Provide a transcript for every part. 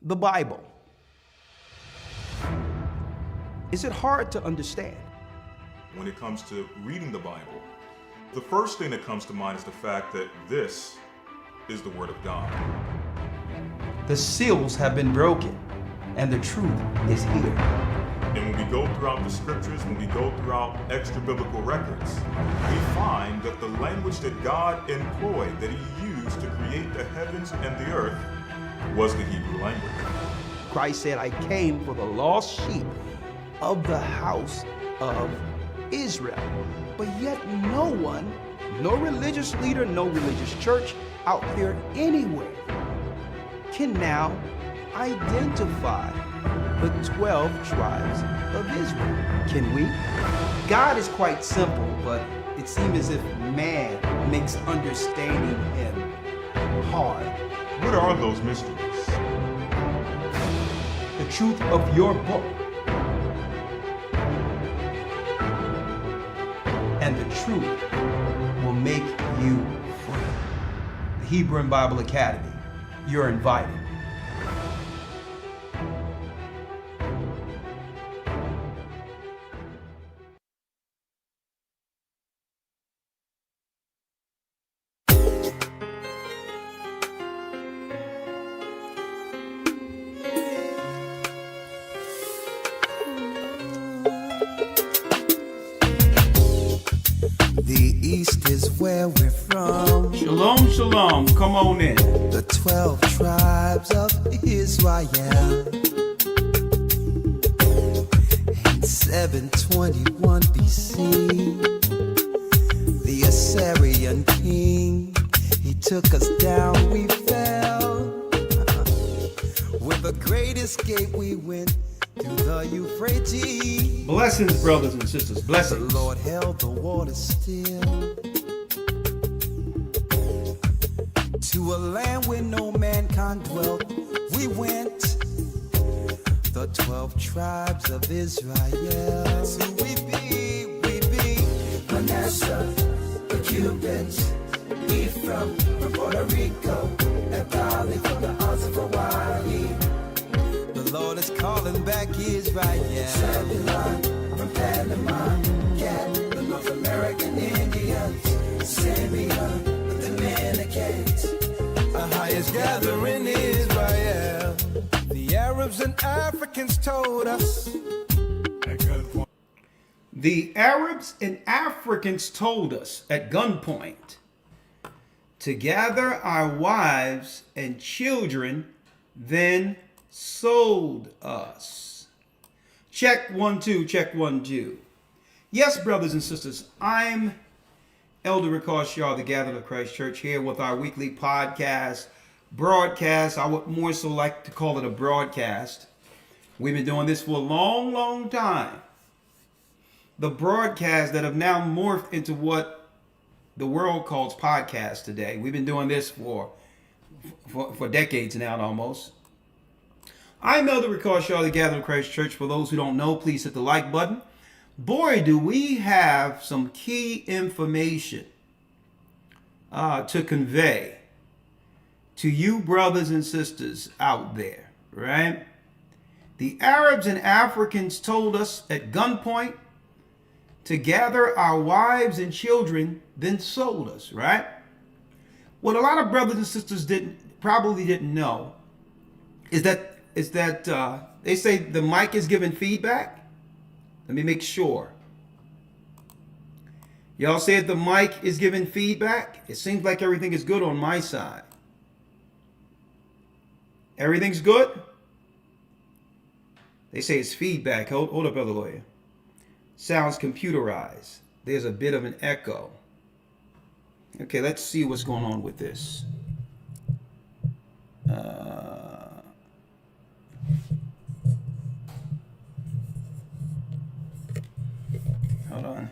the Bible. Is it hard to understand? When it comes to reading the Bible, the first thing that comes to mind is the fact that this is the Word of God. The seals have been broken, and the truth is here. And when we go throughout the scriptures, when we go throughout extra biblical records, we find that the language that God employed, that He used to create the heavens and the earth, was the Hebrew language. Christ said, I came for the lost sheep of the house of Israel. But yet no one, no religious leader, no religious church out there anywhere can now identify the 12 tribes of Israel. Can we? God is quite simple, but it seems as if man makes understanding Him hard. What are those mysteries? The truth of your book and the truth will make you free. The Hebrew and Bible Academy, you're invited. The East is where we're from. Shalom, shalom. Come on in. The 12 tribes of Israel. In 721 BC, the Assyrian king, he took us down, we fell. With a great escape, we went through the Euphrates. Blessings, brothers and sisters. The Blessings. Lord held the water still. To a land where no mankind dwelt, we went. The 12 tribes of Israel. So we be Manasseh, the Cubans, Ephraim from Puerto Rico, and Valley from the Isles of Hawaii. The Lord is calling back Israel. Zebulon from Panama, Gad, the North American Indians, Simeon, the Dominicans. The highest gathering in Israel. The Arabs and Africans told us. The Arabs and Africans told us at gunpoint to gather our wives and children, then sold us. Check 1 2, check 1 2. Yes, brothers and sisters, I'm Elder Ricard Shaw, the Gathered of Christ Church, here with our weekly podcast, broadcast. I would more so like to call it a broadcast. We've been doing this for a long, long time. The broadcasts that have now morphed into what the world calls podcasts today. We've been doing this for decades now almost. I'm Elder Ricard Shaw, the Gathered of Christ Church. For those who don't know, please hit the like button. Boy, do we have some key information to convey to you brothers and sisters out there, right? The Arabs and Africans told us at gunpoint to gather our wives and children, then sold us, right? What a lot of brothers and sisters probably didn't know is that they say the mic is giving feedback. Let me make sure. Y'all said the mic is giving feedback. It seems like everything is good on my side. Everything's good? They say it's feedback. Hold up, Brother Lawyer. Sounds computerized. There's a bit of an echo. Okay, let's see what's going on with this. Hold on.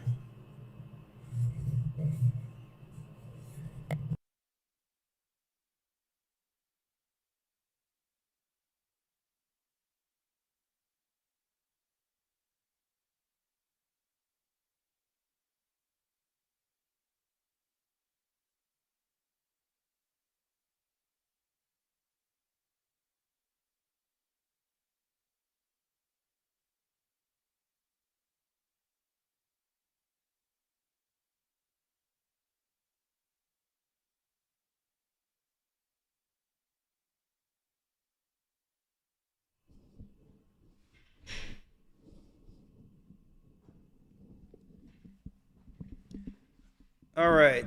All right.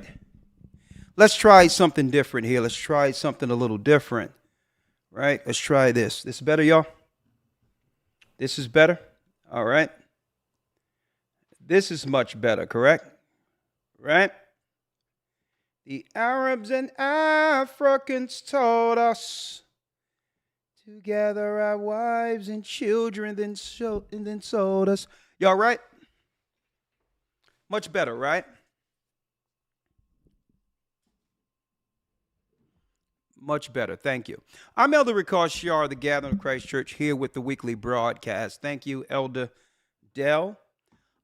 Let's try something different here. Let's try something a little different. Right? Let's try this. This is better, y'all? This is better? All right. This is much better, correct? Right? The Arabs and Africans taught us to gather our wives and children, then sold us. Y'all right? Much better, right? Much better. Thank you. I'm Elder Ricard Shar, the Gathering of Christ Church, here with the weekly broadcast. Thank you, Elder Dell.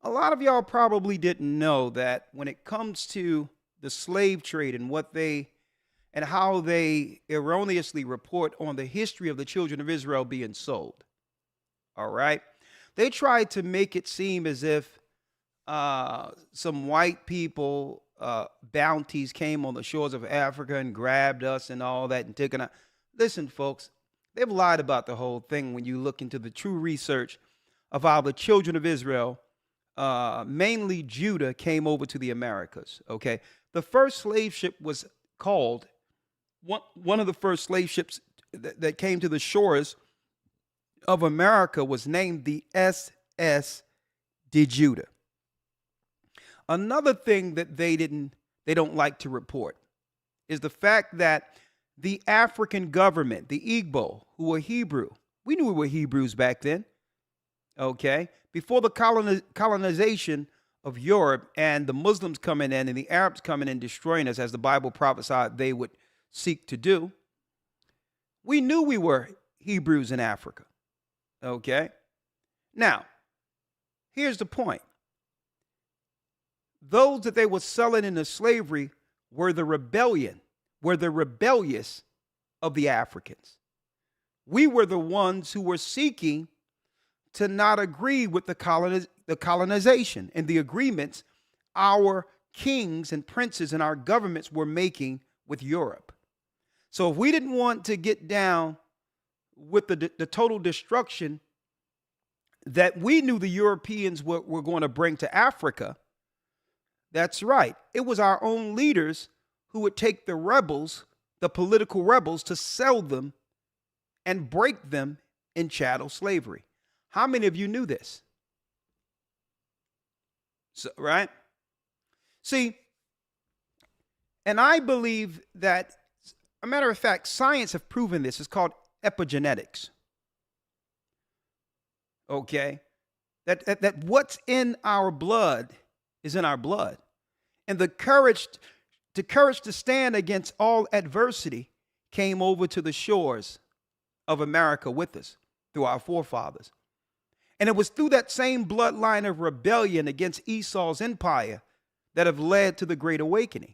A lot of y'all probably didn't know that when it comes to the slave trade and how they erroneously report on the history of the children of Israel being sold. All right. They tried to make it seem as if some white people, bounties came on the shores of Africa and grabbed us and all that and taken out. Listen, folks, they've lied about the whole thing when you look into the true research of how the children of Israel, mainly Judah, came over to the Americas. Okay. The first slave ship was called, one of the first slave ships that came to the shores of America was named the SS de Judah. Another thing that they don't like to report is the fact that the African government, the Igbo, who were Hebrew, we knew we were Hebrews back then, okay? Before the colonization of Europe and the Muslims coming in and the Arabs coming in destroying us, as the Bible prophesied they would seek to do, we knew we were Hebrews in Africa, okay? Now, here's the point. Those that they were selling into slavery were the rebellious of the Africans. We were the ones who were seeking to not agree with the colonization and the agreements our kings and princes and our governments were making with Europe. So if we didn't want to get down with the total destruction that we knew the Europeans were going to bring to Africa, that's right. It was our own leaders who would take the rebels, the political rebels, to sell them and break them in chattel slavery. How many of you knew this? So, right? See, and I believe that, a matter of fact, science have proven this. It's called epigenetics. Okay? That what's in our blood is in our blood. And the courage to stand against all adversity came over to the shores of America with us through our forefathers. And it was through that same bloodline of rebellion against Esau's empire that have led to the Great Awakening.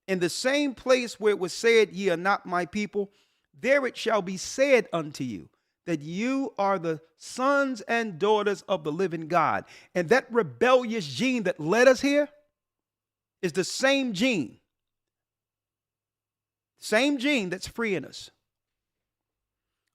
In the same place where it was said, ye are not my people, there it shall be said unto you that you are the sons and daughters of the living God. And that rebellious gene that led us here is the same gene that's freeing us.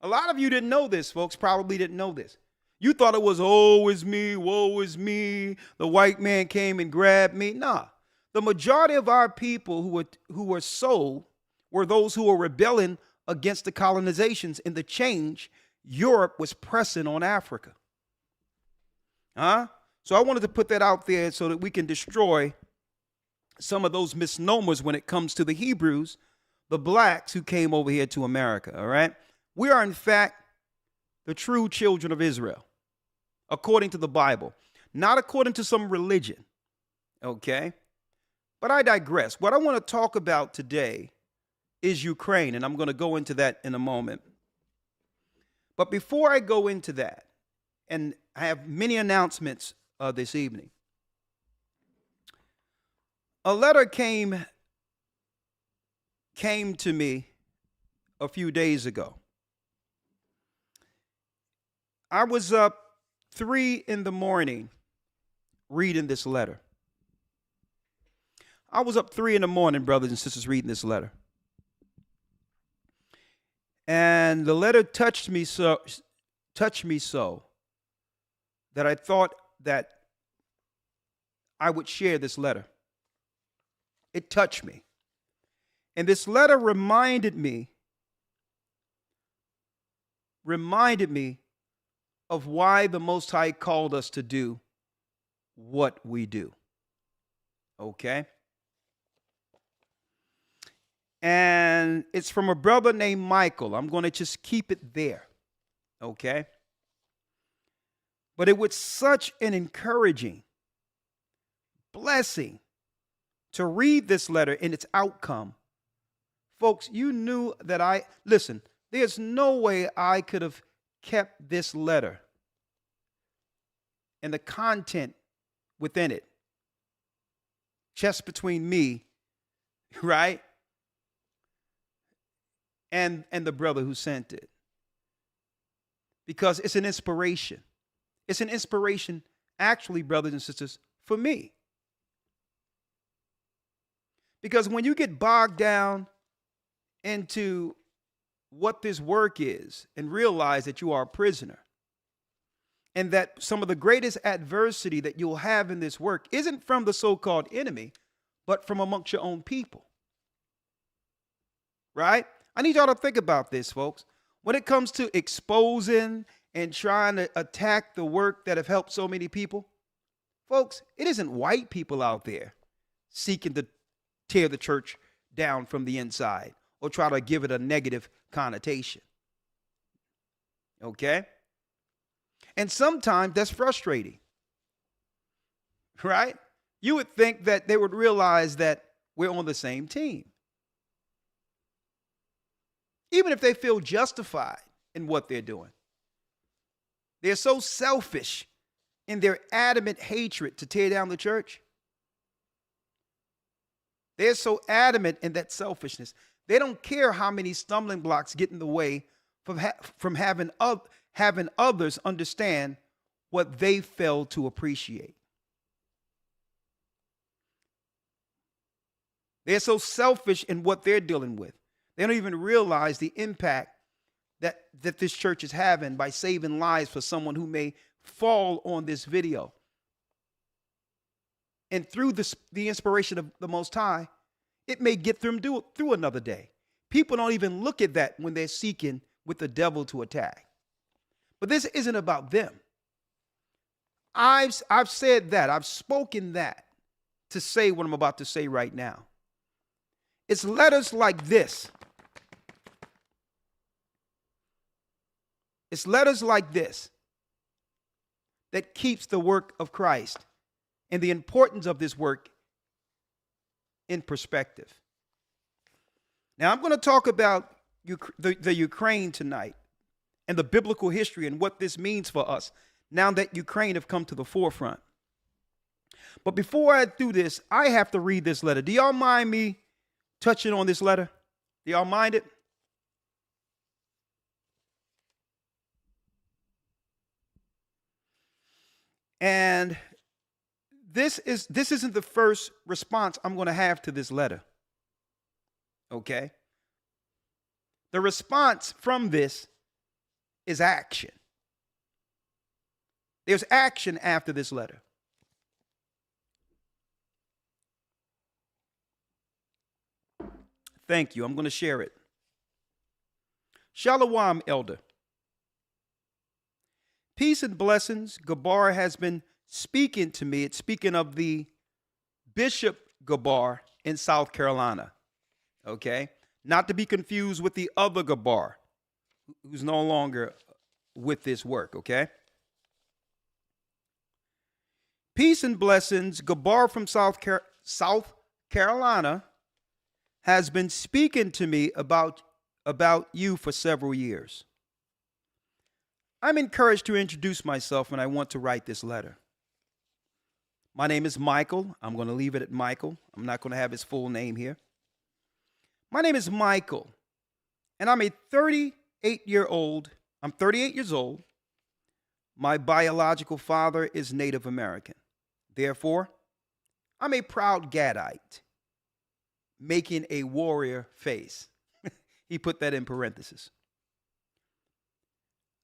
A lot of you didn't know this, folks, probably didn't know this. You thought it was, oh, it's me, woe is me, the white man came and grabbed me. Nah, the majority of our people who were sold were those who were rebelling against the colonizations and the change Europe was pressing on Africa. So I wanted to put that out there so that we can destroy some of those misnomers when it comes to the Hebrews, the blacks who came over here to America, all right? We are, in fact, the true children of Israel, according to the Bible, not according to some religion, okay? But I digress. What I want to talk about today is Ukraine, and I'm going to go into that in a moment. But before I go into that, and I have many announcements this evening, a letter came to me a few days ago. I was up 3 a.m. reading this letter. I was up 3 a.m, brothers and sisters, reading this letter. And the letter touched me so that I thought that I would share this letter. It touched me. And this letter reminded me of why the Most High called us to do what we do. Okay? And it's from a brother named Michael. I'm going to just keep it there. Okay? But it was such an encouraging blessing to read this letter and its outcome. Folks, you knew that listen, there's no way I could have kept this letter and the content within it just between me, right? And the brother who sent it. Because it's an inspiration. It's an inspiration, actually, brothers and sisters, for me. Because when you get bogged down into what this work is and realize that you are a prisoner, and that some of the greatest adversity that you'll have in this work isn't from the so-called enemy, but from amongst your own people. Right? I need y'all to think about this, folks. When it comes to exposing and trying to attack the work that have helped so many people, folks, it isn't white people out there seeking to tear the church down from the inside or try to give it a negative connotation. Okay? And sometimes that's frustrating. Right? You would think that they would realize that we're on the same team. Even if they feel justified in what they're doing. They're so selfish in their adamant hatred to tear down the church. They're so adamant in that selfishness. They don't care how many stumbling blocks get in the way from having others understand what they fail to appreciate. They're so selfish in what they're dealing with. They don't even realize the impact that this church is having by saving lives for someone who may fall on this video. And through the inspiration of the Most High, it may get them through another day. People don't even look at that when they're seeking with the devil to attack. But this isn't about them. I've said that. I've spoken that to say what I'm about to say right now. It's letters like this. It's letters like this that keeps the work of Christ and the importance of this work in perspective. Now, I'm going to talk about the Ukraine tonight and the biblical history and what this means for us now that Ukraine have come to the forefront. But before I do this, I have to read this letter. Do y'all mind me touching on this letter? Do y'all mind it? And this isn't the first response I'm going to have to this letter. Okay? The response from this is action. There's action after this letter. Thank you. I'm going to share it. Shalom, elder. Peace and blessings. Gabar has been speaking to me. It's speaking of the Bishop Gabar in South Carolina. Okay? Not to be confused with the other Gabar, who's no longer with this work. Okay? Peace and blessings. Gabar from South Carolina has been speaking to me about you for several years. I'm encouraged to introduce myself when I want to write this letter. My name is Michael. I'm going to leave it at Michael. I'm not going to have his full name here. My name is Michael, and I'm 38 years old. My biological father is Native American. Therefore, I'm a proud Gadite, making a warrior face. He put that in parentheses.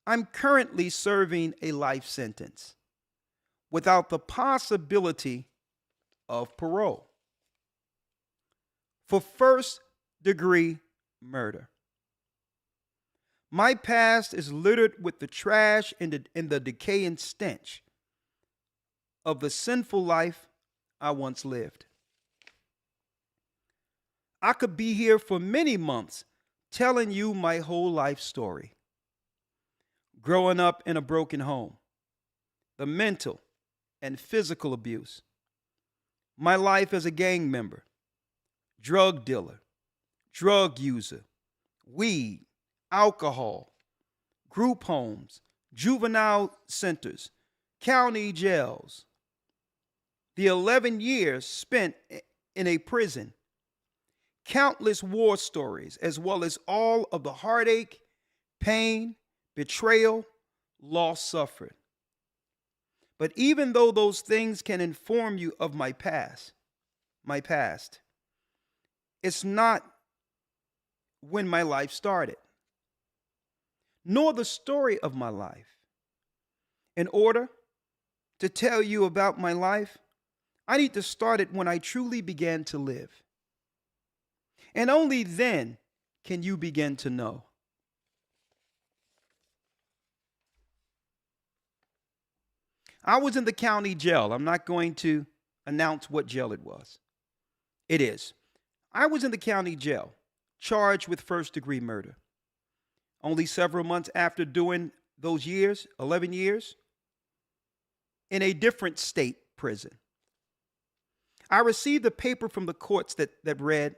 I'm currently serving a life sentence without the possibility of parole. for first-degree murder. My past is littered with the trash and the decaying stench of the sinful life I once lived. I could be here for many months telling you my whole life story. Growing up in a broken home, the mental and physical abuse, my life as a gang member, drug dealer, drug user, weed, alcohol, group homes, juvenile centers, county jails, the 11 years spent in a prison, countless war stories, as well as all of the heartache, pain, betrayal, loss suffered. But even though those things can inform you of my past, it's not when my life started, nor the story of my life. In order to tell you about my life, I need to start it when I truly began to live. And only then can you begin to know. I was in the county jail. I'm not going to announce what jail it was. It is. I was in the county jail, charged with first-degree murder. Only several months after doing those years, 11 years, in a different state prison. I received a paper from the courts that read,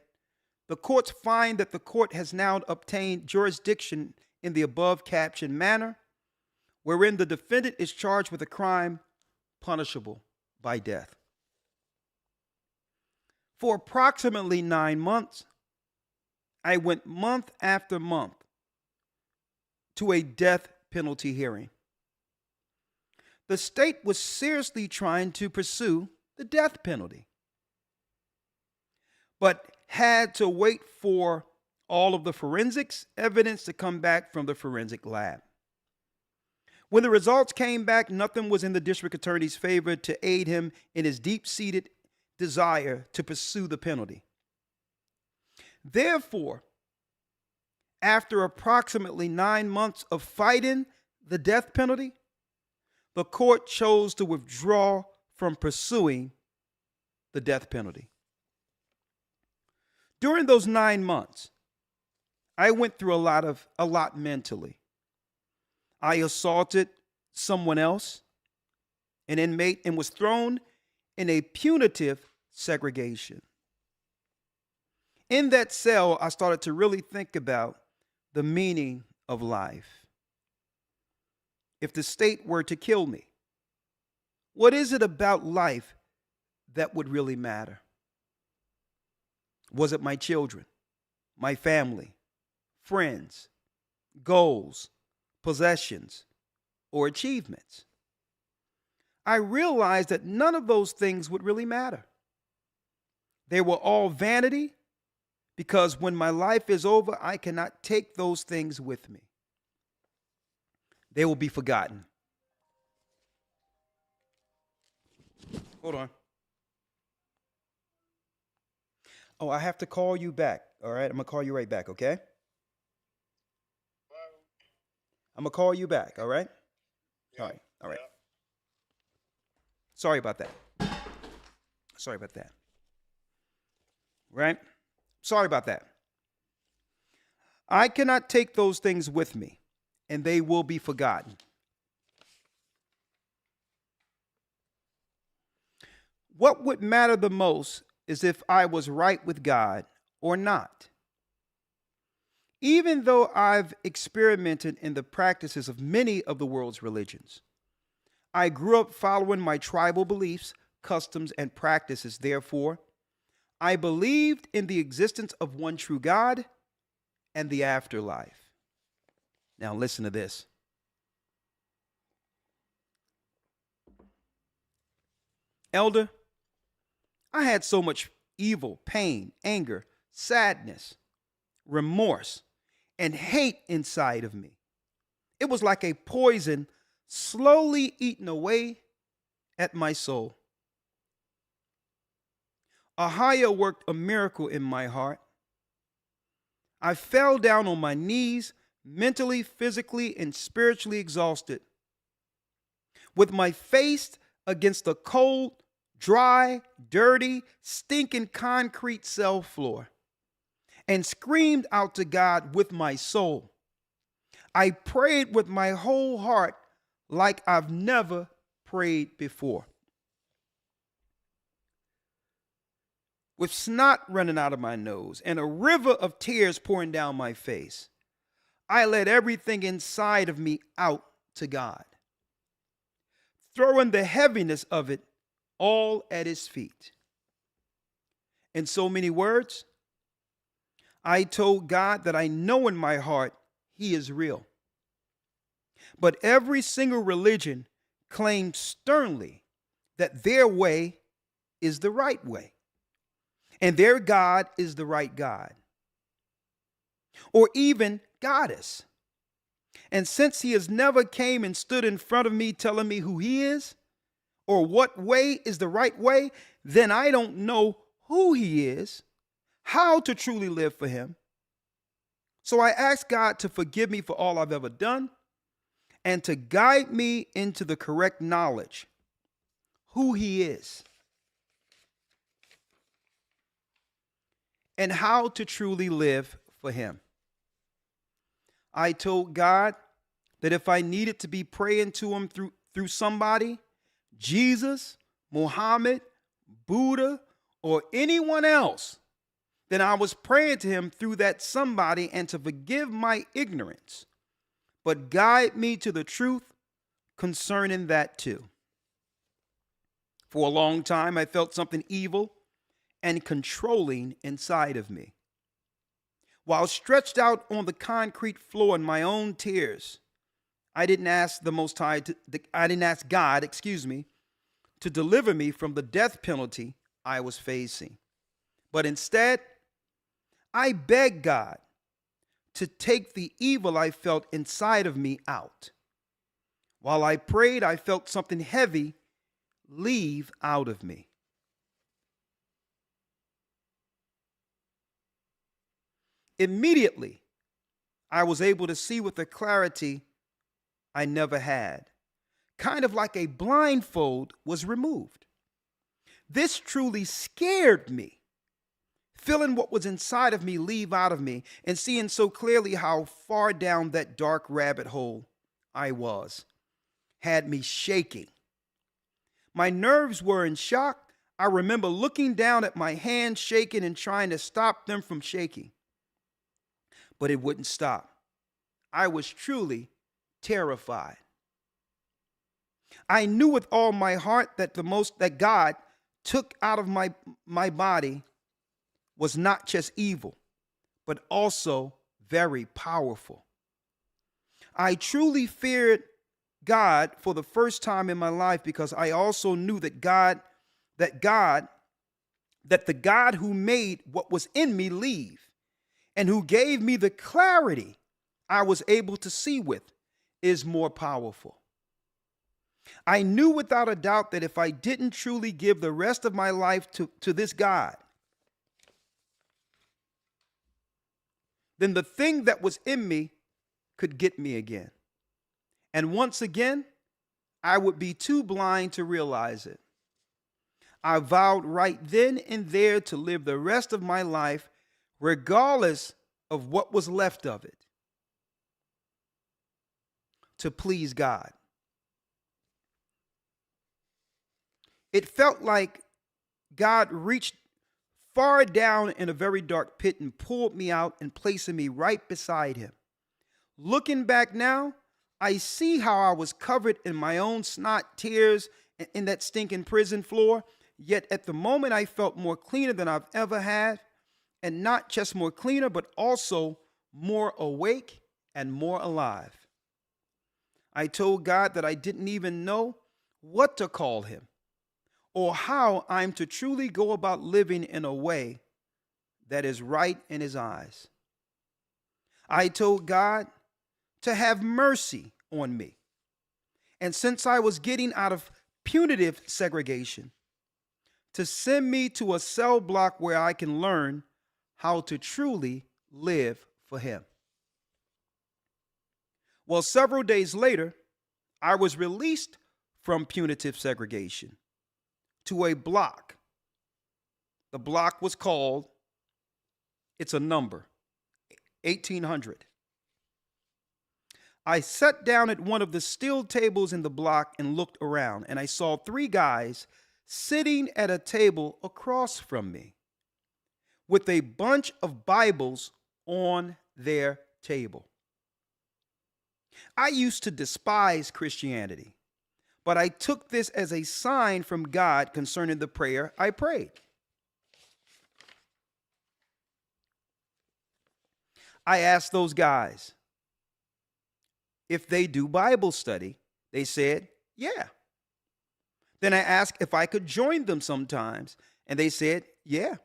the courts find that the court has now obtained jurisdiction in the above captioned manner, wherein the defendant is charged with a crime punishable by death. For approximately 9 months, I went month after month to a death penalty hearing. The state was seriously trying to pursue the death penalty, but had to wait for all of the forensics evidence to come back from the forensic lab. When the results came back, nothing was in the district attorney's favor to aid him in his deep-seated desire to pursue the penalty. Therefore, after approximately 9 months of fighting the death penalty, the court chose to withdraw from pursuing the death penalty. During those 9 months, I went through a lot mentally. I assaulted someone else, an inmate, and was thrown in a punitive segregation. In that cell, I started to really think about the meaning of life. If the state were to kill me, what is it about life that would really matter? Was it my children, my family, friends, goals, possessions, or achievements? I realized that none of those things would really matter. They were all vanity, because when my life is over, I cannot take those things with me. They will be forgotten. Hold on. Oh, I have to call you back. All right, I'm going to call you right back, okay? I'm going to call you back, all right? Yeah. All right. Sorry about that. Right? Sorry about that. I cannot take those things with me, and they will be forgotten. What would matter the most is if I was right with God or not. Even though I've experimented in the practices of many of the world's religions, I grew up following my tribal beliefs, customs, and practices. Therefore, I believed in the existence of one true God and the afterlife. Now listen to this. Elder, I had so much evil, pain, anger, sadness, remorse, and hate inside of me. It was like a poison slowly eating away at my soul. Ahia worked a miracle in my heart. I fell down on my knees, mentally, physically, and spiritually exhausted. With my face against the cold, dry, dirty, stinking concrete cell floor, and screamed out to God with my soul. I prayed with my whole heart like I've never prayed before. With snot running out of my nose and a river of tears pouring down my face, I let everything inside of me out to God, throwing the heaviness of it all at his feet. In so many words, I told God that I know in my heart he is real. But every single religion claims sternly that their way is the right way, and their God is the right God, or even goddess. And since he has never came and stood in front of me telling me who he is, or what way is the right way, then I don't know who he is, how to truly live for him. So I ask God to forgive me for all I've ever done and to guide me into the correct knowledge, who he is, and how to truly live for him. I told God that if I needed to be praying to him through somebody, Jesus, Muhammad, Buddha, or anyone else, then I was praying to him through that somebody and to forgive my ignorance, but guide me to the truth concerning that too. For a long time, I felt something evil and controlling inside of me. While stretched out on the concrete floor in my own tears, I didn't ask God, to deliver me from the death penalty I was facing. But instead, I begged God to take the evil I felt inside of me out. While I prayed, I felt something heavy leave out of me. Immediately, I was able to see with a clarity I never had. Kind of like a blindfold was removed. This truly scared me. Feeling what was inside of me leave out of me and seeing so clearly how far down that dark rabbit hole I was had me shaking. My nerves were in shock. I remember looking down at my hands shaking and trying to stop them from shaking. But it wouldn't stop. I was truly terrified. I knew with all my heart that that God took out of my body was not just evil, but also very powerful. I truly feared God for the first time in my life because I also knew that the God who made what was in me leave and who gave me the clarity I was able to see with is more powerful. I knew without a doubt that if I didn't truly give the rest of my life to this God, then the thing that was in me could get me again. And once again, I would be too blind to realize it. I vowed right then and there to live the rest of my life, regardless of what was left of it, to please God. It felt like God reached far down in a very dark pit and pulled me out and placed me right beside him. Looking back now, I see how I was covered in my own snot, tears, in that stinking prison floor. Yet at the moment, I felt more cleaner than I've ever had. And not just more cleaner, but also more awake and more alive. I told God that I didn't even know what to call him or how I'm to truly go about living in a way that is right in his eyes. I told God to have mercy on me. And since I was getting out of punitive segregation, to send me to a cell block where I can learn how to truly live for him. Well, several days later, I was released from punitive segregation to a block. The block was called, it's a number, 1800. I sat down at one of the steel tables in the block and looked around, and I saw 3 guys sitting at a table across from me with a bunch of Bibles on their table. I used to despise Christianity, but I took this as a sign from God concerning the prayer I prayed. I asked those guys if they do Bible study. They said, yeah. Then I asked if I could join them sometimes, and they said, yeah.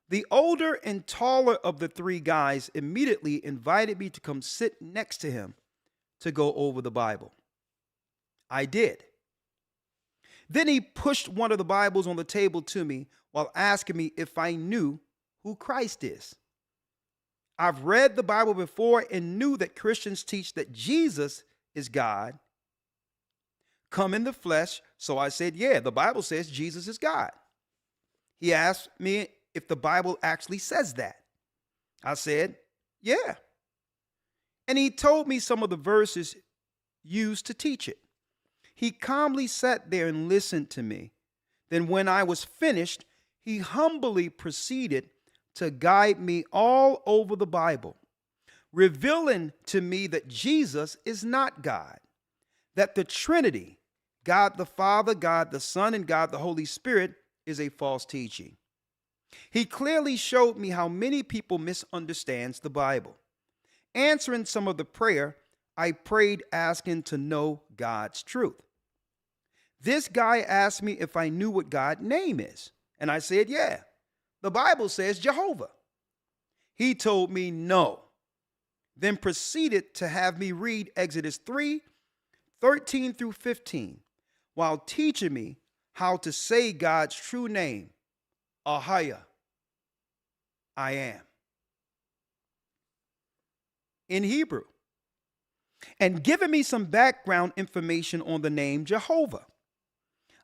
The older and taller of the 3 guys immediately invited me to come sit next to him to go over the Bible. I did. Then he pushed one of the Bibles on the table to me while asking me if I knew who Christ is. I've read the Bible before and knew that Christians teach that Jesus is God, come in the flesh. So I said, yeah, the Bible says Jesus is God. He asked me if the Bible actually says that. I said, yeah. And he told me some of the verses used to teach it. He calmly sat there and listened to me. Then when I was finished, he humbly proceeded to guide me all over the Bible, revealing to me that Jesus is not God, that the Trinity, God the Father, God the Son, and God the Holy Spirit, is a false teaching. He clearly showed me how many people misunderstand the Bible. Answering some of the prayer, I prayed asking to know God's truth. This guy asked me if I knew what God's name is, and I said, yeah. The Bible says Jehovah. He told me no, then proceeded to have me read Exodus 3:13 through 15, while teaching me how to say God's true name, Ahaya, I am, in Hebrew, and giving me some background information on the name Jehovah.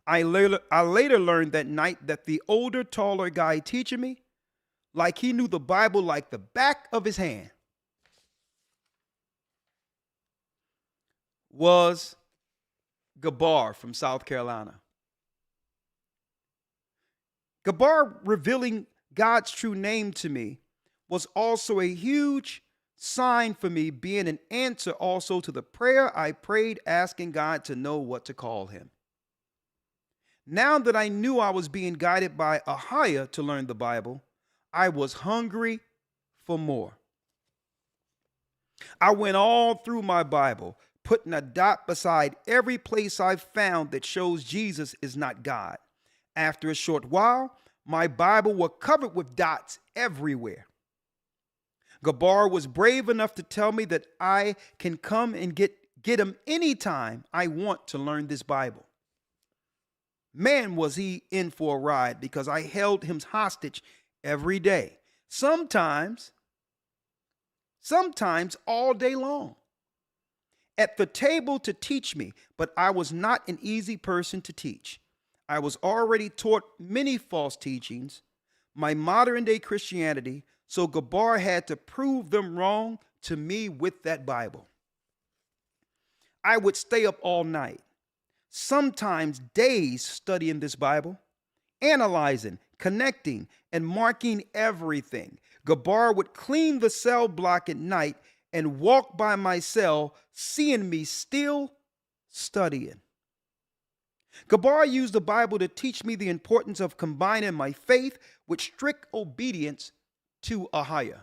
I later learned that night that the older, taller guy teaching me, like he knew the Bible like the back of his hand, was Gabar from South Carolina. Gabar revealing God's true name to me was also a huge sign for me, being an answer also to the prayer I prayed asking God to know what to call him. Now that I knew I was being guided by Ahaya to learn the Bible, I was hungry for more. I went all through my Bible, putting a dot beside every place I found that shows Jesus is not God. After a short while, my Bible was covered with dots everywhere. Gabar was brave enough to tell me that I can come and get him anytime I want to learn this Bible. Man, was he in for a ride, because I held him hostage every day, sometimes all day long, at the table to teach me. But I was not an easy person to teach. I was already taught many false teachings, my modern day Christianity, so Gabar had to prove them wrong to me with that Bible. I would stay up all night, sometimes days, studying this Bible, analyzing, connecting, and marking everything. Gabar would clean the cell block at night and walk by my cell, seeing me still studying. Gabar used the Bible to teach me the importance of combining my faith with strict obedience to Ahaya.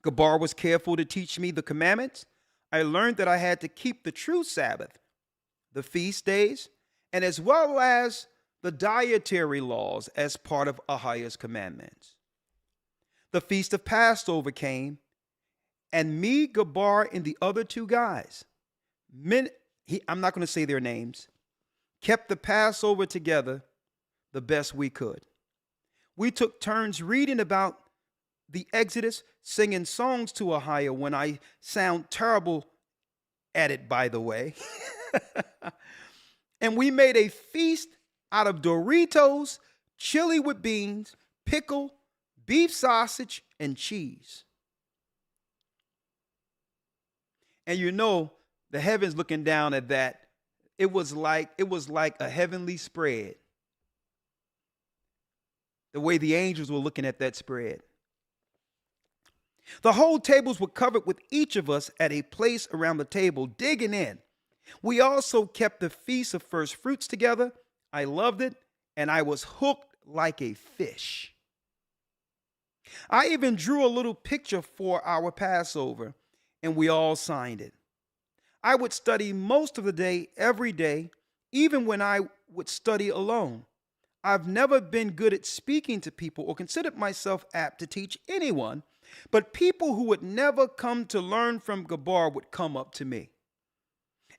Gabar was careful to teach me the commandments. I learned that I had to keep the true Sabbath, the feast days, and as well as the dietary laws as part of Ahaya's commandments. The feast of Passover came, and me, Gabar, and the other 2 guys I'm not going to say their names, kept the Passover together the best we could. We took turns reading about the Exodus, singing songs to Ahia when I sound terrible at it, by the way. And we made a feast out of Doritos, chili with beans, pickle, beef sausage, and cheese. And you know, the heavens looking down at that, it was like a heavenly spread. The way the angels were looking at that spread. The whole tables were covered with each of us at a place around the table, digging in. We also kept the Feast of First Fruits together. I loved it, and I was hooked like a fish. I even drew a little picture for our Passover, and we all signed it. I would study most of the day, every day, even when I would study alone. I've never been good at speaking to people or considered myself apt to teach anyone, but people who would never come to learn from Gabar would come up to me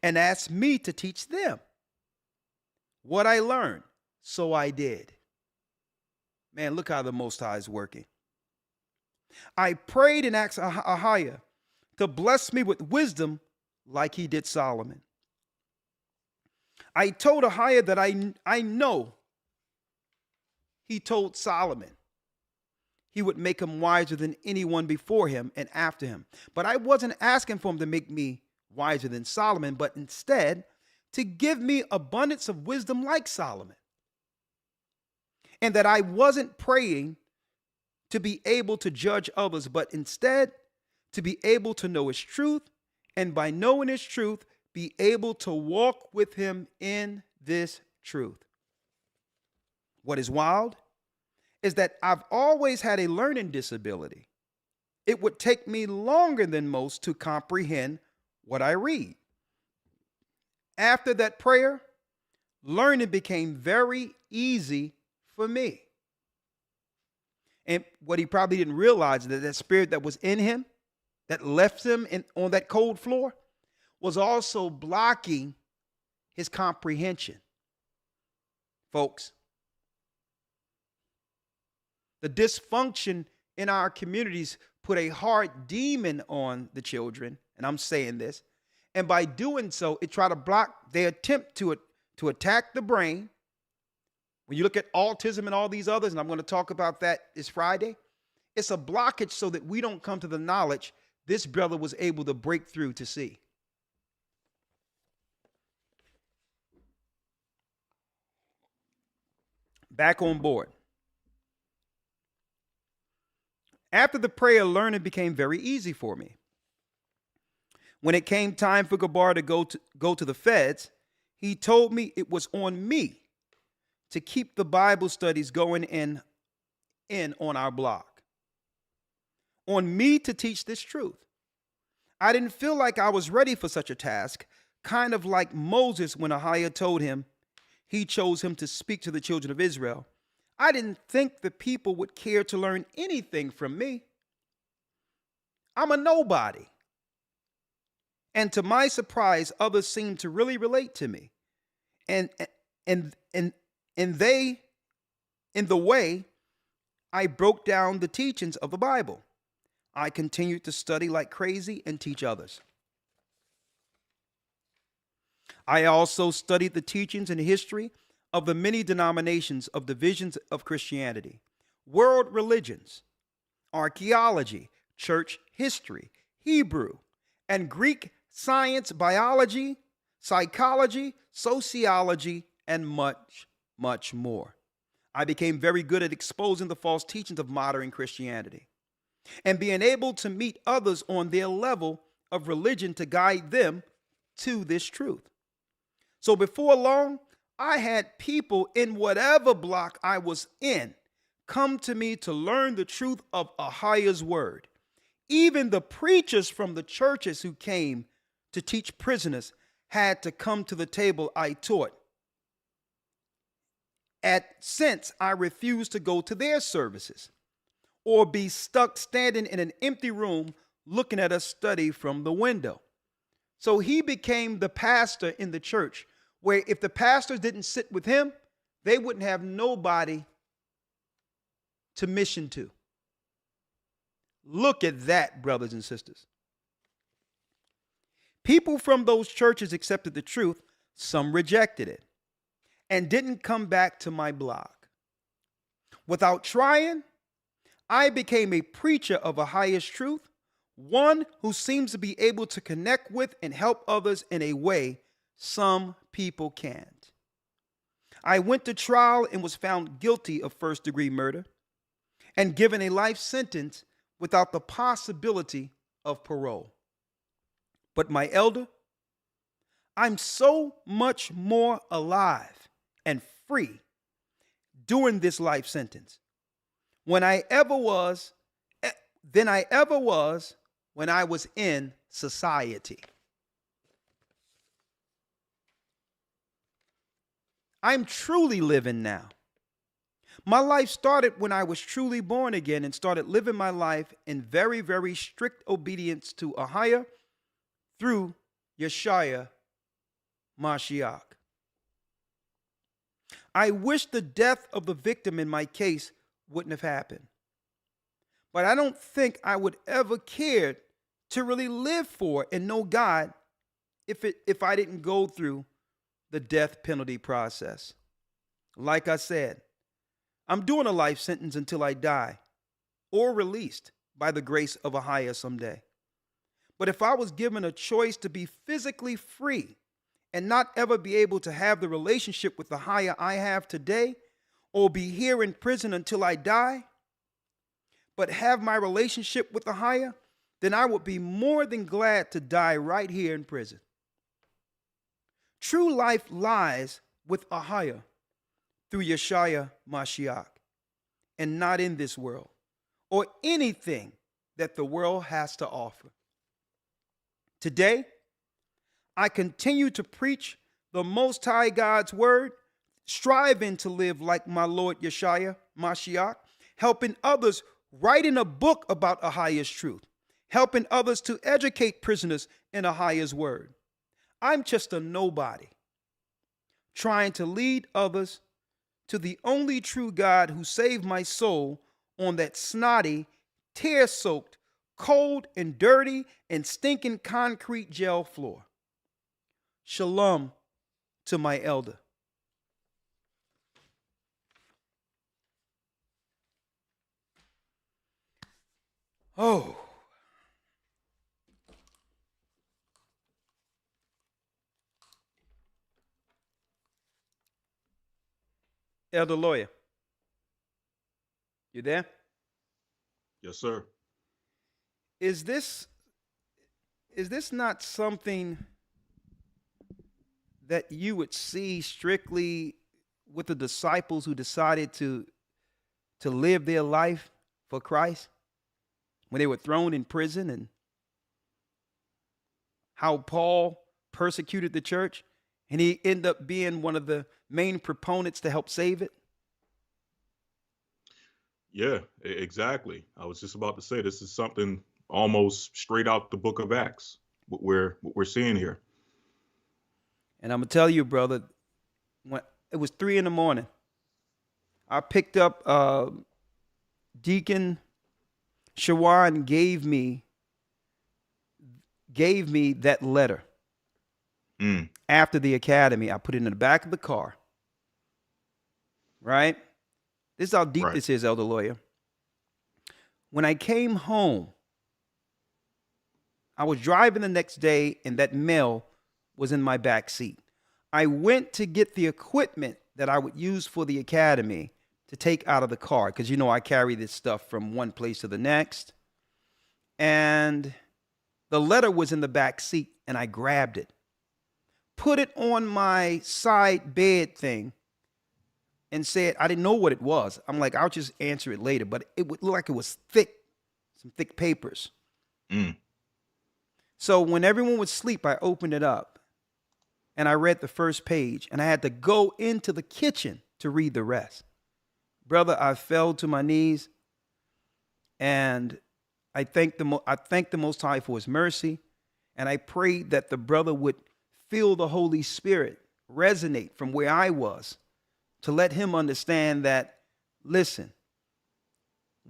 and ask me to teach them what I learned. So I did. Man, look how the Most High is working. I prayed and asked Ahia to bless me with wisdom like he did Solomon. I told Ahia that I know he told Solomon he would make him wiser than anyone before him and after him. But I wasn't asking for him to make me wiser than Solomon, but instead to give me abundance of wisdom like Solomon. And that I wasn't praying to be able to judge others, but instead to be able to know his truth, and by knowing his truth, be able to walk with him in this truth. What is wild is that I've always had a learning disability. It would take me longer than most to comprehend what I read. After that prayer, learning became very easy for me. And what he probably didn't realize is that that spirit that was in him, that left him on that cold floor, was also blocking his comprehension. Folks, the dysfunction in our communities put a hard demon on the children, and I'm saying this, and by doing so, it tried to block their attempt to attack the brain. When you look at autism and all these others, and I'm going to talk about that this Friday, it's a blockage so that we don't come to the knowledge this brother was able to break through to see. Back on board. After the prayer, learning became very easy for me. When it came time for Gabar to go to the feds, he told me it was on me to keep the Bible studies going in on our block. On me to teach this truth. I didn't feel like I was ready for such a task, kind of like Moses when Ahia told him he chose him to speak to the children of Israel. I didn't think the people would care to learn anything from me. I'm a nobody. And to my surprise, others seemed to really relate to me. And they, in the way I broke down the teachings of the Bible, I continued to study like crazy and teach others. I also studied the teachings and history of the many denominations of divisions of Christianity, world religions, archaeology, church history, Hebrew, and Greek science, biology, psychology, sociology, and much, much more. I became very good at exposing the false teachings of modern Christianity and being able to meet others on their level of religion to guide them to this truth. So before long, I had people in whatever block I was in come to me to learn the truth of Ahia's word. Even the preachers from the churches who came to teach prisoners had to come to the table I taught. Since I refused to go to their services or be stuck standing in an empty room looking at us study from the window. So he became the pastor in the church, where if the pastors didn't sit with him, they wouldn't have nobody to mission to. Look at that, brothers and sisters. People from those churches accepted the truth. Some rejected it and didn't come back to my blog. Without trying, I became a preacher of a highest truth, one who seems to be able to connect with and help others in a way some people can't. I went to trial and was found guilty of first-degree murder and given a life sentence without the possibility of parole. But my elder, I'm so much more alive and free during this life sentence than I ever was when I was in society. I'm truly living now. My life started when I was truly born again and started living my life in very, very strict obedience to Ahia through Yeshua Mashiach. I wish the death of the victim in my case wouldn't have happened. But I don't think I would ever care to really live for and know God if I didn't go through the death penalty process. Like I said, I'm doing a life sentence until I die or released by the grace of Ahia someday. But if I was given a choice to be physically free and not ever be able to have the relationship with Ahia I have today, or be here in prison until I die, but have my relationship with Ahia, then I would be more than glad to die right here in prison. True life lies with Ahia through Yeshua Mashiach, and not in this world or anything that the world has to offer. Today, I continue to preach the Most High God's word, striving to live like my Lord Yeshua Mashiach, helping others, writing a book about Ahia's truth, helping others to educate prisoners in Ahia's word. I'm just a nobody, trying to lead others to the only true God who saved my soul on that snotty, tear-soaked, cold and dirty and stinking concrete jail floor. Shalom to my elder. Oh. Elder Lawyer, you there? Yes, sir. Is this not something that you would see strictly with the disciples who decided to live their life for Christ when they were thrown in prison, and how Paul persecuted the church and he ended up being one of the main proponents to help save it? Yeah, exactly. I was just about to say this is something almost straight out the book of Acts, what we're seeing here. And I'm gonna tell you, brother, when it was 3 a.m, I picked up Deacon Shawan gave me that letter. After the academy, I put it in the back of the car. Right? This is how deep this is, Elder Lawyer. When I came home, I was driving the next day and that mail was in my back seat. I went to get the equipment that I would use for the academy to take out of the car, because you know I carry this stuff from one place to the next. And the letter was in the back seat and I grabbed it, put it on my side bed thing, and said, I didn't know what it was. I'm like, I'll just answer it later. But it would look like it was thick, some thick papers. So when everyone would sleep, I opened it up and I read the first page, and I had to go into the kitchen to read the rest. Brother, I fell to my knees and I thank the Most High for his mercy. And I prayed that the brother would feel the Holy Spirit resonate from where I was, to let him understand that, listen,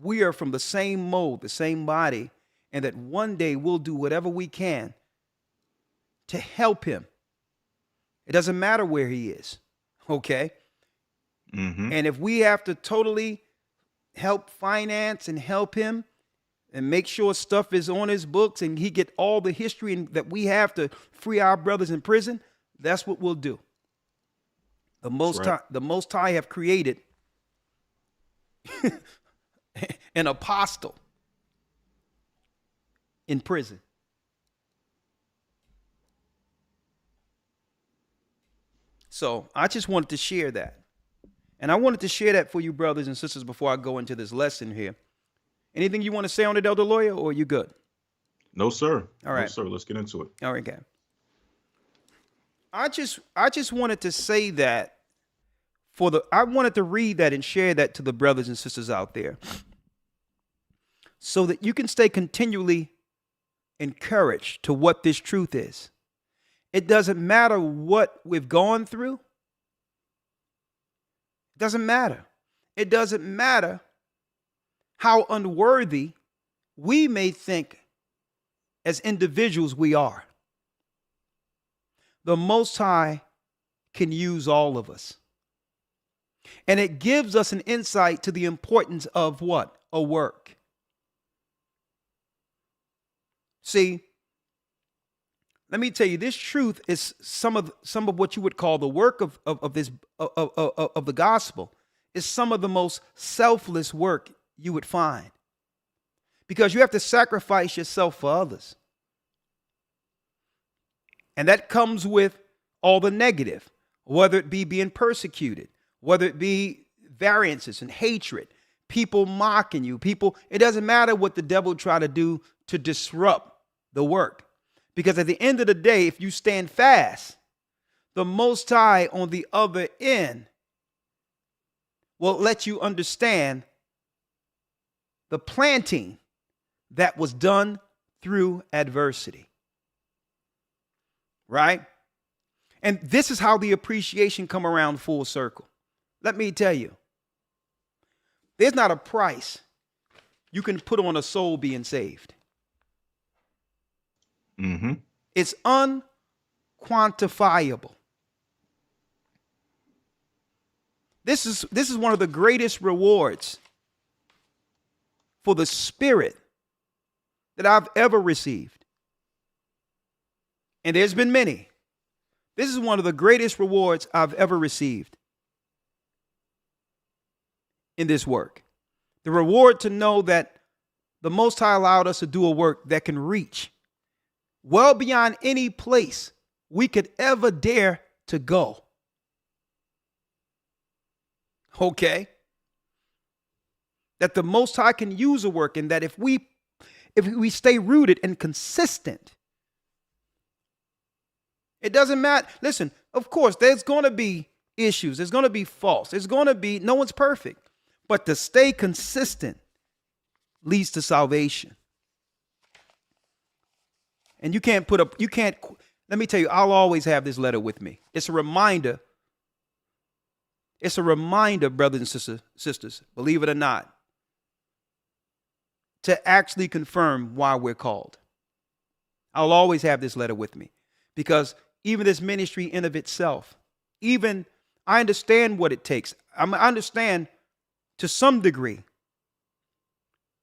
we are from the same mold, the same body, and that one day we'll do whatever we can to help him. It doesn't matter where he is, okay? And if we have to totally help finance and help him and make sure stuff is on his books and he get all the history that we have to free our brothers in prison, that's what we'll do. The Most High have created an apostle in prison. So I just wanted to share that. And I wanted to share that for you brothers and sisters before I go into this lesson here. Anything you want to say on it, Elder Lawyer, or are you good? No, sir. All right. No, sir. Let's get into it. All right, okay. I just wanted to say that I wanted to read that and share that to the brothers and sisters out there so that you can stay continually encouraged to what this truth is. It doesn't matter what we've gone through. It doesn't matter. It doesn't matter how unworthy we may think as individuals we are. The Most High can use all of us. And it gives us an insight to the importance of what? A work. See, let me tell you, this truth is some of what you would call the work of the gospel is some of the most selfless work you would find, because you have to sacrifice yourself for others. And that comes with all the negative, whether it be being persecuted, whether it be variances and hatred, people mocking you, it doesn't matter what the devil try to do to disrupt the work. Because at the end of the day, if you stand fast, the Most High on the other end will let you understand the planting that was done through adversity. Right? And this is how the appreciation come around full circle. Let me tell you, there's not a price you can put on a soul being saved. It's unquantifiable. This is one of the greatest rewards for the spirit that I've ever received. And there's been many. This is one of the greatest rewards I've ever received in this work. The reward to know that the Most High allowed us to do a work that can reach well beyond any place we could ever dare to go. Okay? That the Most High can use a work, and that if we stay rooted and consistent, it doesn't matter. Listen, of course, there's going to be issues. There's going to be faults. No one's perfect. But to stay consistent leads to salvation. And let me tell you, I'll always have this letter with me. It's a reminder. It's a reminder, brothers and sisters, believe it or not, to actually confirm why we're called. I'll always have this letter with me, because even this ministry in of itself, even I understand what it takes. I understand to some degree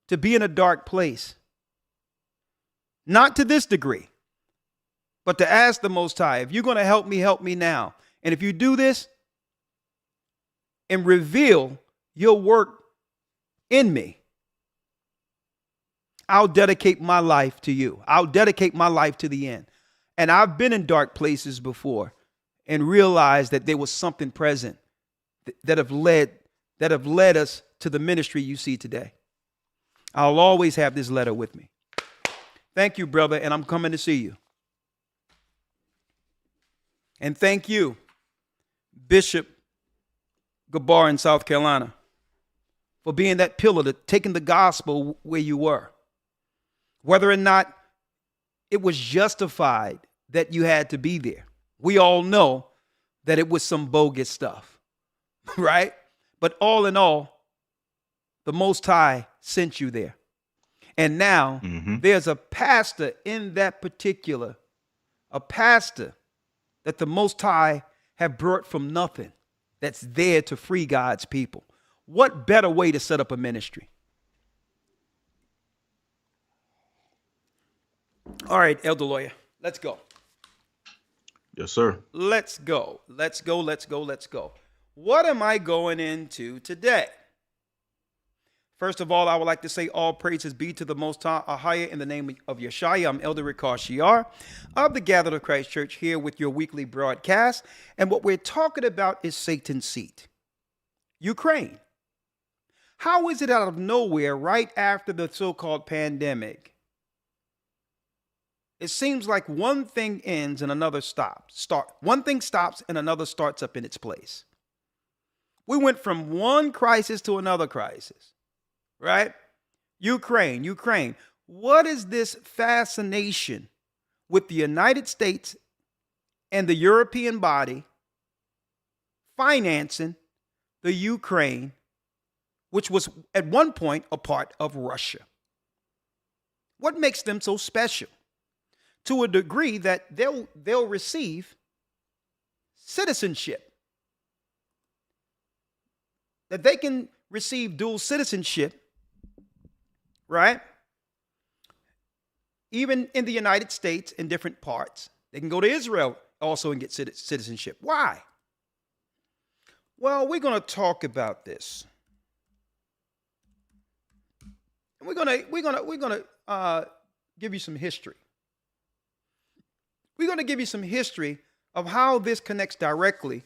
to be in a dark place. Not to this degree, but to ask the Most High, if you're going to help me now. And if you do this and reveal your work in me, I'll dedicate my life to you. I'll dedicate my life to the end. And I've been in dark places before and realized that there was something present that have led us to the ministry you see today. I'll always have this letter with me. Thank you, brother, and I'm coming to see you. And thank you, Bishop Gabar in South Carolina, for being that pillar, taking the gospel where you were. Whether or not it was justified that you had to be there. We all know that it was some bogus stuff, right? But all in all, the Most High sent you there. And now there's a pastor in that particular, a pastor that the Most High have brought from nothing, that's there to free God's people. What better way to set up a ministry? All right, Elder Lawyer, let's go. Yes, sir. Let's go. Let's go. Let's go. Let's go. What am I going into today? First of all, I would like to say all praises be to the Most High in the name of Yeshua. I'm Elder Rikar Shiar of the Gathered of Christ Church here with your weekly broadcast. And what we're talking about is Satan's seat, Ukraine. How is it out of nowhere, right after the so-called pandemic, it seems like one thing ends and another stops. One thing stops and another starts up in its place. We went from one crisis to another crisis, right? Ukraine. What is this fascination with the United States and the European body financing the Ukraine, which was at one point a part of Russia? What makes them so special? To a degree that they'll receive citizenship, that they can receive dual citizenship, right? Even in the United States, in different parts. They can go to Israel also and get citizenship. Why? Well, we're going to talk about this. And we're going to give you some history. We're going to give you some history of how this connects directly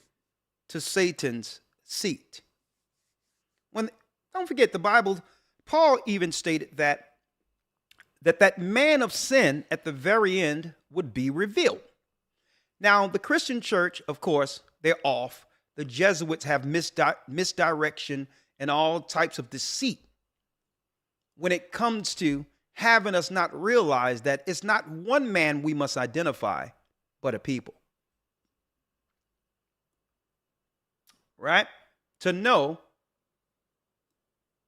to Satan's seat. Don't forget the Bible, Paul even stated that man of sin at the very end would be revealed. Now, the Christian church, of course, they're off. The Jesuits have misdirection and all types of deceit when it comes to having us not realize that it's not one man we must identify, but a people. Right? To know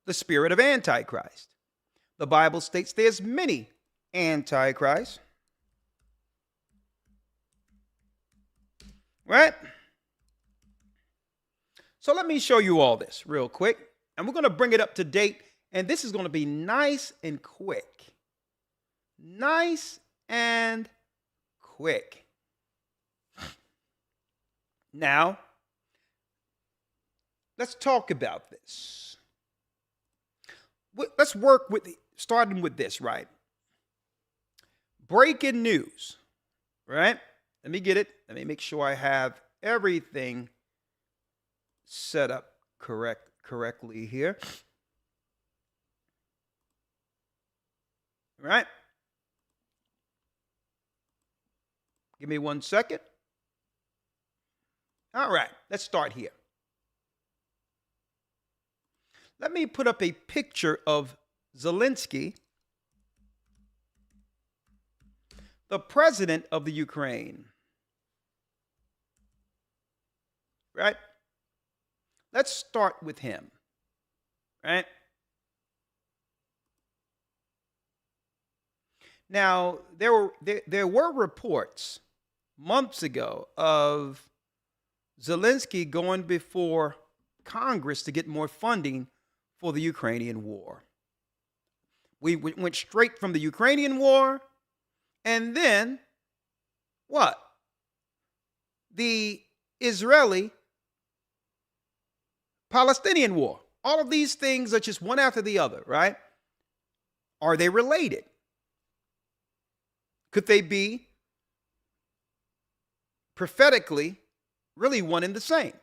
the spirit of Antichrist. The Bible states there's many Antichrists. Right? So let me show you all this real quick. And we're going to bring it up to date. And this is going to be nice and quick. Nice and quick. Now, let's talk about this. Let's work with starting with this, right? Breaking news, right? Let me get it. Let me make sure I have everything set up correctly here. Right? Give me 1 second. All right, let's start here. Let me put up a picture of Zelensky, the president of the Ukraine. Right? Let's start with him. Right? Now, there were reports months ago of Zelensky going before Congress to get more funding for the Ukrainian war. We went straight from the Ukrainian war, and then what? The Israeli-Palestinian war. All of these things are just one after the other, right? Are they related? Could they be prophetically really one and the same?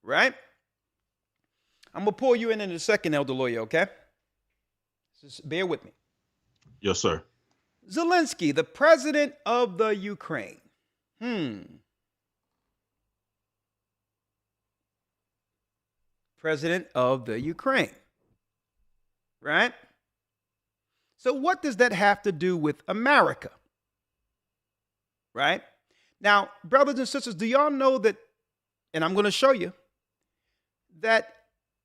Right? I'm going to pull you in a second, Elder Lawyer, okay? Just bear with me. Yes, sir. Zelensky, the president of the Ukraine. President of the Ukraine. Right? So what does that have to do with America? Right? Now, brothers and sisters, do y'all know that, and I'm going to show you, that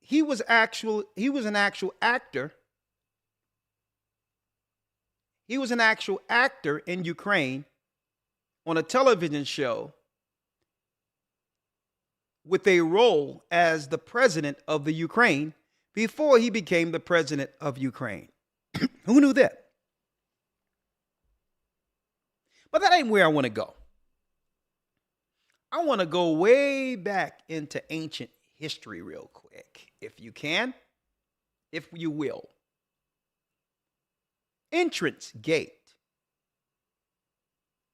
he was an actual actor. He was an actual actor in Ukraine on a television show with a role as the president of the Ukraine before he became the president of Ukraine. Who knew that? But that ain't where I want to go. I want to go way back into ancient history real quick, if you can, if you will. Entrance gate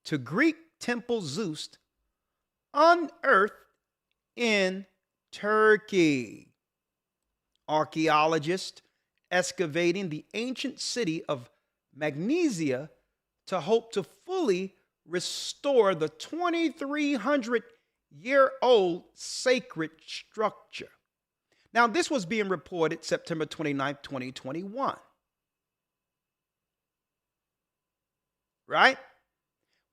to Greek temple Zeus unearthed in Turkey. Archaeologists excavating the ancient city of Magnesia to hope to fully restore the 2,300-year-old sacred structure. Now, this was being reported September 29, 2021. Right?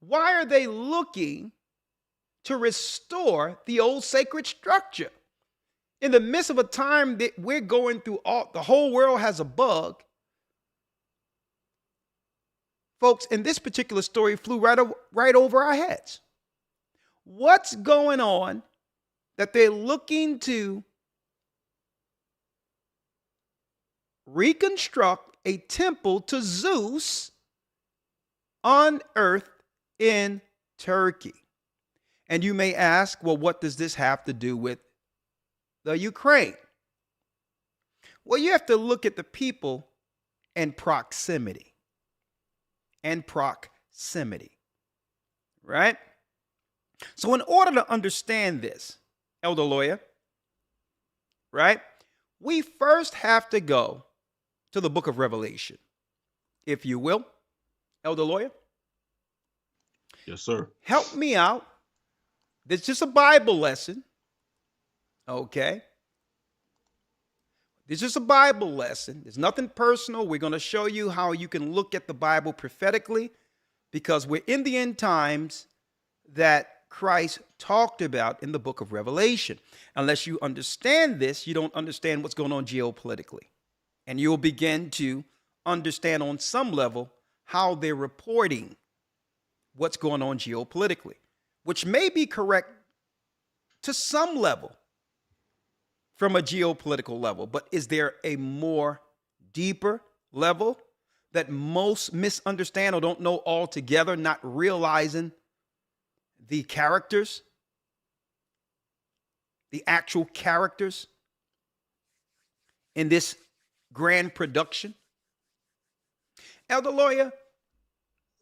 Why are they looking to restore the old sacred structure? In the midst of a time that we're going through, the whole world has a bug. Folks, and this particular story flew right over our heads. What's going on that they're looking to reconstruct a temple to Zeus unearthed in Turkey? And you may ask, well, what does this have to do with the Ukraine? Well, you have to look at the people and proximity. Right? So in order to understand this, elder lawyer, right, we first have to go to the book of Revelation, if you will. Elder lawyer? Yes, sir. Help me out. This is just a Bible lesson. Okay? This is a Bible lesson. There's nothing personal. We're going to show you how you can look at the Bible prophetically, because we're in the end times that Christ talked about in the book of Revelation. Unless you understand this, you don't understand what's going on geopolitically. And you'll begin to understand on some level how they're reporting what's going on geopolitically, which may be correct to some level from a geopolitical level. But is there a more deeper level that most misunderstand or don't know altogether, not realizing the characters, the actual characters in this grand production? Elder lawyer,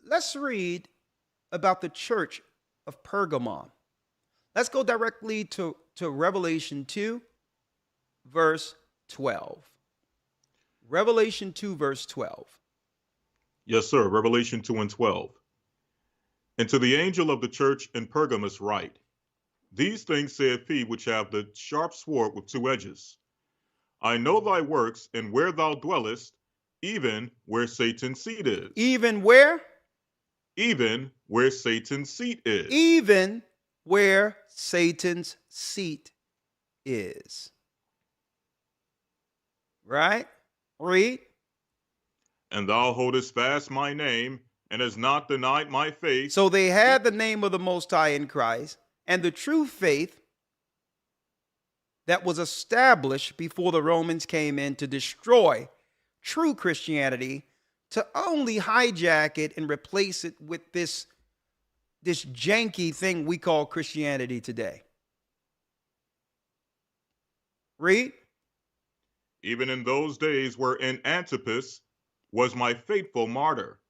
let's read about the church of Pergamon. Let's go directly to Revelation 2, verse 12. Revelation 2, verse 12. Yes, sir. Revelation 2 and 12. And to the angel of the church in Pergamos write, these things saith he which have the sharp sword with two edges. I know thy works, and where thou dwellest, even where Satan's seat is. Even where? Even where Satan's seat is. Even where Satan's seat is. Right? Read. And thou holdest fast my name, and hast not denied my faith. So they had the name of the Most High in Christ and the true faith that was established before the Romans came in to destroy true Christianity, to only hijack it and replace it with this janky thing we call Christianity today. Read. Even in those days wherein Antipas was my faithful martyr,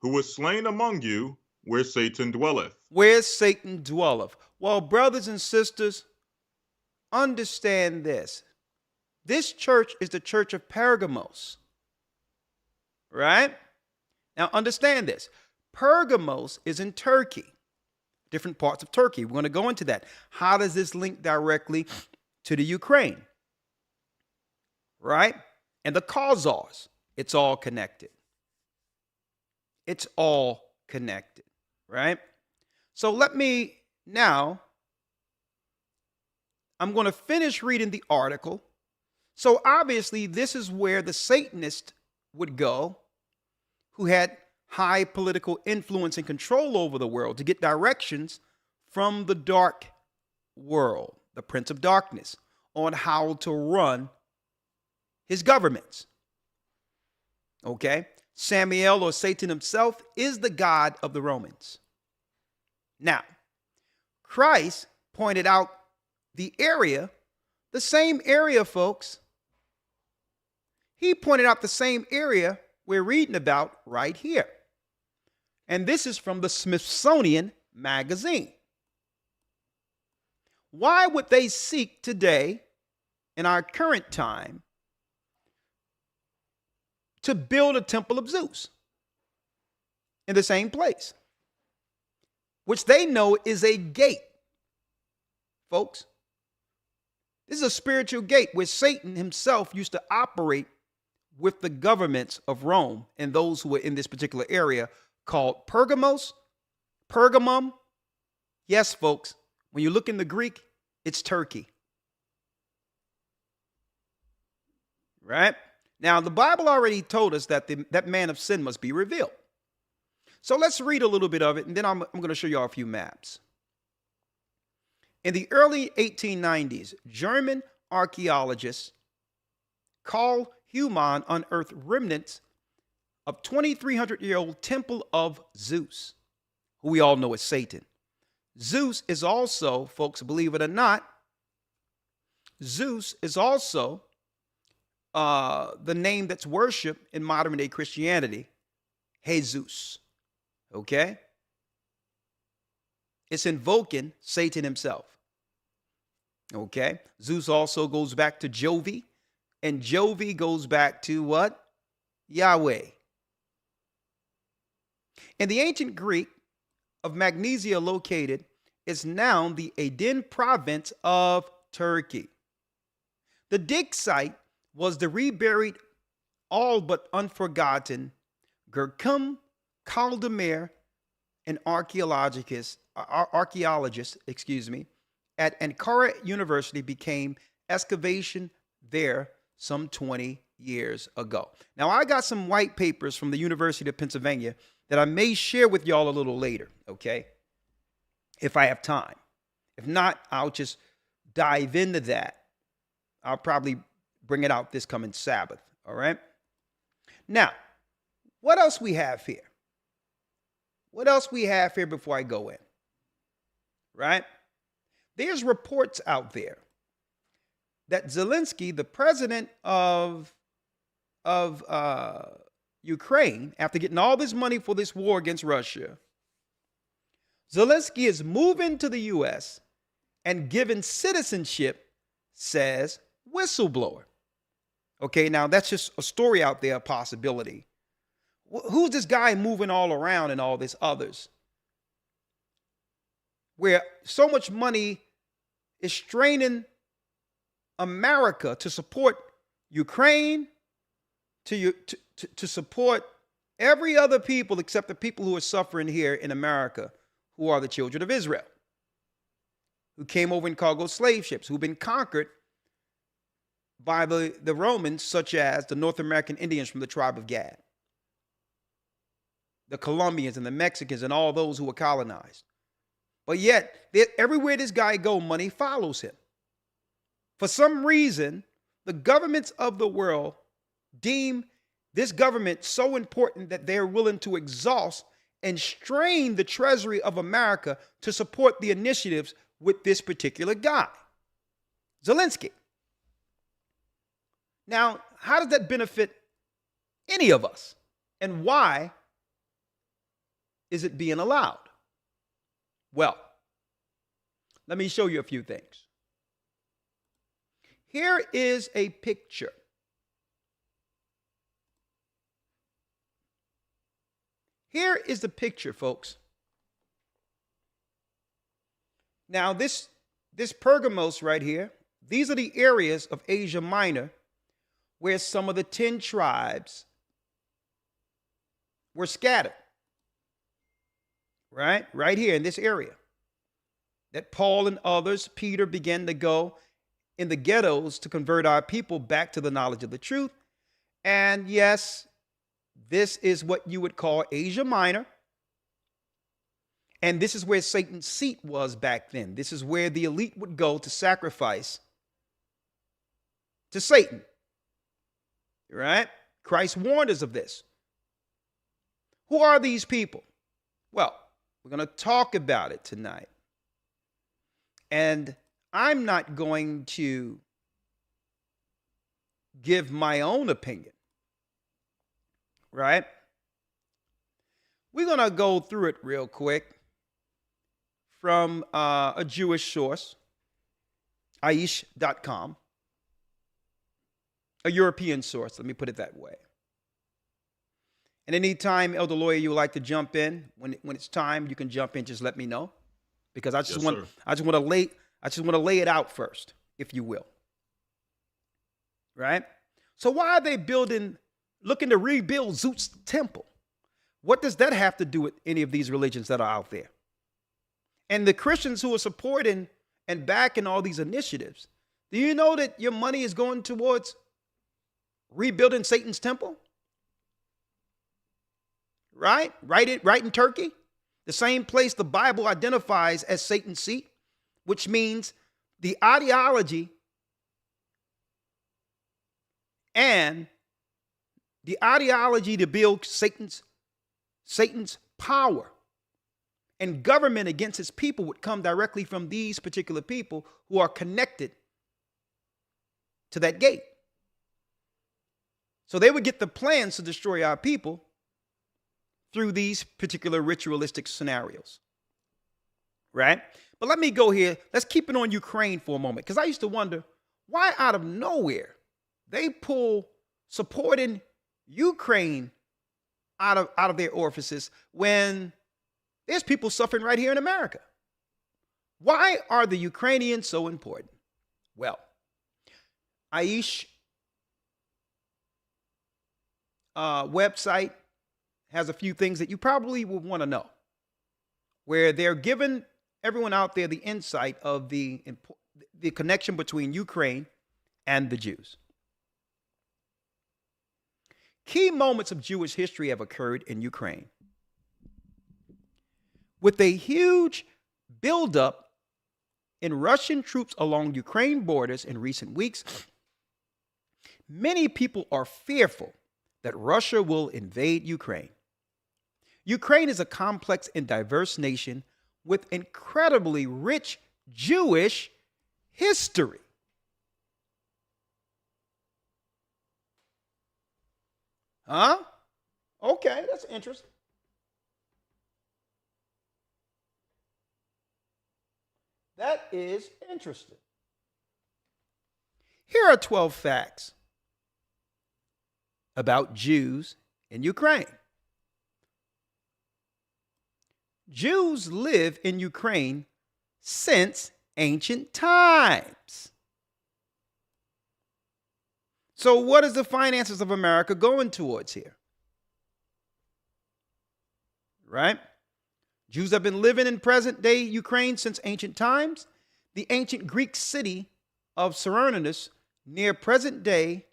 who was slain among you where Satan dwelleth. Where Satan dwelleth. Well, brothers and sisters, understand this. This church is the church of Pergamos. Right? Now understand this. Pergamos is in Turkey. Different parts of Turkey. We're going to go into that. How does this link directly to the Ukraine? Right? And the Khazars. It's all connected. It's all connected, right? So let me now, I'm going to finish reading the article. So obviously, this is where the Satanist would go, who had high political influence and control over the world, to get directions from the dark world, the Prince of Darkness, on how to run his governments. Okay? Samael, or Satan himself, is the god of the Romans. Now, Christ pointed out the same area, folks. He pointed out the same area we're reading about right here. And this is from the Smithsonian Magazine. Why would they seek today, in our current time, to build a temple of Zeus in the same place, which they know is a gate, folks? This is a spiritual gate where Satan himself used to operate with the governments of Rome and those who were in this particular area, called Pergamum. Yes, folks, when you look in the Greek, it's Turkey. Right? Now, the Bible already told us that that man of sin must be revealed. So let's read a little bit of it, and then I'm going to show you all a few maps. In the early 1890s, German archaeologists Carl Humann unearthed remnants of 2,300-year-old temple of Zeus, who we all know as Satan. Zeus is also, folks, believe it or not, Zeus is also the name that's worshiped in modern day Christianity, Jesus. Okay? It's invoking Satan himself. Okay? Zeus also goes back to Jovi, and Jovi goes back to what? Yahweh. In the ancient Greek of Magnesia located is now the Aydin province of Turkey. The dig site was the reburied, all but unforgotten Gürkum Kaldemir, an archaeologist, at Ankara University became excavation there some 20 years ago. Now, I got some white papers from the University of Pennsylvania that I may share with y'all a little later, okay? If I have time. If not, I'll just dive into that. I'll probably bring it out this coming Sabbath, all right? Now, what else we have here? What else we have here before I go in? Right? There's reports out there that Zelensky, the president of Ukraine, after getting all this money for this war against Russia, Zelensky is moving to the U.S. and given citizenship, says whistleblower. Okay, now that's just a story out there, a possibility. Who's this guy moving all around and all this others? Where so much money is straining America to support Ukraine, to support every other people except the people who are suffering here in America, who are the children of Israel, who came over in cargo slave ships, who've been conquered by the Romans, such as the North American Indians from the tribe of Gad, the Colombians and the Mexicans and all those who were colonized. But yet, everywhere this guy goes, money follows him. For some reason, the governments of the world deem this government so important that they're willing to exhaust and strain the treasury of America to support the initiatives with this particular guy, Zelensky. Now, how does that benefit any of us? And why is it being allowed? Well, let me show you a few things. Here is a picture. Here is the picture, folks. Now, this Pergamos right here, these are the areas of Asia Minor where some of the 10 tribes were scattered. right? Right here in this area. That Paul and others, Peter, began to go in the ghettos to convert our people back to the knowledge of the truth. And yes, this is what you would call Asia Minor. And this is where Satan's seat was back then. This is where the elite would go to sacrifice to Satan. Right? Christ warned us of this. Who are these people? Well, we're going to talk about it tonight. And I'm not going to give my own opinion. Right? We're going to go through it real quick from a Jewish source, Aish.com, a European source, let me put it that way. And anytime, Elder Lawyer, you would like to jump in, when it's time, you can jump in, just let me know. Because I just want to lay it out first, if you will. Right? So why are they looking to rebuild Zeus' temple? What does that have to do with any of these religions that are out there? And the Christians who are supporting and backing all these initiatives, do you know that your money is going towards rebuilding Satan's temple? Right? Right in Turkey, the same place the Bible identifies as Satan's seat, which means the ideology and the ideology to build Satan's power and government against his people would come directly from these particular people who are connected to that gate. So they would get the plans to destroy our people through these particular ritualistic scenarios. Right? But let me go here. Let's keep it on Ukraine for a moment, because I used to wonder why out of nowhere they pull supporting Ukraine out of their orifices when there's people suffering right here in America. Why are the Ukrainians so important? Well, Aish website has a few things that you probably would want to know, where they're giving everyone out there the insight of the connection between Ukraine and the Jews. Key moments of Jewish history have occurred in Ukraine. With a huge buildup in Russian troops along Ukraine borders in recent weeks, many people are fearful that Russia will invade Ukraine. Ukraine is a complex and diverse nation with incredibly rich Jewish history. Huh? Okay, that's interesting. That is interesting. Here are 12 facts about Jews in Ukraine. Jews live in Ukraine since ancient times. So what is the finances of America going towards here? Right? Jews have been living in present-day Ukraine since ancient times. The ancient Greek city of Cernunnos, near present-day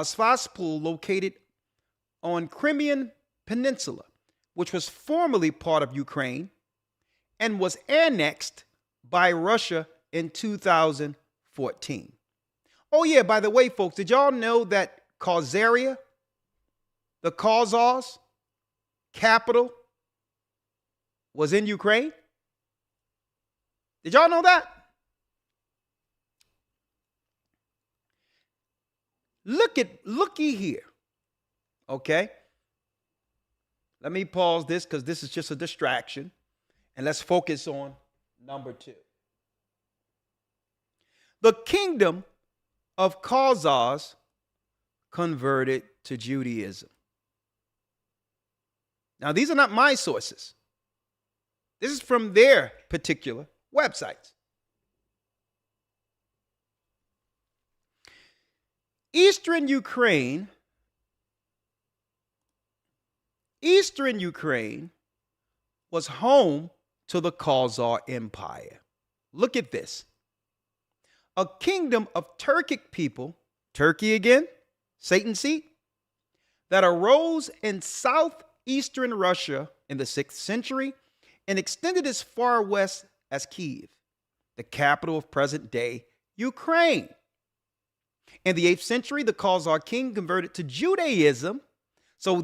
Sevastopol, located on Crimean Peninsula, which was formerly part of Ukraine and was annexed by Russia in 2014. Oh yeah, by the way, folks, did y'all know that Khazaria, the Khazars capital, was in Ukraine? Did y'all know that? Looky here. Okay. Let me pause this because this is just a distraction. And let's focus on number 2. The kingdom of Khazars converted to Judaism. Now, these are not my sources. This is from their particular websites. Eastern Ukraine was home to the Khazar Empire. Look at this. A kingdom of Turkic people, Turkey again, Satan's seat, that arose in southeastern Russia in the 6th century and extended as far west as Kiev, the capital of present-day Ukraine. In the 8th century, the Khazar king converted to Judaism. So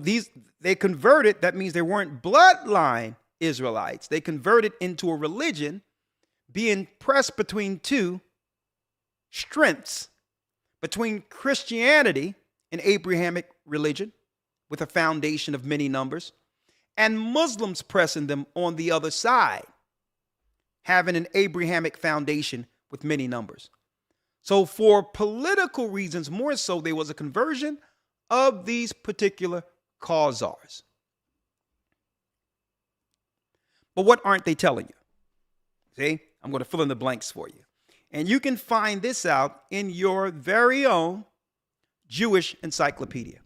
they converted, that means they weren't bloodline Israelites. They converted into a religion being pressed between two strengths, between Christianity, an Abrahamic religion with a foundation of many numbers, and Muslims pressing them on the other side, having an Abrahamic foundation with many numbers. So for political reasons, more so, there was a conversion of these particular Khazars. But what aren't they telling you? See, I'm going to fill in the blanks for you. And you can find this out in your very own Jewish encyclopedia.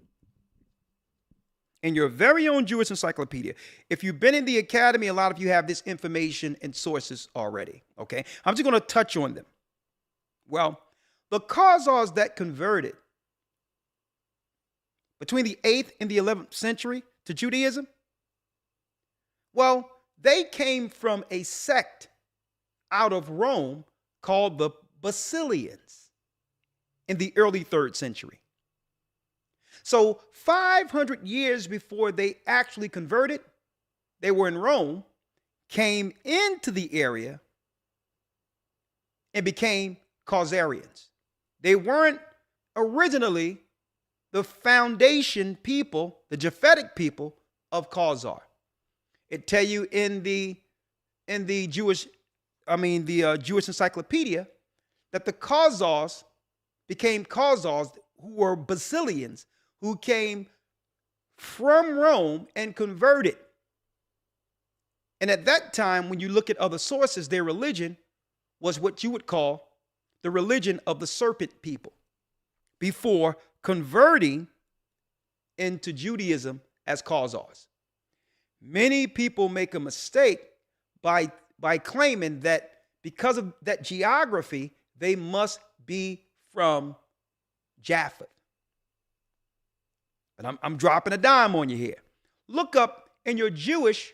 In your very own Jewish encyclopedia. If you've been in the academy, a lot of you have this information and sources already. Okay, I'm just going to touch on them. Well, the Khazars that converted between the 8th and the 11th century to Judaism, well, they came from a sect out of Rome called the Basilians in the early 3rd century. So 500 years before they actually converted, they were in Rome, came into the area, and became Khazarians. They weren't originally the foundation people, the Japhetic people of Khazar. It tell you in the Jewish encyclopedia that the Khazars became Khazars who were Basilians, who came from Rome and converted. And at that time, when you look at other sources, their religion was what you would call the religion of the serpent people before converting into Judaism as Khazars. Many people make a mistake by claiming that because of that geography, they must be from Japheth. But I'm dropping a dime on you here. Look up in your Jewish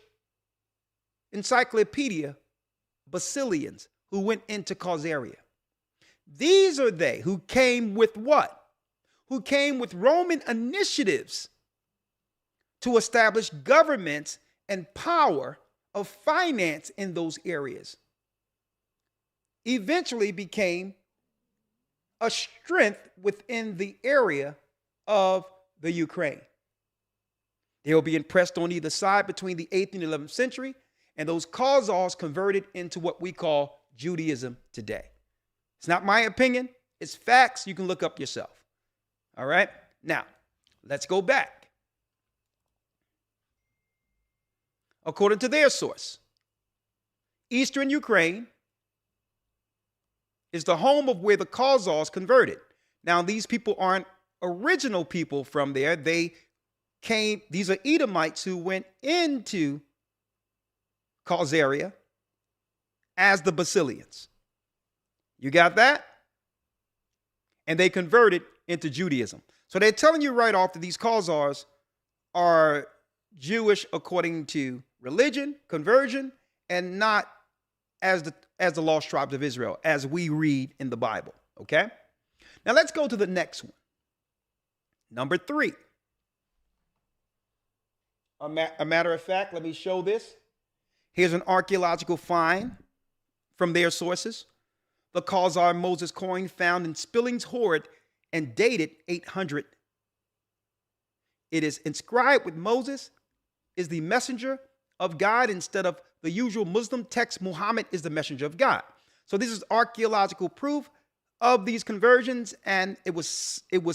encyclopedia, Basilians who went into Khazaria. These are they who came with what? Who came with Roman initiatives to establish governments and power of finance in those areas. Eventually became a strength within the area of the Ukraine. They will be impressed on either side between the 8th and 11th century, and those Khazars converted into what we call Judaism today. It's not my opinion. It's facts you can look up yourself. All right? Now, let's go back. According to their source, Eastern Ukraine is the home of where the Khazars converted. Now, these people aren't original people from there. These are Edomites who went into Khazaria as the Basilians. You got that? And they converted into Judaism. So they're telling you right off that these Khazars are Jewish according to religion, conversion, and not as the lost tribes of Israel, as we read in the Bible. Okay? Now let's go to the next one. Number 3. A matter of fact, let me show this. Here's an archaeological find from their sources. The Khazar Moses coin found in Spilling's hoard and dated 800. It is inscribed with Moses is the messenger of God instead of the usual Muslim text, Muhammad is the messenger of God. So this is archaeological proof of these conversions, and it was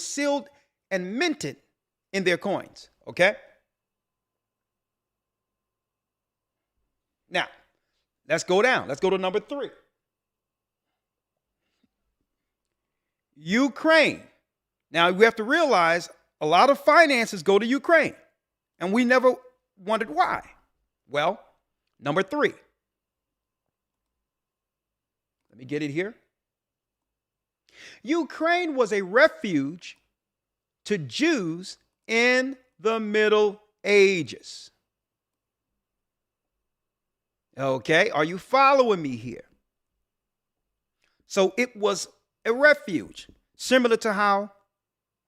sealed and minted in their coins. Okay? Now, let's go down. Let's go to number 3. Ukraine. Now, we have to realize a lot of finances go to Ukraine, and we never wondered why. Well, Number 3. Let me get it here. Ukraine was a refuge to Jews in the Middle Ages. Okay, are you following me here? So it was a refuge, similar to how,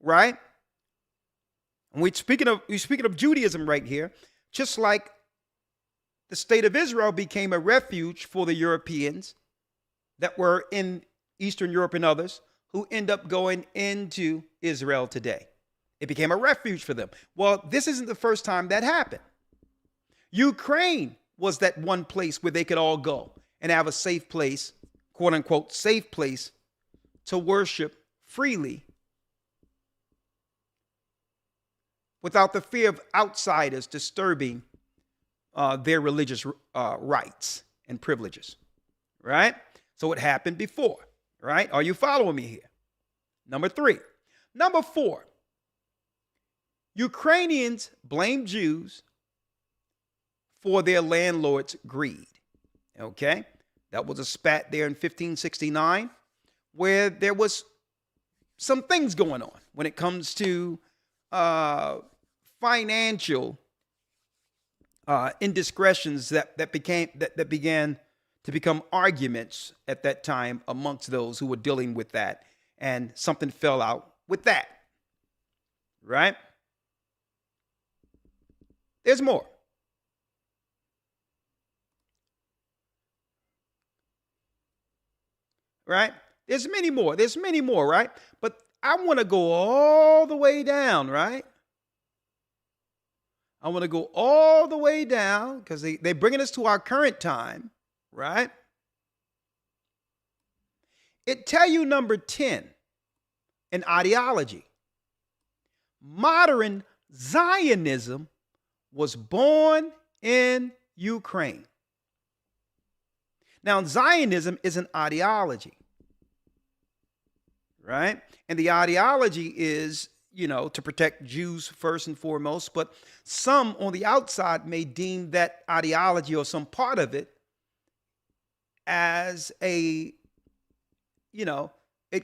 right? And we're speaking of Judaism right here, just like the state of Israel became a refuge for the Europeans that were in Eastern Europe and others who end up going into Israel today. It became a refuge for them. Well, this isn't the first time that happened. Ukraine was that one place where they could all go and have a safe place, quote unquote, safe place to worship freely without the fear of outsiders disturbing their religious rights and privileges, right? So it happened before, right? Are you following me here? Number 3. Number 4, Ukrainians blame Jews for their landlord's greed, okay? That was a spat there in 1569 where there was some things going on when it comes to financial indiscretions that began to become arguments at that time amongst those who were dealing with that, and something fell out with that, right? There's more. Right? There's many more, right? But I want to go all the way down, right? I want to go all the way down because they're bringing us to our current time, right? It tell you number 10, an ideology. Modern Zionism was born in Ukraine. Now, Zionism is an ideology, right? And the ideology is, to protect Jews first and foremost, but some on the outside may deem that ideology or some part of it as it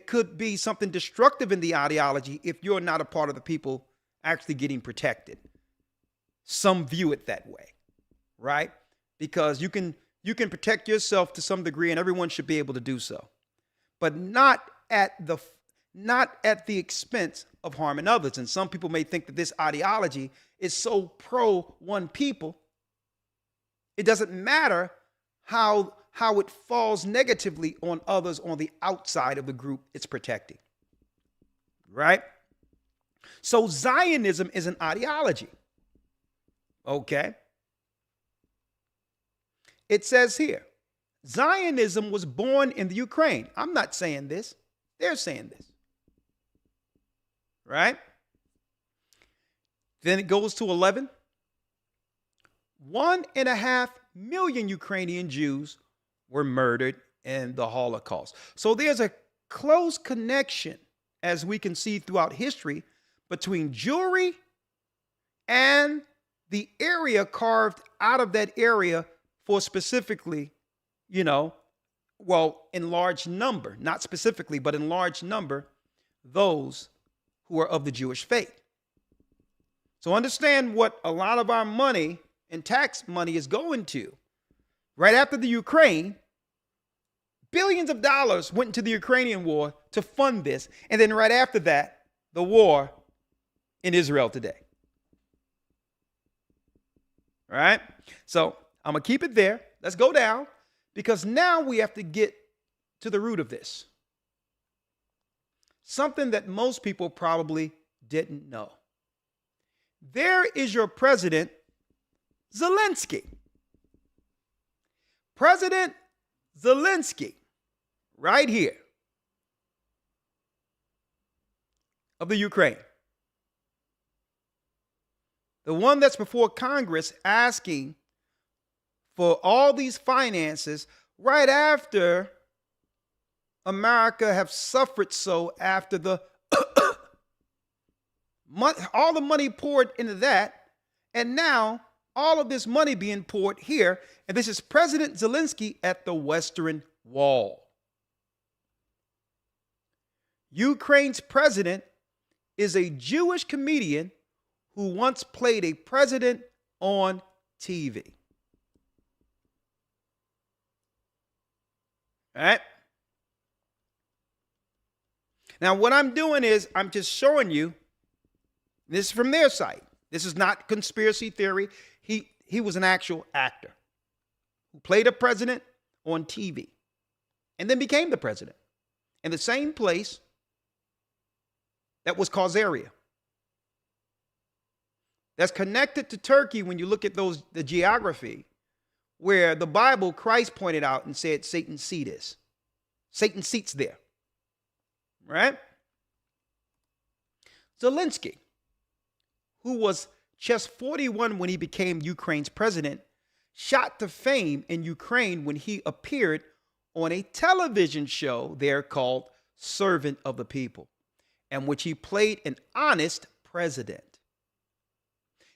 could be something destructive in the ideology if you're not a part of the people actually getting protected. Some view it that way, right? Because you can protect yourself to some degree, and everyone should be able to do so, but not at the expense of harming others. And some people may think that this ideology is so pro one people, it doesn't matter how it falls negatively on others on the outside of the group it's protecting, right? So Zionism is an ideology, okay? It says here, Zionism was born in the Ukraine. I'm not saying this. They're saying this. Right? Then it goes to 11. 1.5 million Ukrainian Jews were murdered in the Holocaust. So there's a close connection, as we can see throughout history, between Jewry and the area carved out of that area for specifically, in large number, not specifically, but in large number, those who are of the Jewish faith. So understand what a lot of our money and tax money is going to. Right after the Ukraine, billions of dollars went into the Ukrainian war to fund this. And then right after that, the war in Israel today. All right? So I'm going to keep it there. Let's go down, because now we have to get to the root of this. Something that most people probably didn't know. There is your president, Zelensky. President Zelensky, right here, of the Ukraine. The one that's before Congress asking for all these finances right after America have suffered so after the all the money poured into that. And now all of this money being poured here. And this is President Zelensky at the Western Wall. Ukraine's president is a Jewish comedian who once played a president on TV. All right. Now, what I'm doing is I'm just showing you, this is from their site. This is not conspiracy theory. He was an actual actor who played a president on TV and then became the president in the same place that was Khazaria. That's connected to Turkey when you look at the geography, where the Bible, Christ pointed out and said Satan's seat is. Satan's seat's there. Right? Zelensky, who was just 41 when he became Ukraine's president, shot to fame in Ukraine when he appeared on a television show there called Servant of the People, in which he played an honest president.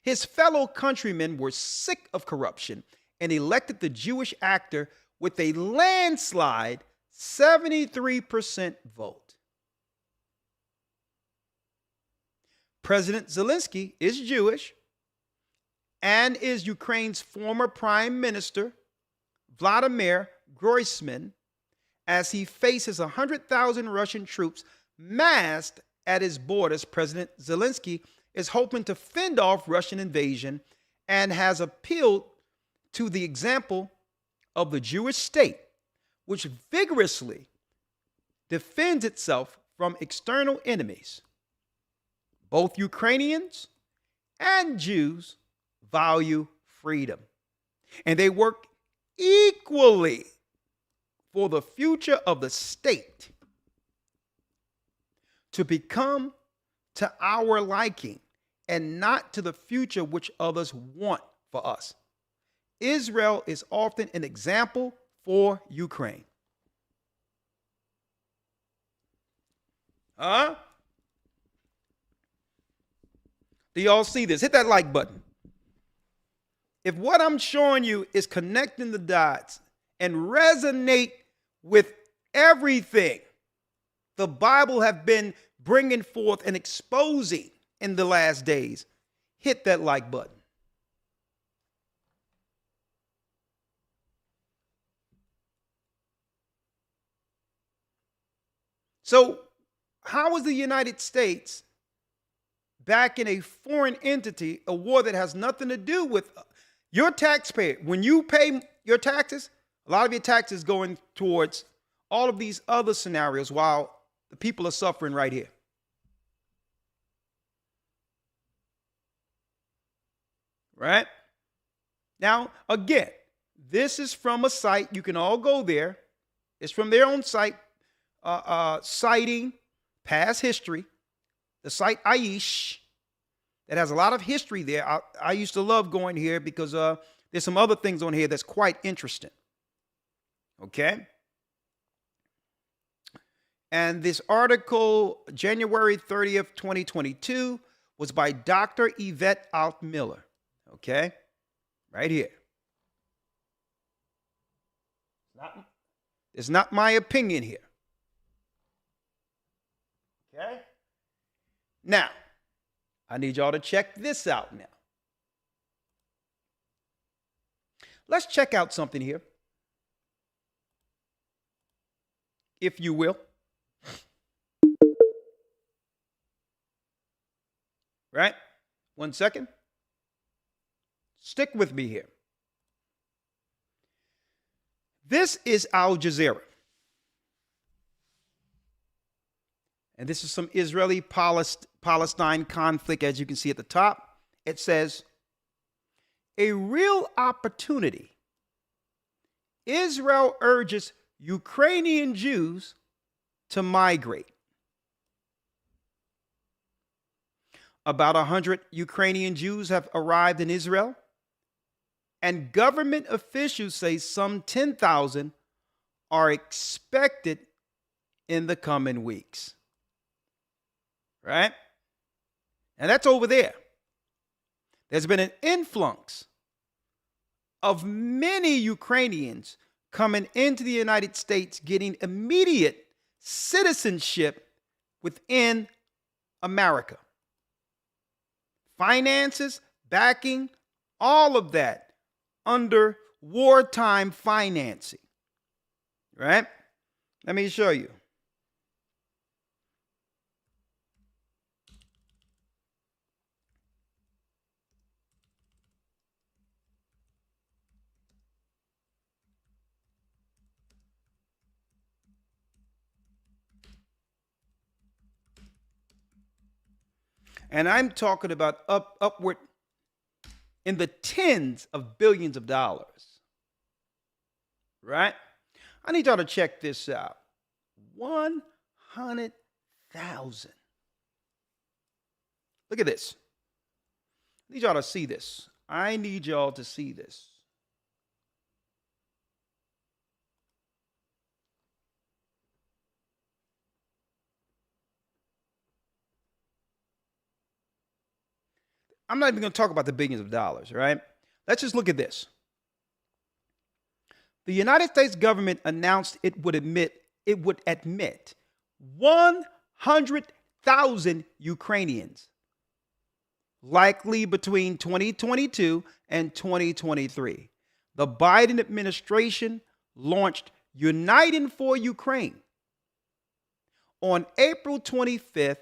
His fellow countrymen were sick of corruption and elected the Jewish actor with a landslide 73% vote. President Zelensky is Jewish and is Ukraine's former Prime Minister, Vladimir Groysman, as he faces 100,000 Russian troops massed at his borders. President Zelensky is hoping to fend off Russian invasion and has appealed to the example of the Jewish state, which vigorously defends itself from external enemies. Both Ukrainians and Jews value freedom, and they work equally for the future of the state to become to our liking and not to the future which others want for us. Israel is often an example for Ukraine. Huh? Do y'all see this? Hit that like button. If what I'm showing you is connecting the dots and resonate with everything the Bible have been bringing forth and exposing in the last days, hit that like button. So, how is the United States back in a foreign entity, a war that has nothing to do with your taxpayer? When you pay your taxes, a lot of your taxes going towards all of these other scenarios while the people are suffering right here. Right? Now, again, this is from a site. You can all go there. It's from their own site, citing past history. The site Aish, that has a lot of history there. I used to love going here because there's some other things on here that's quite interesting. Okay? And this article, January 30th, 2022, was by Dr. Yvette Altmiller. Okay? Right here. It's not my opinion here. Okay? Now, I need y'all to check this out now. Let's check out something here, if you will. Right? 1 second. Stick with me here. This is Al Jazeera. And this is some Israeli-Palestine conflict, as you can see at the top. It says, a real opportunity. Israel urges Ukrainian Jews to migrate. About 100 Ukrainian Jews have arrived in Israel, and government officials say some 10,000 are expected in the coming weeks. Right? And that's over there. There's been an influx of many Ukrainians coming into the United States getting immediate citizenship within America. Finances, backing, all of that under wartime financing. Right? Let me show you. And I'm talking about upward in the tens of billions of dollars. Right? I need y'all to check this out. 100,000. Look at this. I need y'all to see this. I need y'all to see this. I'm not even going to talk about the billions of dollars, right? Let's just look at this. The United States government announced it would admit 100,000 Ukrainians, likely between 2022 and 2023. The Biden administration launched Uniting for Ukraine on April 25th,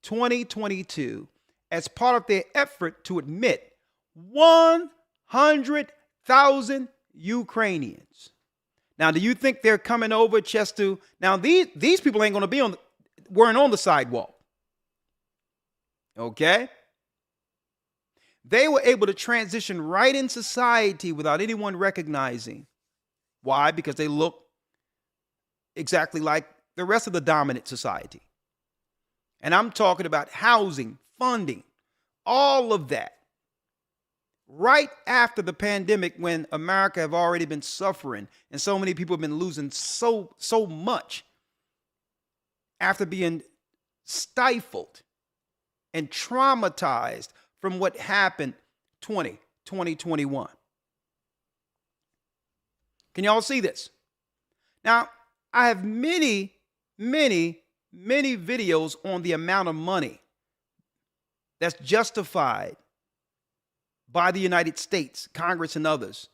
2022, as part of their effort to admit 100,000 Ukrainians. Now, do you think they're coming over just to... Now, these people ain't going to be weren't on the sidewalk. Okay? They were able to transition right in society without anyone recognizing. Why? Because they look exactly like the rest of the dominant society. And I'm talking about housing, funding, all of that. Right after the pandemic, when America have already been suffering and so many people have been losing so much after being stifled and traumatized from what happened 2021. Can y'all see this? Now, I have many videos on the amount of money that's justified by the United States, Congress, and others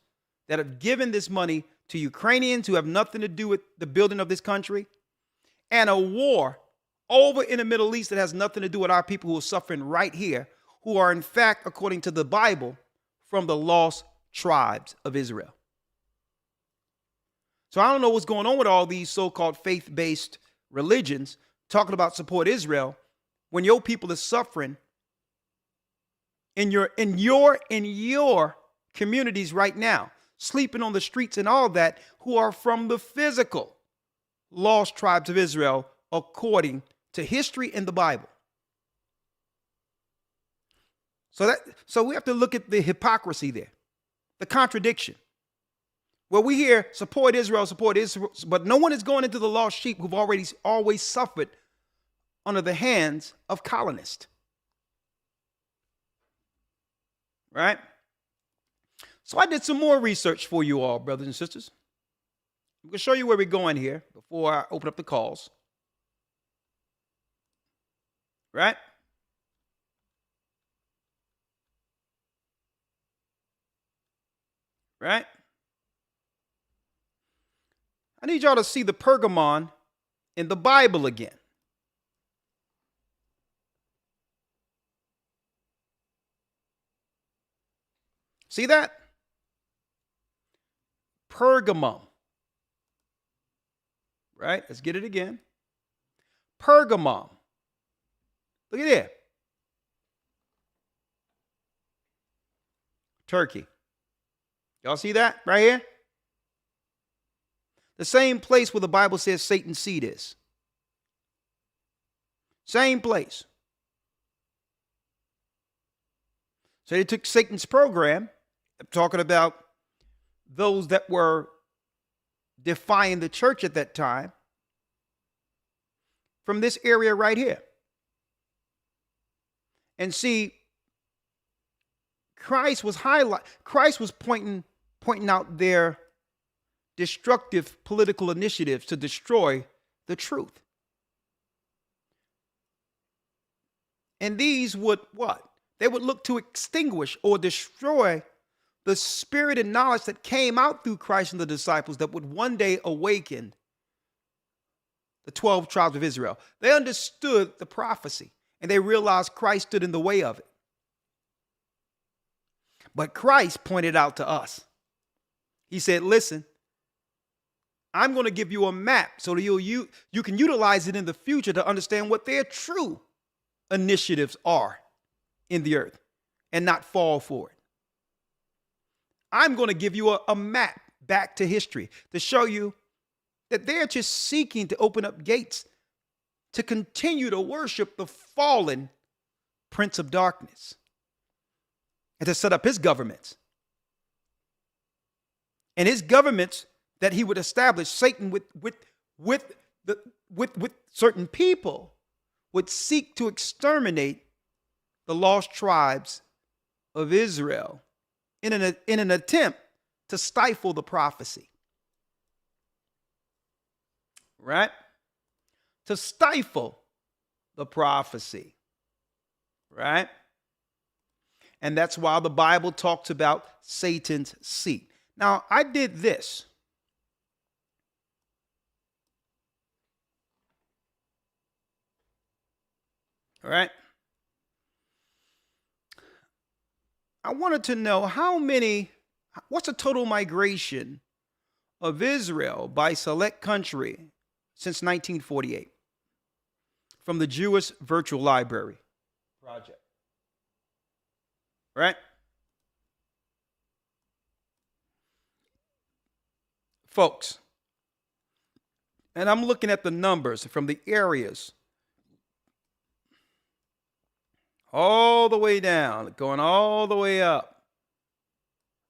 that have given this money to Ukrainians who have nothing to do with the building of this country, and a war over in the Middle East that has nothing to do with our people who are suffering right here, who are in fact, according to the Bible, from the lost tribes of Israel. So I don't know what's going on with all these so-called faith-based religions talking about support Israel when your people is suffering in your communities right now, sleeping on the streets and all that, who are from the physical lost tribes of Israel according to history in the Bible. So we have to look at the hypocrisy there, the contradiction. Where we hear support Israel, but no one is going into the lost sheep who've always suffered under the hands of colonists. Right? So I did some more research for you all, brothers and sisters. I'm going to show you where we're going here before I open up the calls. Right? Right? I need y'all to see the Pergamon in the Bible again. See that? Pergamum. Right? Let's get it again. Pergamum. Look at there. Turkey. Y'all see that right here? The same place where the Bible says Satan's seed is. Same place. So they took Satan's program, talking about those that were defying the church at that time, from this area right here. And see, Christ was pointing pointing out their destructive political initiatives to destroy the truth. And these would what? They would look to extinguish or destroy the spirit and knowledge that came out through Christ and the disciples that would one day awaken the 12 tribes of Israel. They understood the prophecy and they realized Christ stood in the way of it. But Christ pointed out to us. He said, listen, I'm going to give you a map so that you can utilize it in the future to understand what their true initiatives are in the earth and not fall for it. I'm going to give you a map back to history to show you that they're just seeking to open up gates to continue to worship the fallen prince of darkness and to set up his governments. And his governments that he would establish, Satan with certain people would seek to exterminate the lost tribes of Israel in an attempt to stifle the prophecy. Right? To stifle the prophecy. Right? And that's why the Bible talks about Satan's seat. Now, I did this. All right. I wanted to know what's the total migration of Israel by select country since 1948 from the Jewish Virtual Library Project. Right? Folks, and I'm looking at the numbers from the areas all the way down, going all the way up.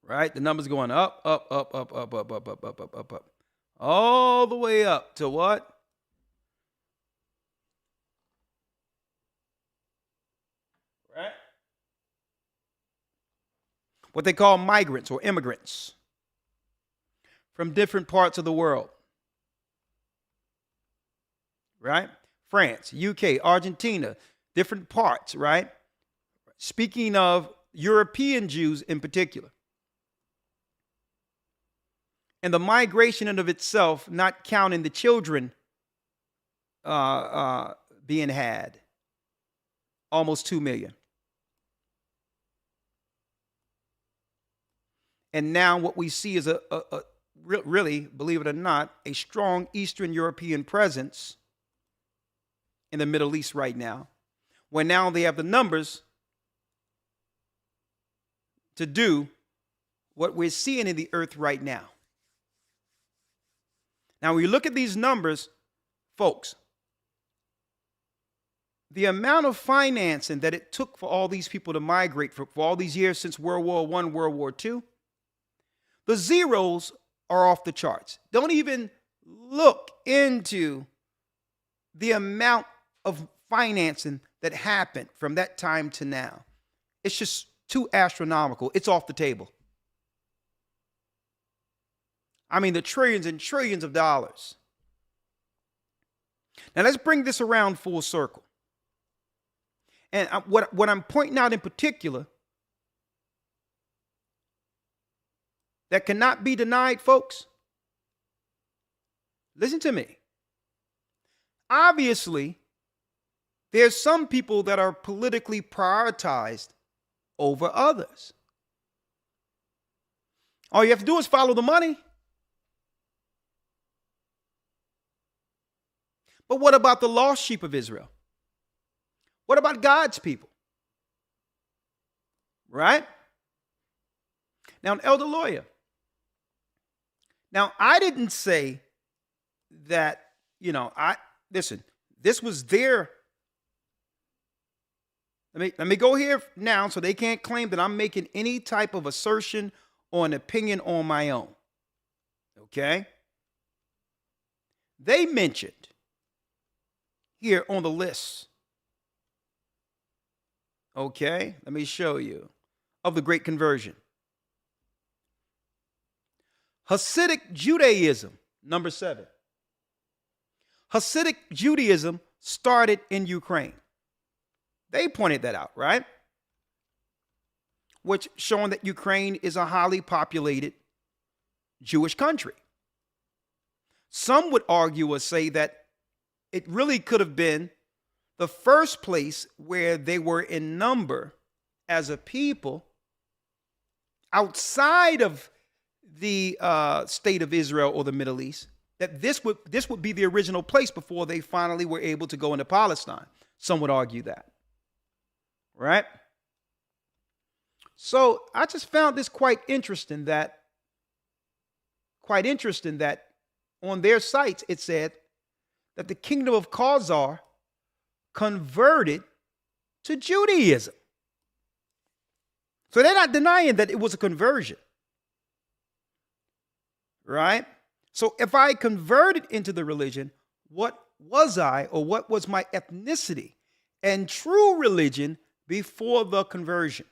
Right? The numbers going up, up, up, up, up, up, up, up, up, up, up, up. All the way up to what? Right? What they call migrants or immigrants from different parts of the world. Right? France, UK, Argentina, different parts, right? Speaking of European Jews in particular. And the migration in of itself, not counting the children being had, almost 2 million. And now what we see is really, believe it or not, a strong Eastern European presence in the Middle East right now, where now they have the numbers to do what we're seeing in the earth right now. Now, when you look at these numbers, folks, the amount of financing that it took for all these people to migrate for all these years since World War I, World War II, the zeros are off the charts. Don't even look into the amount of financing that happened from that time to now. It's just too astronomical. It's off the table. I mean, the trillions and trillions of dollars. Now, let's bring this around full circle. And what I'm pointing out in particular that cannot be denied, folks, listen to me. Obviously, there's some people that are politically prioritized over others. All you have to do is follow the money. But what about the lost sheep of Israel? What about God's people? Right? Now, an elder lawyer. Now, I didn't say that, listen, this was their. Let me go here now so they can't claim that I'm making any type of assertion or an opinion on my own. Okay? They mentioned here on the list, okay, let me show you, of the Great Conversion. Hasidic Judaism, number 7. Hasidic Judaism started in Ukraine. They pointed that out, right? Which showing that Ukraine is a highly populated Jewish country. Some would argue or say that it really could have been the first place where they were in number as a people outside of the state of Israel or the Middle East, that this would be the original place before they finally were able to go into Palestine. Some would argue that. Right? So I just found this quite interesting that on their sites it said that the kingdom of Khazar converted to Judaism. So they're not denying that it was a conversion. Right? So if I converted into the religion, what was I, or what was my ethnicity and true religion before the conversion?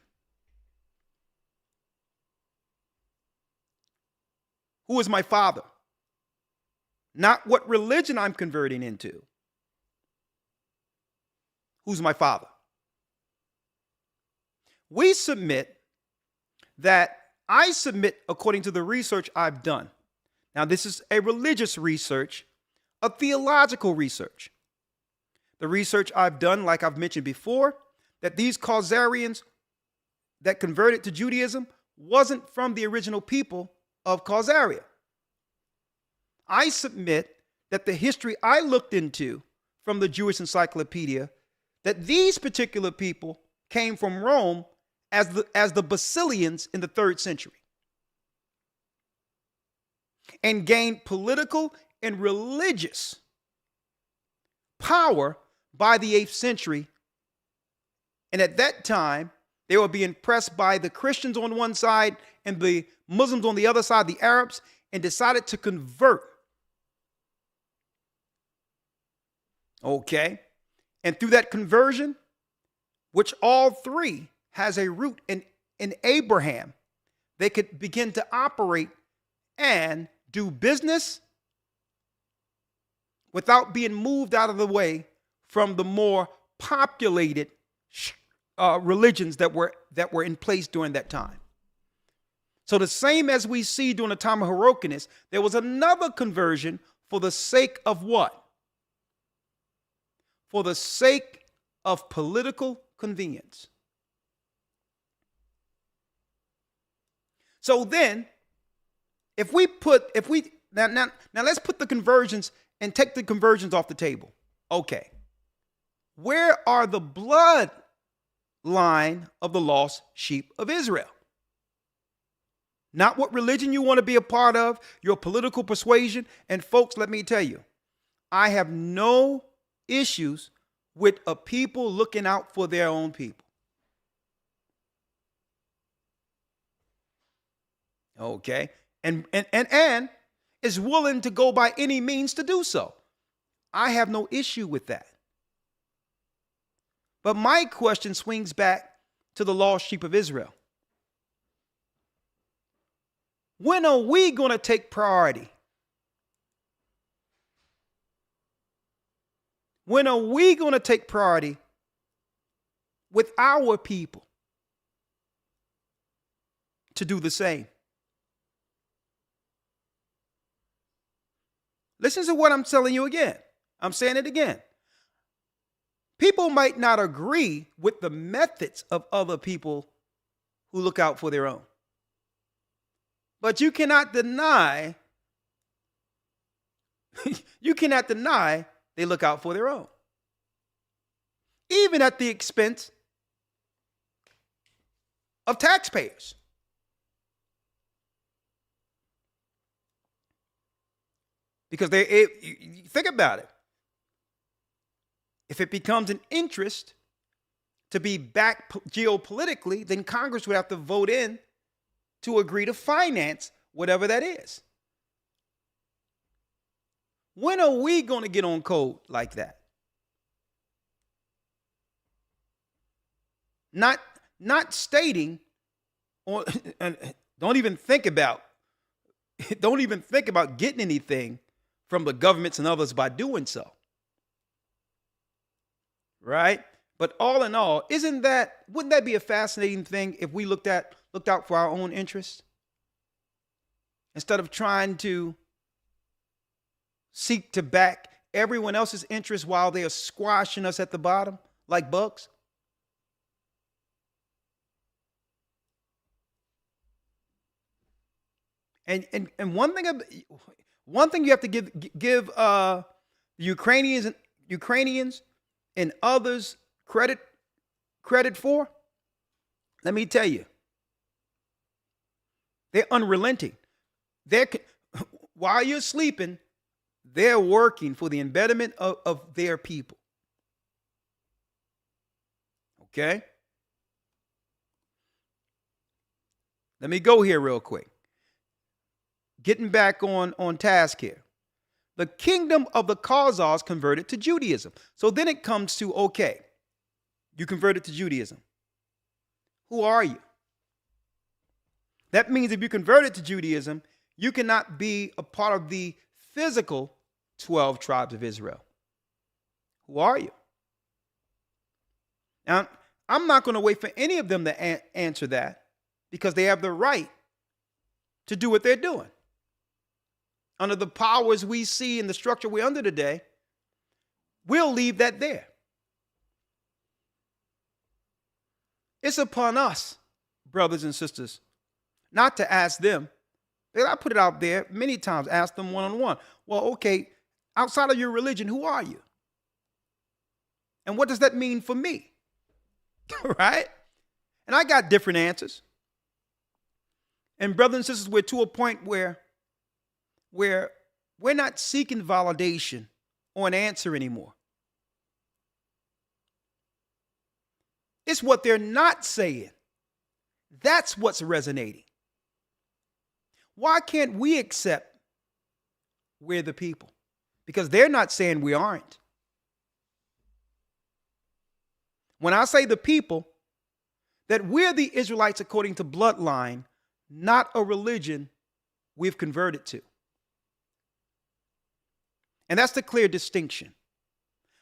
Who is my father? Not what religion I'm converting into. Who's my father? I submit according to the research I've done. Now, this is a religious research, a theological research. The research I've done, like I've mentioned before, that these Khazarians that converted to Judaism wasn't from the original people of Khazaria. I submit that the history I looked into from the Jewish Encyclopedia, that these particular people came from Rome as the Basilians in the 3rd century and gained political and religious power by the 8th century. And at that time, they were being pressed by the Christians on one side and the Muslims on the other side, the Arabs, and decided to convert. Okay. And through that conversion, which all three has a root in Abraham, they could begin to operate and do business without being moved out of the way from the more populated religions that were in place during that time. So the same as we see during the time of Hyrcanus, there was another conversion for the sake of what? For the sake of political convenience. So then, now let's put the conversions and take the conversions off the table. Okay. Where are the bloodline of the lost sheep of Israel? Not what religion you want to be a part of, your political persuasion. And folks, let me tell you, I have no issues with a people looking out for their own people. Okay. And is willing to go by any means to do so. I have no issue with that. But my question swings back to the lost sheep of Israel. When are we going to take priority? When are we going to take priority with our people to do the same? Listen to what I'm telling you again. I'm saying it again. People might not agree with the methods of other people who look out for their own. But you cannot deny, they look out for their own. Even at the expense of taxpayers. Because think about it. If it becomes an interest to be back geopolitically, then Congress would have to vote in to agree to finance whatever that is. When are we going to get on code like that? Not stating, or and don't even think about don't even think about getting anything from the governments and others by doing so. Right? But all in all, wouldn't that be a fascinating thing if we looked out for our own interests? Instead of trying to seek to back everyone else's interests while they are squashing us at the bottom like bugs. And one thing you have to give Ukrainians and others credit for, let me tell you, they're unrelenting. While you're sleeping, they're working for the betterment of their people. Okay? Let me go here real quick. Getting back on task here. The kingdom of the Khazars converted to Judaism. So then it comes to, okay, you converted to Judaism. Who are you? That means if you converted to Judaism, you cannot be a part of the physical 12 tribes of Israel. Who are you? Now, I'm not going to wait for any of them to answer that, because they have the right to do what they're doing. Under the powers we see in the structure we're under today, we'll leave that there. It's upon us, brothers and sisters, not to ask them. I put it out there many times, ask them one-on-one. Well, okay, outside of your religion, who are you? And what does that mean for me? Right? And I got different answers. And brothers and sisters, we're to a point where we're not seeking validation or an answer anymore. It's what they're not saying. That's what's resonating. Why can't we accept we're the people? Because they're not saying we aren't. When I say the people, that we're the Israelites according to bloodline, not a religion we've converted to. And that's the clear distinction.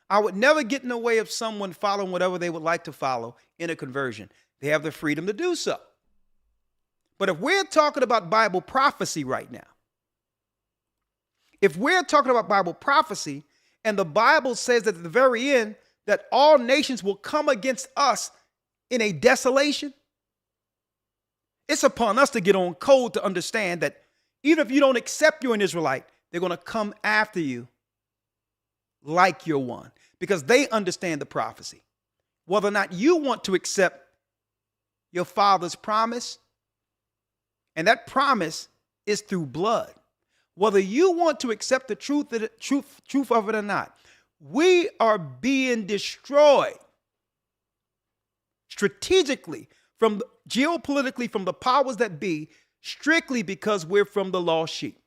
I would never get in the way of someone following whatever they would like to follow in a conversion. They have the freedom to do so. But if we're talking about Bible prophecy right now, if we're talking about Bible prophecy, and the Bible says that at the very end, that all nations will come against us in a desolation, it's upon us to get on code to understand that even if you don't accept you're an Israelite, they're going to come after you like you're one, because they understand the prophecy. Whether or not you want to accept your father's promise, and that promise is through blood. Whether you want to accept the truth of it or not, we are being destroyed strategically, geopolitically, from the powers that be, strictly because we're from the lost sheep.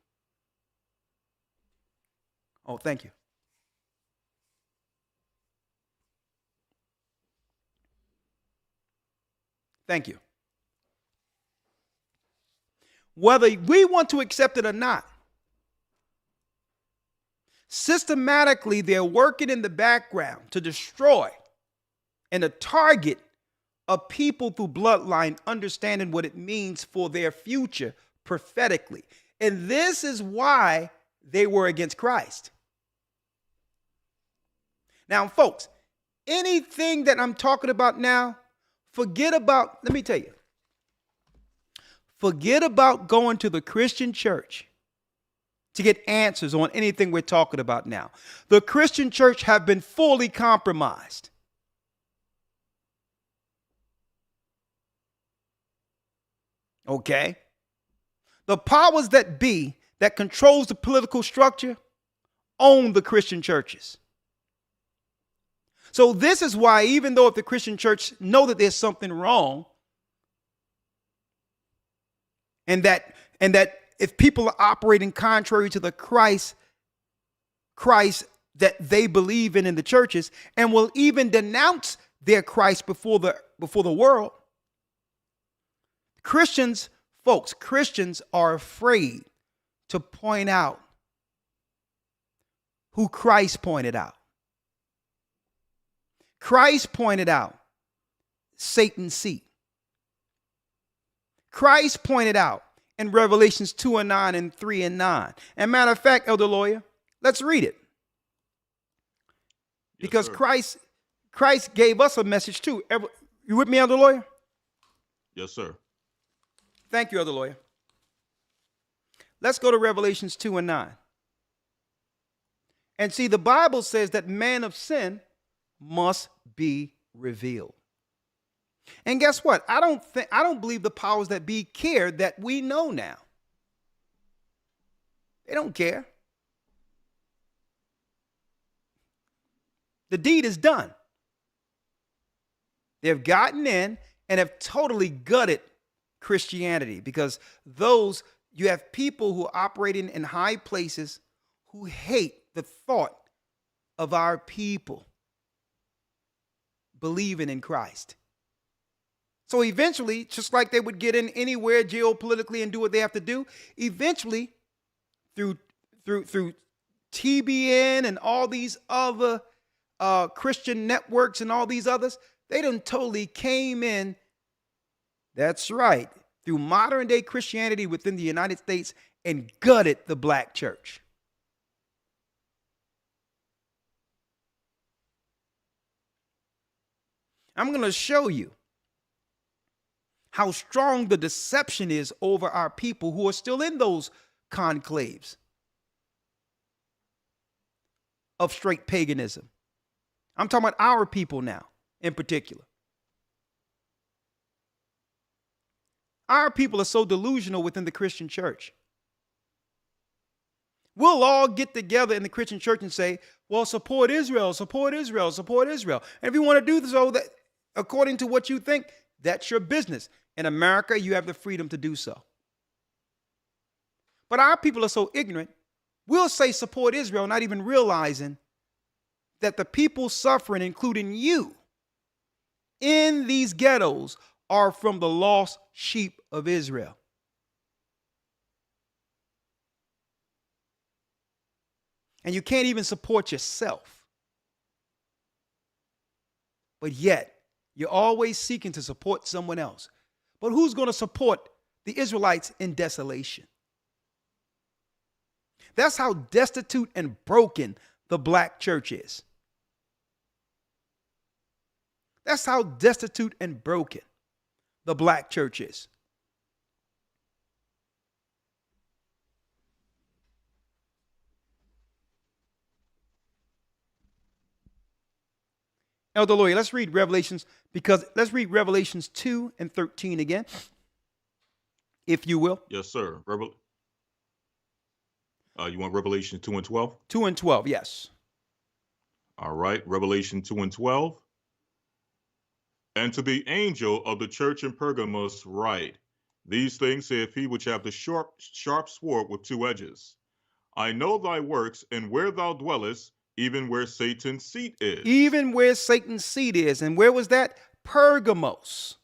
Oh, thank you. Thank you. Whether we want to accept it or not, systematically they're working in the background to destroy and to target a people through bloodline, understanding what it means for their future prophetically. And this is why they were against Christ. Now, folks, anything that I'm talking about now, let me tell you, forget about going to the Christian church to get answers on anything we're talking about now. The Christian church have been fully compromised. Okay? The powers that be that controls the political structure own the Christian churches. So this is why, even though if the Christian church know that there's something wrong, and that if people are operating contrary to the Christ that they believe in the churches, and will even denounce their Christ before the world, Christians are afraid to point out who Christ pointed out. Christ pointed out Satan's seat. Christ pointed out in Revelations 2:9 and 3:9. And matter of fact, Elder Lawyer, let's read it. Because Christ gave us a message too. You with me, Elder Lawyer? Yes, sir. Thank you, Elder Lawyer. Let's go to Revelations 2:9. And see, the Bible says that man of sin must be revealed. And guess what? I don't believe the powers that be care that we know now. They don't care. The deed is done. They've gotten in and have totally gutted Christianity, because you have people who are operating in high places who hate the thought of our people believing in Christ. So eventually, just like they would get in anywhere geopolitically and do what they have to do, eventually through TBN and all these other Christian networks and all these others, they done totally came in. That's right, through modern day Christianity within the United States and gutted the black church. I'm going to show you how strong the deception is over our people who are still in those conclaves of straight paganism. I'm talking about our people now in particular. Our people are so delusional within the Christian church. We'll all get together in the Christian church and say, well, support Israel, support Israel, support Israel. And if you want to do so, that according to what you think, that's your business. In America, you have the freedom to do so. But our people are so ignorant, we'll say support Israel, not even realizing that the people suffering, including you, in these ghettos are from the lost sheep of Israel. And you can't even support yourself. But yet, you're always seeking to support someone else. But who's going to support the Israelites in desolation? That's how destitute and broken the black church is. That's how destitute and broken the black church is. Elder Lawyer, let's read Revelations, let's read Revelations 2 and 13 again, if you will. Yes, sir. You want Revelation 2 and 12? 2 and 12, yes. All right. Revelation 2 and 12. And to the angel of the church in Pergamos write, these things saith he which hath the sharp sword with two edges. I know thy works, and where thou dwellest, even where Satan's seat is. Even where Satan's seat is. And where was that? Pergamos.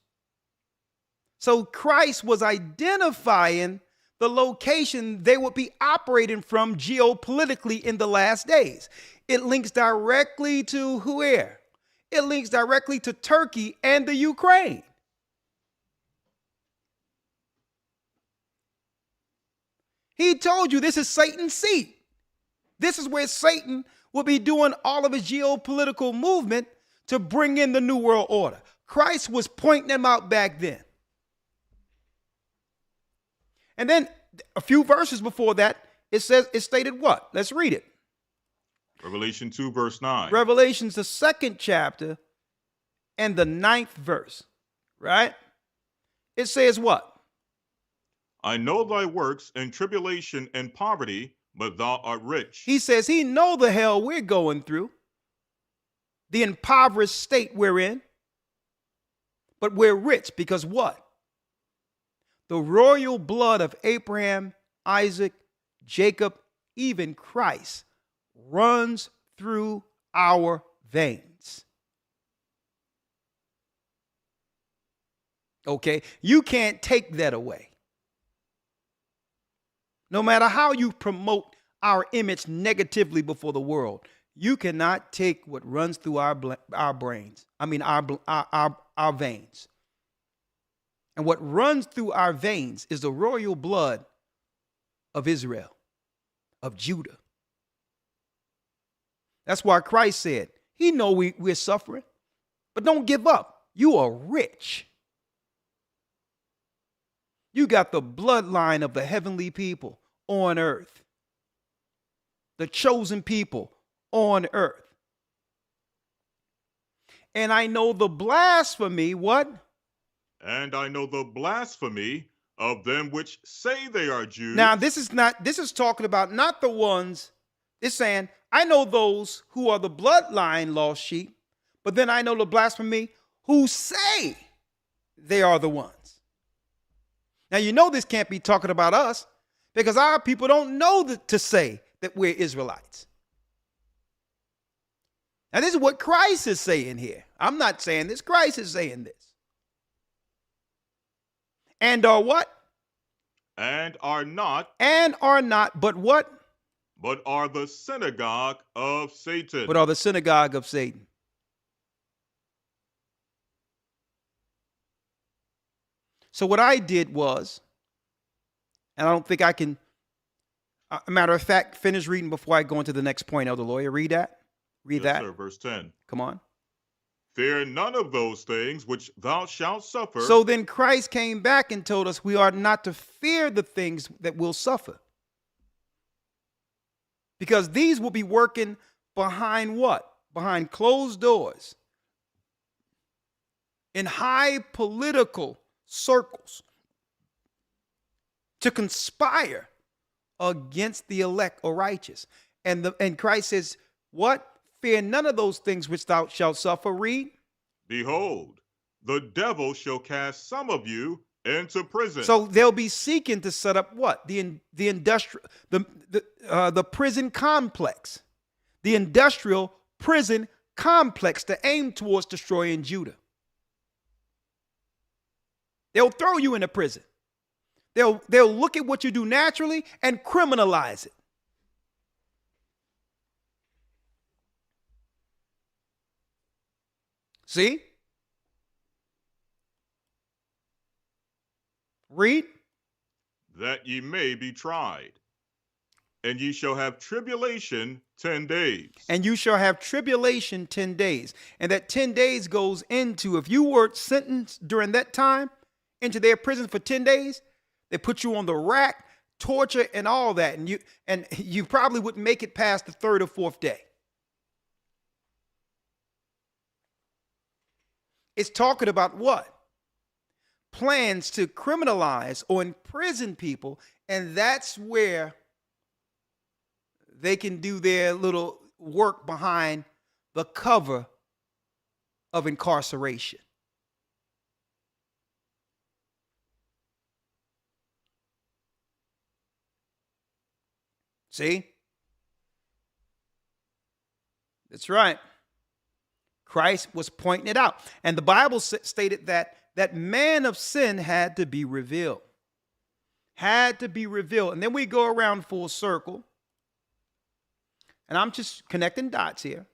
So Christ was identifying the location they would be operating from geopolitically in the last days. It links directly to where? It links directly to Turkey and the Ukraine. He told you this is Satan's seat. This is where Satan will be doing all of his geopolitical movement to bring in the New World Order. Christ was pointing them out back then. And then a few verses before that, it stated what? Let's read it. Revelation 2, verse 9. Revelation's the 2nd chapter and the 9th verse, right? It says what? I know thy works and tribulation and poverty, but thou art rich. He says he know the hell we're going through, the impoverished state we're in, but we're rich because what? The royal blood of Abraham, Isaac, Jacob, even Christ runs through our veins. Okay, you can't take that away. No matter how you promote our image negatively before the world, you cannot take what runs through our brains. I mean, our veins. And what runs through our veins is the royal blood of Israel, of Judah. That's why Christ said, he know we're suffering, but don't give up. You are rich. You got the bloodline of the heavenly people on earth, the chosen people on earth. And I know the blasphemy, what? And I know the blasphemy of them which say they are Jews. Now, this is talking about not the ones, it's saying, I know those who are the bloodline lost sheep, but then I know the blasphemy who say they are the ones. Now, you know this can't be talking about us because our people don't know to say that we're Israelites. Now, this is what Christ is saying here. I'm not saying this. Christ is saying this. And are what? And are not. And are not, but what? But are the synagogue of Satan. But are the synagogue of Satan. So what I did was, and I don't think I can, matter of fact, finish reading before I go into the next point, Elder Lawyer. Read that. Read Yes, that. sir, verse 10. Come on. Fear none of those things which thou shalt suffer. So then Christ came back and told us we are not to fear the things that we'll suffer. Because these will be working behind what? Behind closed doors. In high political circles. To conspire against the elect or righteous. And Christ says, what? Fear none of those things which thou shalt suffer. Read. Behold, the devil shall cast some of you into prison. So they'll be seeking to set up what? The prison complex. The industrial prison complex to aim towards destroying Judah. They'll throw you into prison. They'll look at what you do naturally and criminalize it. See? Read. That ye may be tried. And ye shall have tribulation 10 days. And you shall have tribulation 10 days. And that 10 days goes into, if you were sentenced during that time into their prison for 10 days, they put you on the rack, torture, and all that. And you probably wouldn't make it past the third or fourth day. It's talking about what? Plans to criminalize or imprison people. And that's where they can do their little work behind the cover of incarceration. See? That's right. Christ was pointing it out. And the Bible stated that man of sin had to be revealed. Had to be revealed. And then we go around full circle. And I'm just connecting dots here.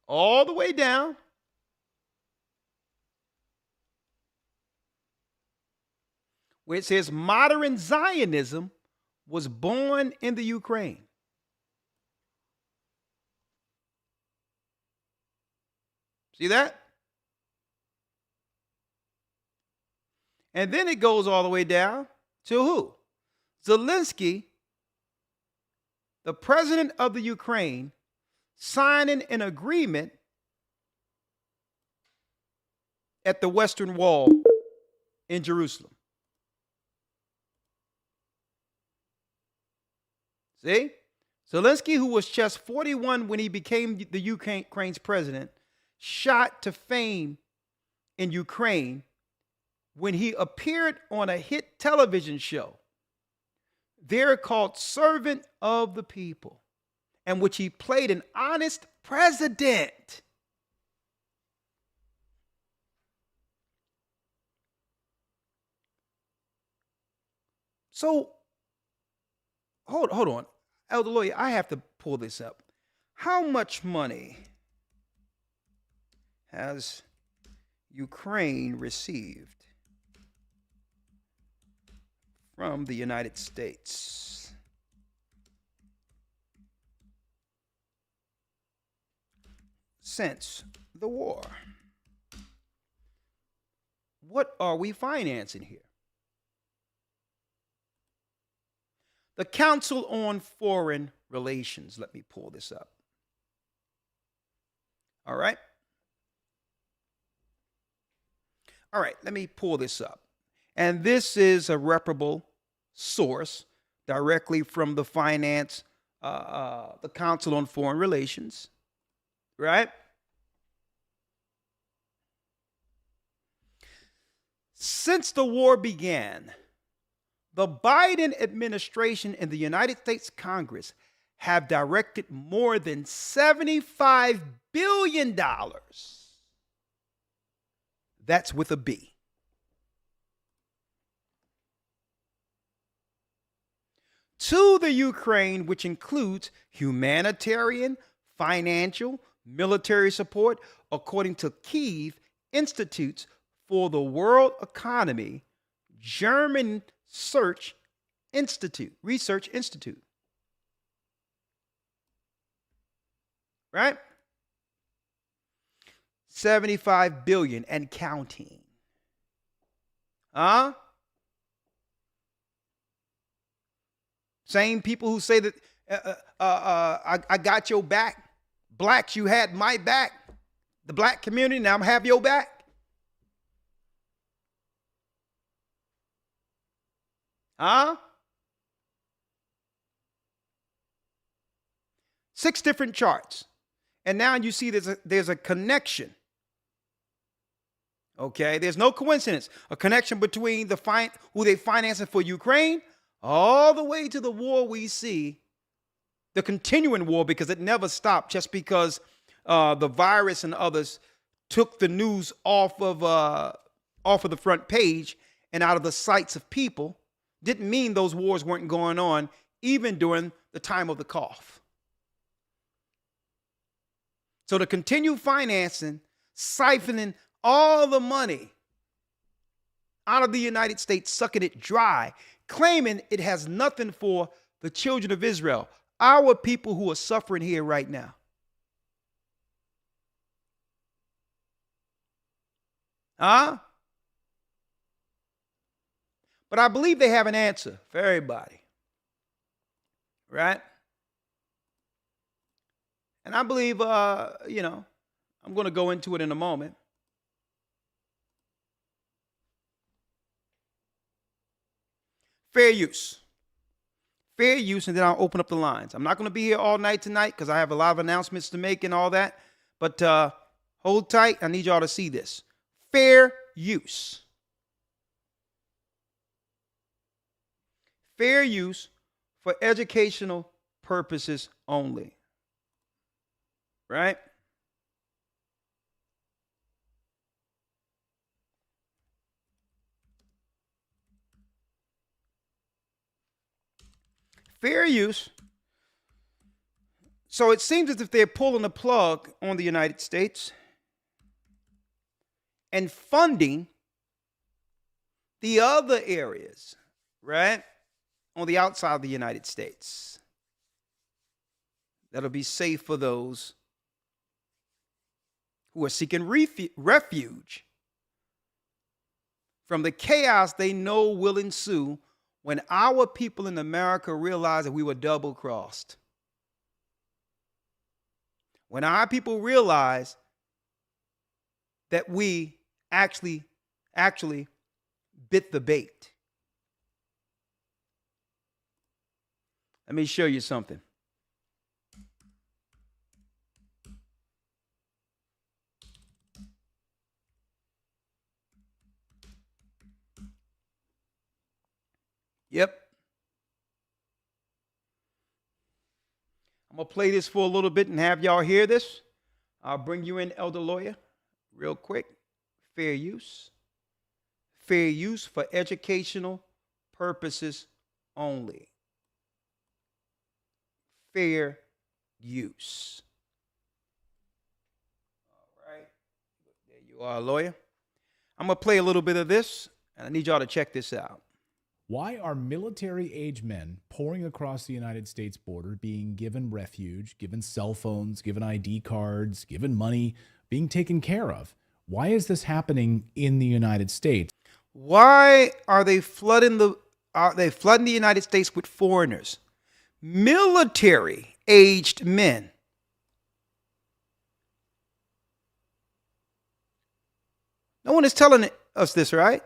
All the way down. Where it says modern Zionism was born in the Ukraine. See that? And then it goes all the way down to who? Zelensky, the president of the Ukraine, signing an agreement at the Western Wall in Jerusalem. See? Zelensky, who was just 41 when he became the Ukraine's president, shot to fame in Ukraine when he appeared on a hit television show. They're called Servant of the People, in which he played an honest president. So hold on. Elder Lawyer, I have to pull this up. How much money has Ukraine received from the United States since the war? What are we financing here? The Council on Foreign Relations. Let me pull this up. All right. All right, let me pull this up. And this is a reputable source directly from the the Council on Foreign Relations, right? Since the war began, the Biden administration and the United States Congress have directed more than $75 billion. That's with a B. To the Ukraine, which includes humanitarian, financial, military support, according to Kiev Institutes for the World Economy, German Research Institute. Right? 75 billion and counting. Huh? Same people who say that I got your back. Blacks, you had my back. The black community, now I'm have your back. Huh? 6 different charts. And now you see there's a connection. Okay, there's no coincidence. A connection between who they financing for Ukraine all the way to the war we see, the continuing war, because it never stopped just because the virus and others took the news off of the front page and out of the sights of people. Didn't mean those wars weren't going on even during the time of the cough. So to continue financing, siphoning all the money out of the United States, sucking it dry, claiming it has nothing for the children of Israel, our people who are suffering here right now. Huh? But I believe they have an answer for everybody. Right? And I believe, I'm going to go into it in a moment. Fair use. Fair use, and then I'll open up the lines. I'm not going to be here all night tonight because I have a lot of announcements to make and all that. But hold tight. I need y'all to see this. Fair use. Fair use for educational purposes only. Right? Fair use. So it seems as if they're pulling the plug on the United States and funding the other areas, right, on the outside of the United States that'll be safe for those who are seeking refuge from the chaos they know will ensue when our people in America realize that we were double-crossed. When our people realize that we actually bit the bait. Let me show you something. Yep. I'm going to play this for a little bit and have y'all hear this. I'll bring you in, Elder Lawyer, real quick. Fair use. Fair use for educational purposes only. Fair use. All right. There you are, lawyer. I'm going to play a little bit of this, and I need y'all to check this out. Why are military-age men pouring across the United States border being given refuge, given cell phones, given ID cards, given money, being taken care of? Why is this happening in the United States? Why are they flooding the United States with foreigners? Military-aged men. No one is telling us this, right?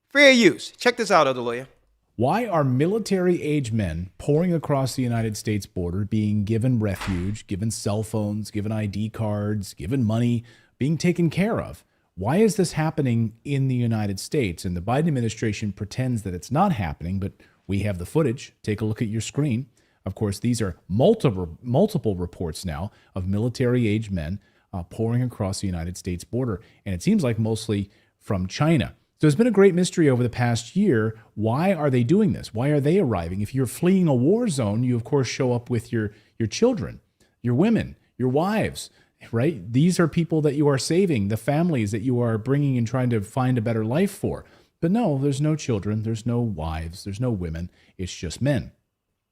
Fair use. Check this out, other lawyer. Why are military-age men pouring across the United States border being given refuge, given cell phones, given ID cards, given money, being taken care of? Why is this happening in the United States? And the Biden administration pretends that it's not happening, but we have the footage. Take a look at your screen. Of course, these are multiple reports now of military-aged men pouring across the United States border. And it seems like mostly from China. So it's been a great mystery over the past year. Why are they doing this? Why are they arriving? If you're fleeing a war zone, you of course show up with your children, your women, your wives, right? These are people that you are saving, the families that you are bringing and trying to find a better life for. But no, there's no children, there's no wives, there's no women, it's just men.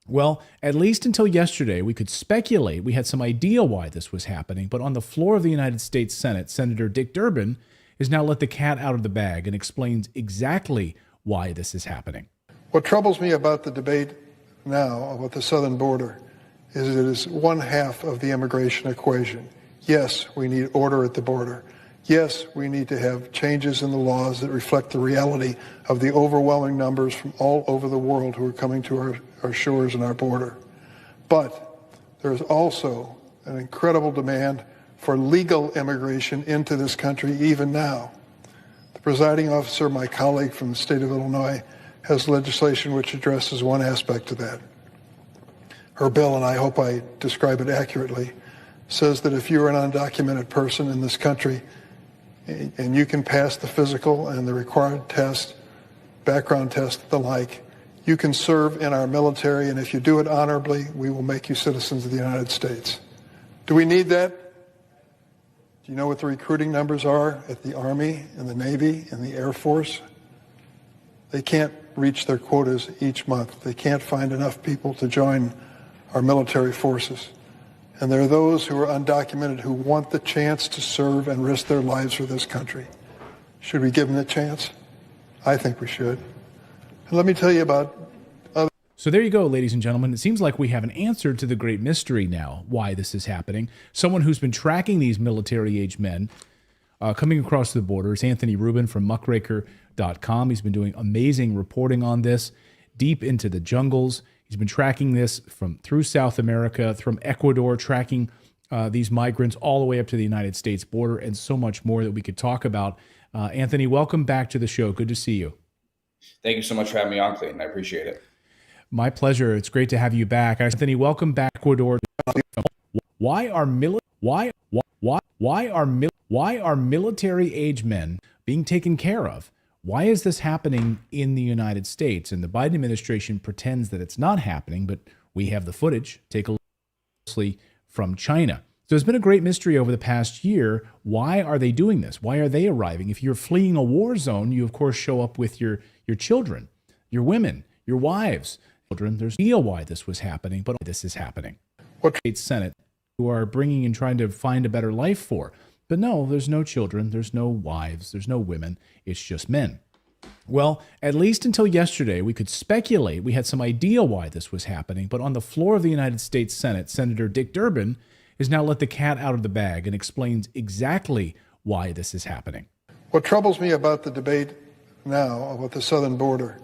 Well, at least until yesterday, we could speculate. We had some idea why this was happening. But on the floor of the United States Senate, Senator Dick Durbin has now let the cat out of the bag and explains exactly why this is happening. What troubles me about the debate now about the southern border is it is one half of the immigration equation. Yes, we need order at the border. Yes, we need to have changes in the laws that reflect the reality of the overwhelming numbers from all over the world who are coming to our shores and our border. But there's also an incredible demand for legal immigration into this country even now. The presiding officer, my colleague from the state of Illinois, has legislation which addresses one aspect of that. Her bill, and I hope I describe it accurately, says that if you're an undocumented person in this country and you can pass the physical and the required test, background test, the like, you can serve in our military, and if you do it honorably, we will make you citizens of the United States. Do we need that? Do you know what the recruiting numbers are at the Army and the Navy and the Air Force? They can't reach their quotas each month. They can't find enough people to join our military forces. And there are those who are undocumented who want the chance to serve and risk their lives for this country. Should we give them the chance? I think we should. And let me tell you about other... So there you go, ladies and gentlemen. It seems like we have an answer to the great mystery now, why this is happening. Someone who's been tracking these military-aged men coming across the border is Anthony Rubin from muckraker.com. He's been doing amazing reporting on this, deep into the jungles. He's been tracking this through South America, from Ecuador, tracking these migrants all the way up to the United States border, and so much more that we could talk about. Anthony, welcome back to the show. Good to see you. Thank you so much for having me on, Clayton. I appreciate it. My pleasure. It's great to have you back. Anthony, welcome back, Ecuador. Why are military-aged men being taken care of? Why is this happening in the United States? And the Biden administration pretends that it's not happening, but we have the footage. Take a look closely from China. So it's been a great mystery over the past year. Why are they doing this? Why are they arriving? If you're fleeing a war zone, you of course show up with your children, your women, your wives. There's no idea why this was happening, but this is happening. States Senate who are bringing and trying to find a better life for. But no, there's no children, there's no wives, there's no women, it's just men. Well, at least until yesterday, we could speculate. We had some idea why this was happening. But on the floor of the United States Senate, Senator Dick Durbin has now let the cat out of the bag and explains exactly why this is happening. What troubles me about the debate now about the southern border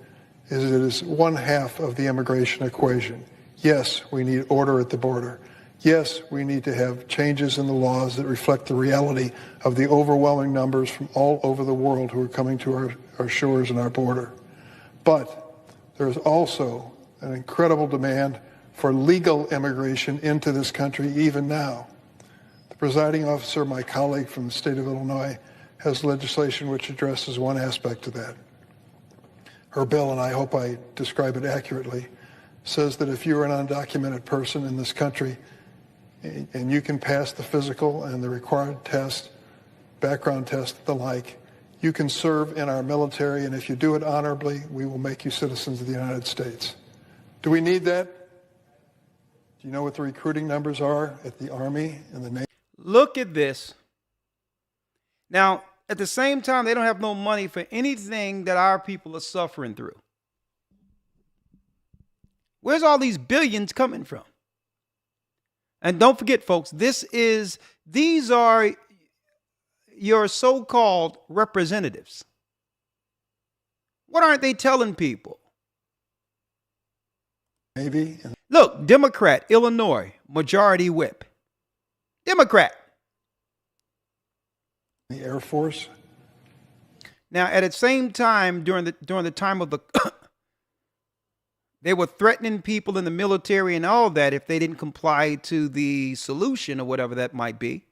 is it is one half of the immigration equation. Yes, we need order at the border. Yes, we need to have changes in the laws that reflect the reality of the overwhelming numbers from all over the world who are coming to our shores and our border. But there's also an incredible demand for legal immigration into this country even now. The presiding officer, my colleague from the state of Illinois, has legislation which addresses one aspect of that. her bill, and I hope I describe it accurately, says that if you're an undocumented person in this country and you can pass the physical and the required test, background test, the like, you can serve in our military, and if you do it honorably, we will make you citizens of the United States. Do we need that? Do you know what the recruiting numbers are at the Army and the Navy? Look at this. Now, at the same time, they don't have no money for anything that our people are suffering through. Where's all these billions coming from? And don't forget, folks, these are your so-called representatives. What aren't they telling people? Navy. Look, Democrat, Illinois, majority whip. Democrat. The Air Force. Now, at the same time, during the time of the, they were threatening people in the military and all that if they didn't comply to the solution or whatever that might be.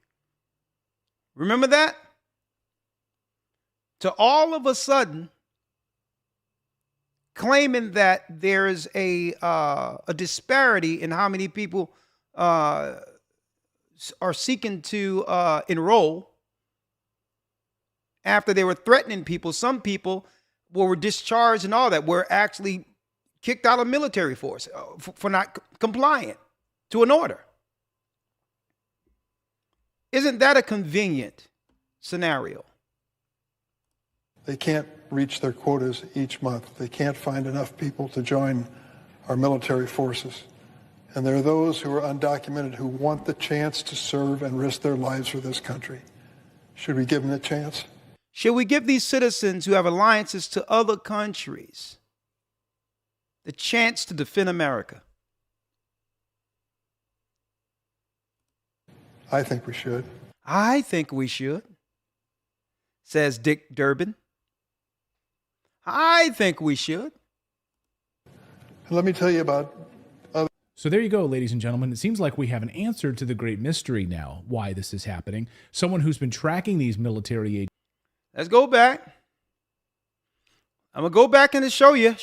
Remember that? To all of a sudden, claiming that there's a disparity in how many people are seeking to enroll. After they were threatening people, some people were discharged and all that, were actually kicked out of military force for not compliant to an order. Isn't that a convenient scenario? They can't reach their quotas each month. They can't find enough people to join our military forces. And there are those who are undocumented who want the chance to serve and risk their lives for this country. Should we give them the chance? Should we give these citizens who have alliances to other countries the chance to defend America? I think we should. I think we should, says Dick Durbin. I think we should. And let me tell you about other. So there you go, ladies and gentlemen. It seems like we have an answer to the great mystery now, why this is happening. Someone who's been tracking these military agents. Let's go back. I'm going to go back and show you.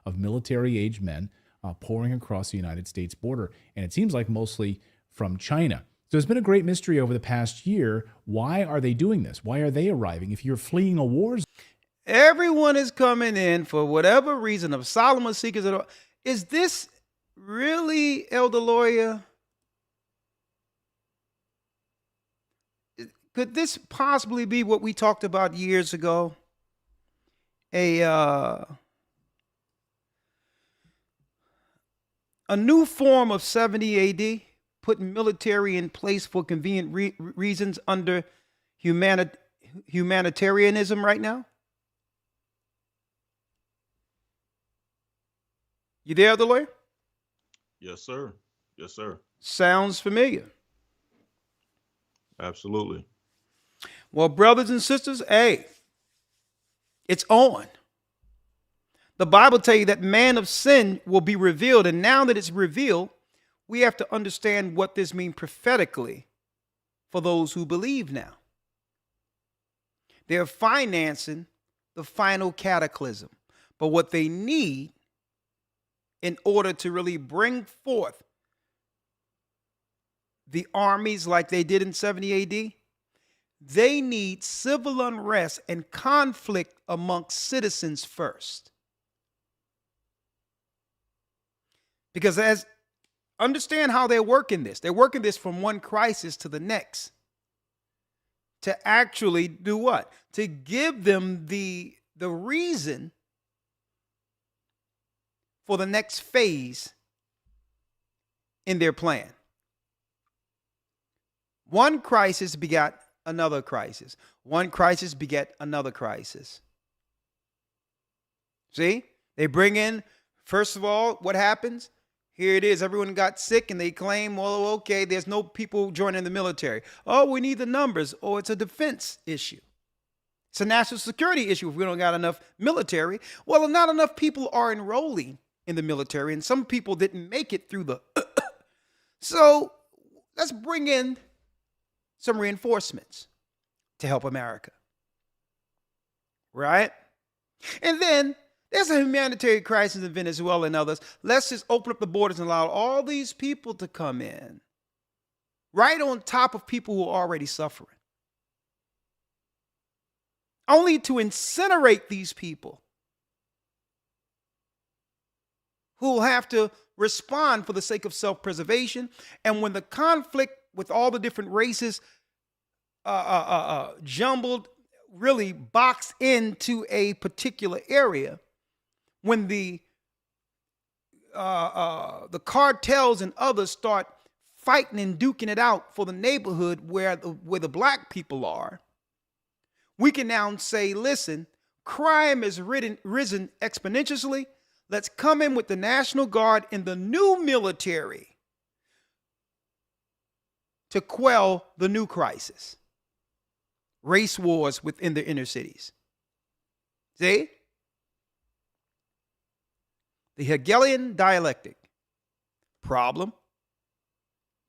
Of military-age men pouring across the United States border. And it seems like mostly from China. So it's been a great mystery over the past year. Why are they doing this? Why are they arriving? If you're fleeing a war zone. Everyone is coming in for whatever reason, of asylum or seekers. Is this really, Elder Lawyer? Could this possibly be what we talked about years ago? A new form of 70 AD, putting military in place for convenient reasons under humanitarianism right now? You there, Elder Lawyer? Yes, sir. Yes, sir. Sounds familiar. Absolutely. Well, brothers and sisters, hey, it's on. The Bible tells you that man of sin will be revealed. And now that it's revealed, we have to understand what this means prophetically for those who believe now. They're financing the final cataclysm. But what they need in order to really bring forth the armies like they did in 70 AD, they need civil unrest and conflict amongst citizens first. Because understand how they're working this. They're working this from one crisis to the next. To actually do what? To give them the reason for the next phase in their plan. One crisis begat another crisis. One crisis begat another crisis. See? They bring in, first of all, what happens? Here it is. Everyone got sick and they claim, well, okay, there's no people joining the military. Oh, we need the numbers. Oh, it's a defense issue. It's a national security issue if we don't got enough military. Well, not enough people are enrolling in the military, and some people didn't make it through the So let's bring in some reinforcements to help America. Right? And then There's a humanitarian crisis in Venezuela and others. Let's just open up the borders and allow all these people to come in. Right on top of people who are already suffering. Only to incinerate these people who will have to respond for the sake of self-preservation. And when the conflict with all the different races jumbled, really boxed into a particular area, when the cartels and others start fighting and duking it out for the neighborhood where the black people are, we can now say, listen, crime has risen exponentially. Let's come in with the National Guard and the new military to quell the new crisis. Race wars within the inner cities. See? The Hegelian dialectic. Problem.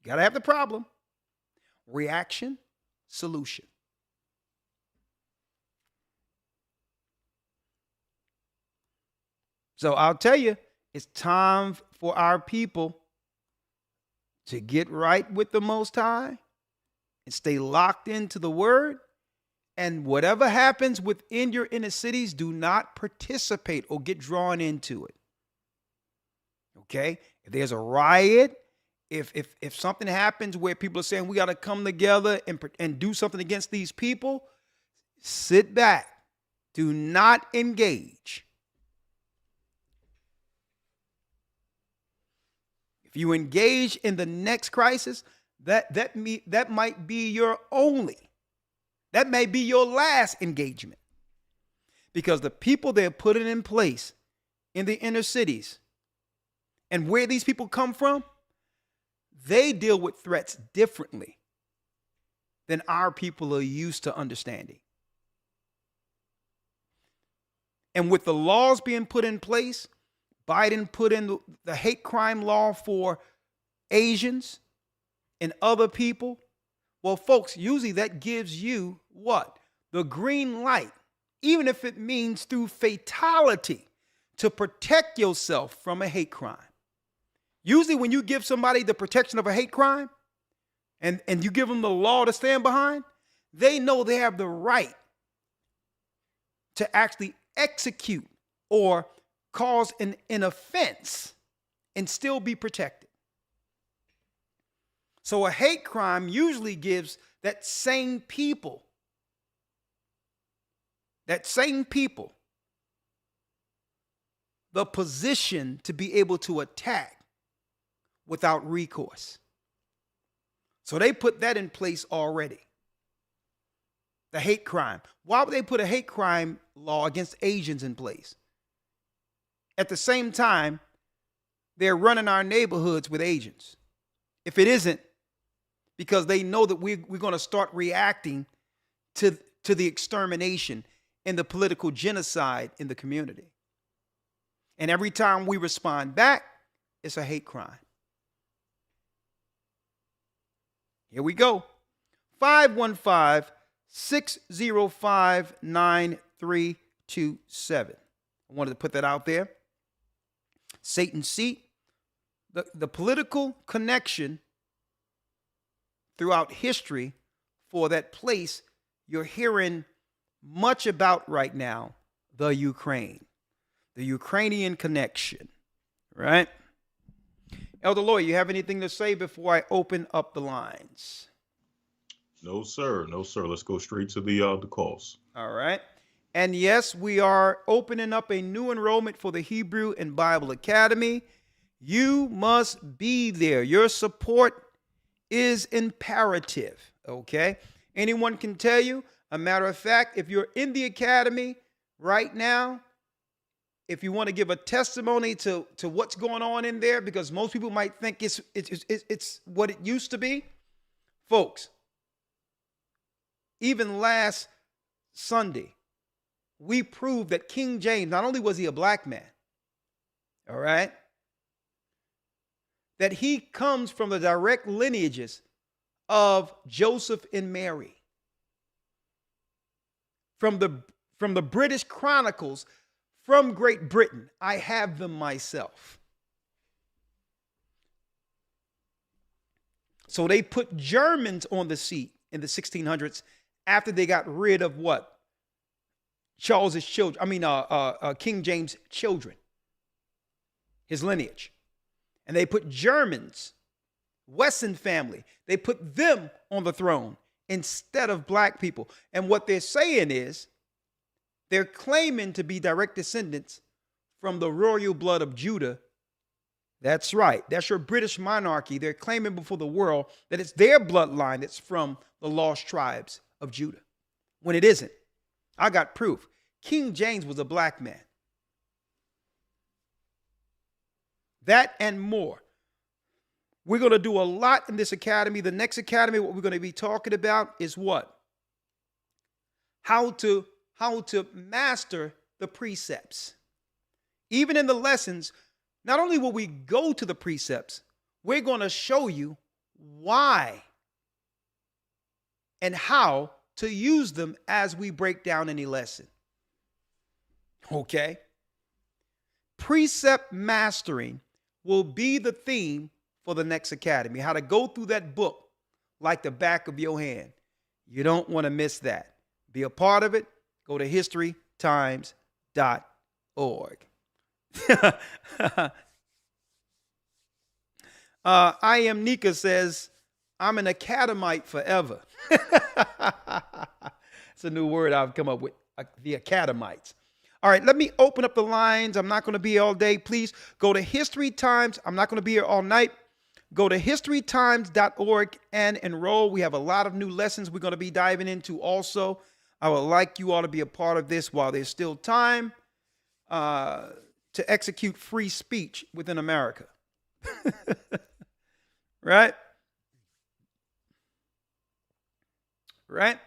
You got to have the problem. Reaction, solution. So I'll tell you, it's time for our people to get right with the Most High and stay locked into the Word. And whatever happens within your inner cities, do not participate or get drawn into it. Okay? If there's a riot, if something happens where people are saying we got to come together and do something against these people, sit back. Do not engage. If you engage in the next crisis, that might be your only. That may be your last engagement. Because the people they're putting in place in the inner cities and where these people come from, they deal with threats differently than our people are used to understanding. And with the laws being put in place, Biden put in the hate crime law for Asians and other people. Well, folks, usually that gives you what? The green light, even if it means through fatality, to protect yourself from a hate crime. Usually when you give somebody the protection of a hate crime and you give them the law to stand behind, they know they have the right to actually execute or cause an offense and still be protected. So a hate crime usually gives that same people the position to be able to attack without recourse. So they put that in place already. The hate crime. Why would they put a hate crime law against Asians in place? At the same time, they're running our neighborhoods with agents. If it isn't because they know that we're going to start reacting to the extermination and the political genocide in the community. And every time we respond back, it's a hate crime. Here we go. 515-605-9327. I wanted to put that out there. Satan's seat. The political connection throughout history for that place you're hearing much about right now, the Ukraine. The Ukrainian connection, right? Elder Lloyd, you have anything to say before I open up the lines? No, sir. No, sir. Let's go straight to the calls. All right. And yes, we are opening up a new enrollment for the Hebrew and Bible Academy. You must be there. Your support is imperative, okay? Anyone can tell you. A matter of fact, if you're in the academy right now, if you want to give a testimony to what's going on in there, because most people might think it's what it used to be. Folks, even last Sunday, we proved that King James, not only was he a black man, all right, that he comes from the direct lineages of Joseph and Mary. From the British Chronicles, from Great Britain. I have them myself. So they put Germans on the seat in the 1600s after they got rid of what? Charles's children. King James' children, his lineage. And they put Germans, Wesson family, they put them on the throne instead of black people. And what they're saying is they're claiming to be direct descendants from the royal blood of Judah. That's right. That's your British monarchy. They're claiming before the world that it's their bloodline that's from the lost tribes of Judah, when it isn't. I got proof. King James was a black man. That and more. We're going to do a lot in this academy. The next academy, what we're going to be talking about is what? How to master the precepts. Even in the lessons, not only will we go to the precepts, we're going to show you why and how to use them as we break down any lesson. Okay? Precept mastering will be the theme for the next academy. How to go through that book like the back of your hand. You don't want to miss that. Be a part of it. Go to historytimes.org. I am Nika says, I'm an academite forever. It's a new word I've come up with, the academites. All right, let me open up the lines. I'm not going to be here all day. Please go to History Times. I'm not going to be here all night. Go to historytimes.org and enroll. We have a lot of new lessons we're going to be diving into also. I would like you all to be a part of this while there's still time to execute free speech within America. Right? Right?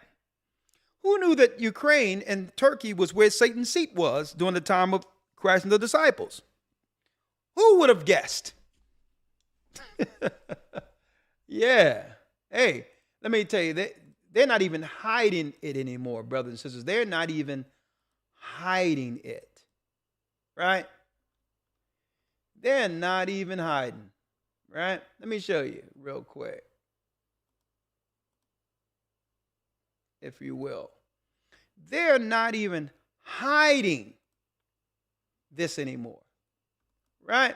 Who knew that Ukraine and Turkey was where Satan's seat was during the time of Christ and the disciples? Who would have guessed? Yeah. Hey, let me tell you, they're not even hiding it anymore, brothers and sisters. They're not even hiding it. Right? They're not even hiding. Right? Let me show you real quick, if you will. They're not even hiding this anymore. Right?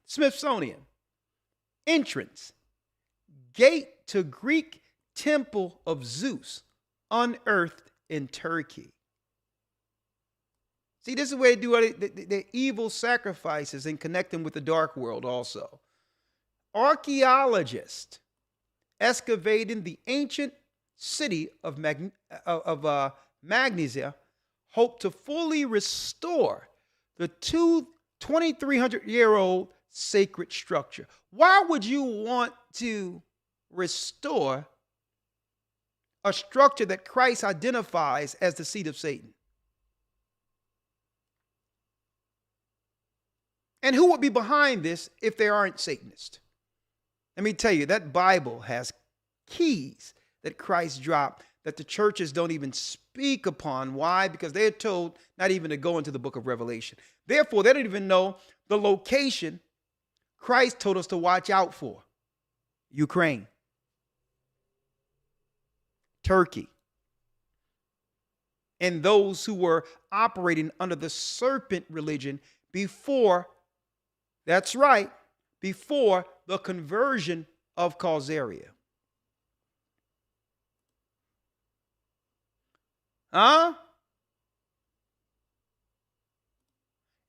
Smithsonian. Entrance. Gate to Greek temple of Zeus unearthed in Turkey. See, this is where they do the evil sacrifices and connect them with the dark world also. Archaeologists excavating the ancient city of Magnesia hope to fully restore the 2,300-year-old sacred structure. Why would you want to restore a structure that Christ identifies as the seat of Satan? And who would be behind this if they aren't Satanists? Let me tell you, that Bible has keys that Christ dropped that the churches don't even speak upon. Why? Because they're told not even to go into the book of Revelation. Therefore, they don't even know the location Christ told us to watch out for. Ukraine. Turkey. And those who were operating under the serpent religion before, that's right, before the conversion of Khazaria. Huh?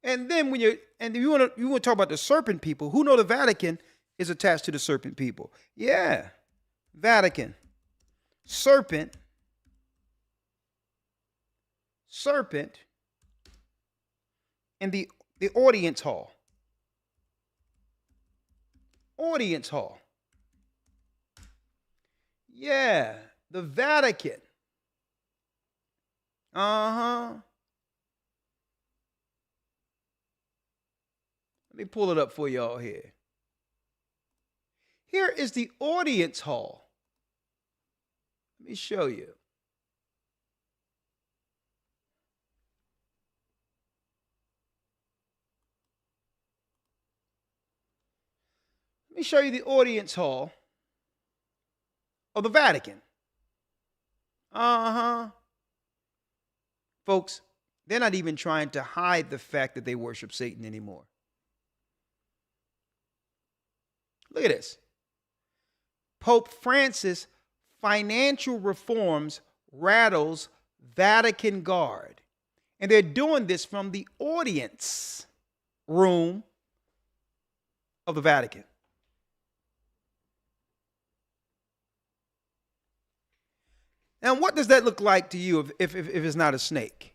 And then when you want to talk about the serpent people, who know the Vatican is attached to the serpent people? Yeah. Vatican. Serpent. And the audience hall. Audience hall. Yeah, the Vatican. Uh-huh. Let me pull it up for y'all here. Here is the audience hall. Let me show you. me show you the audience hall of the Vatican. Folks, they're not even trying to hide the fact that they worship Satan anymore. Look at this. Pope Francis financial reforms rattles Vatican guard. And they're doing this from the audience room of the Vatican. Now, what does that look like to you if it's not a snake?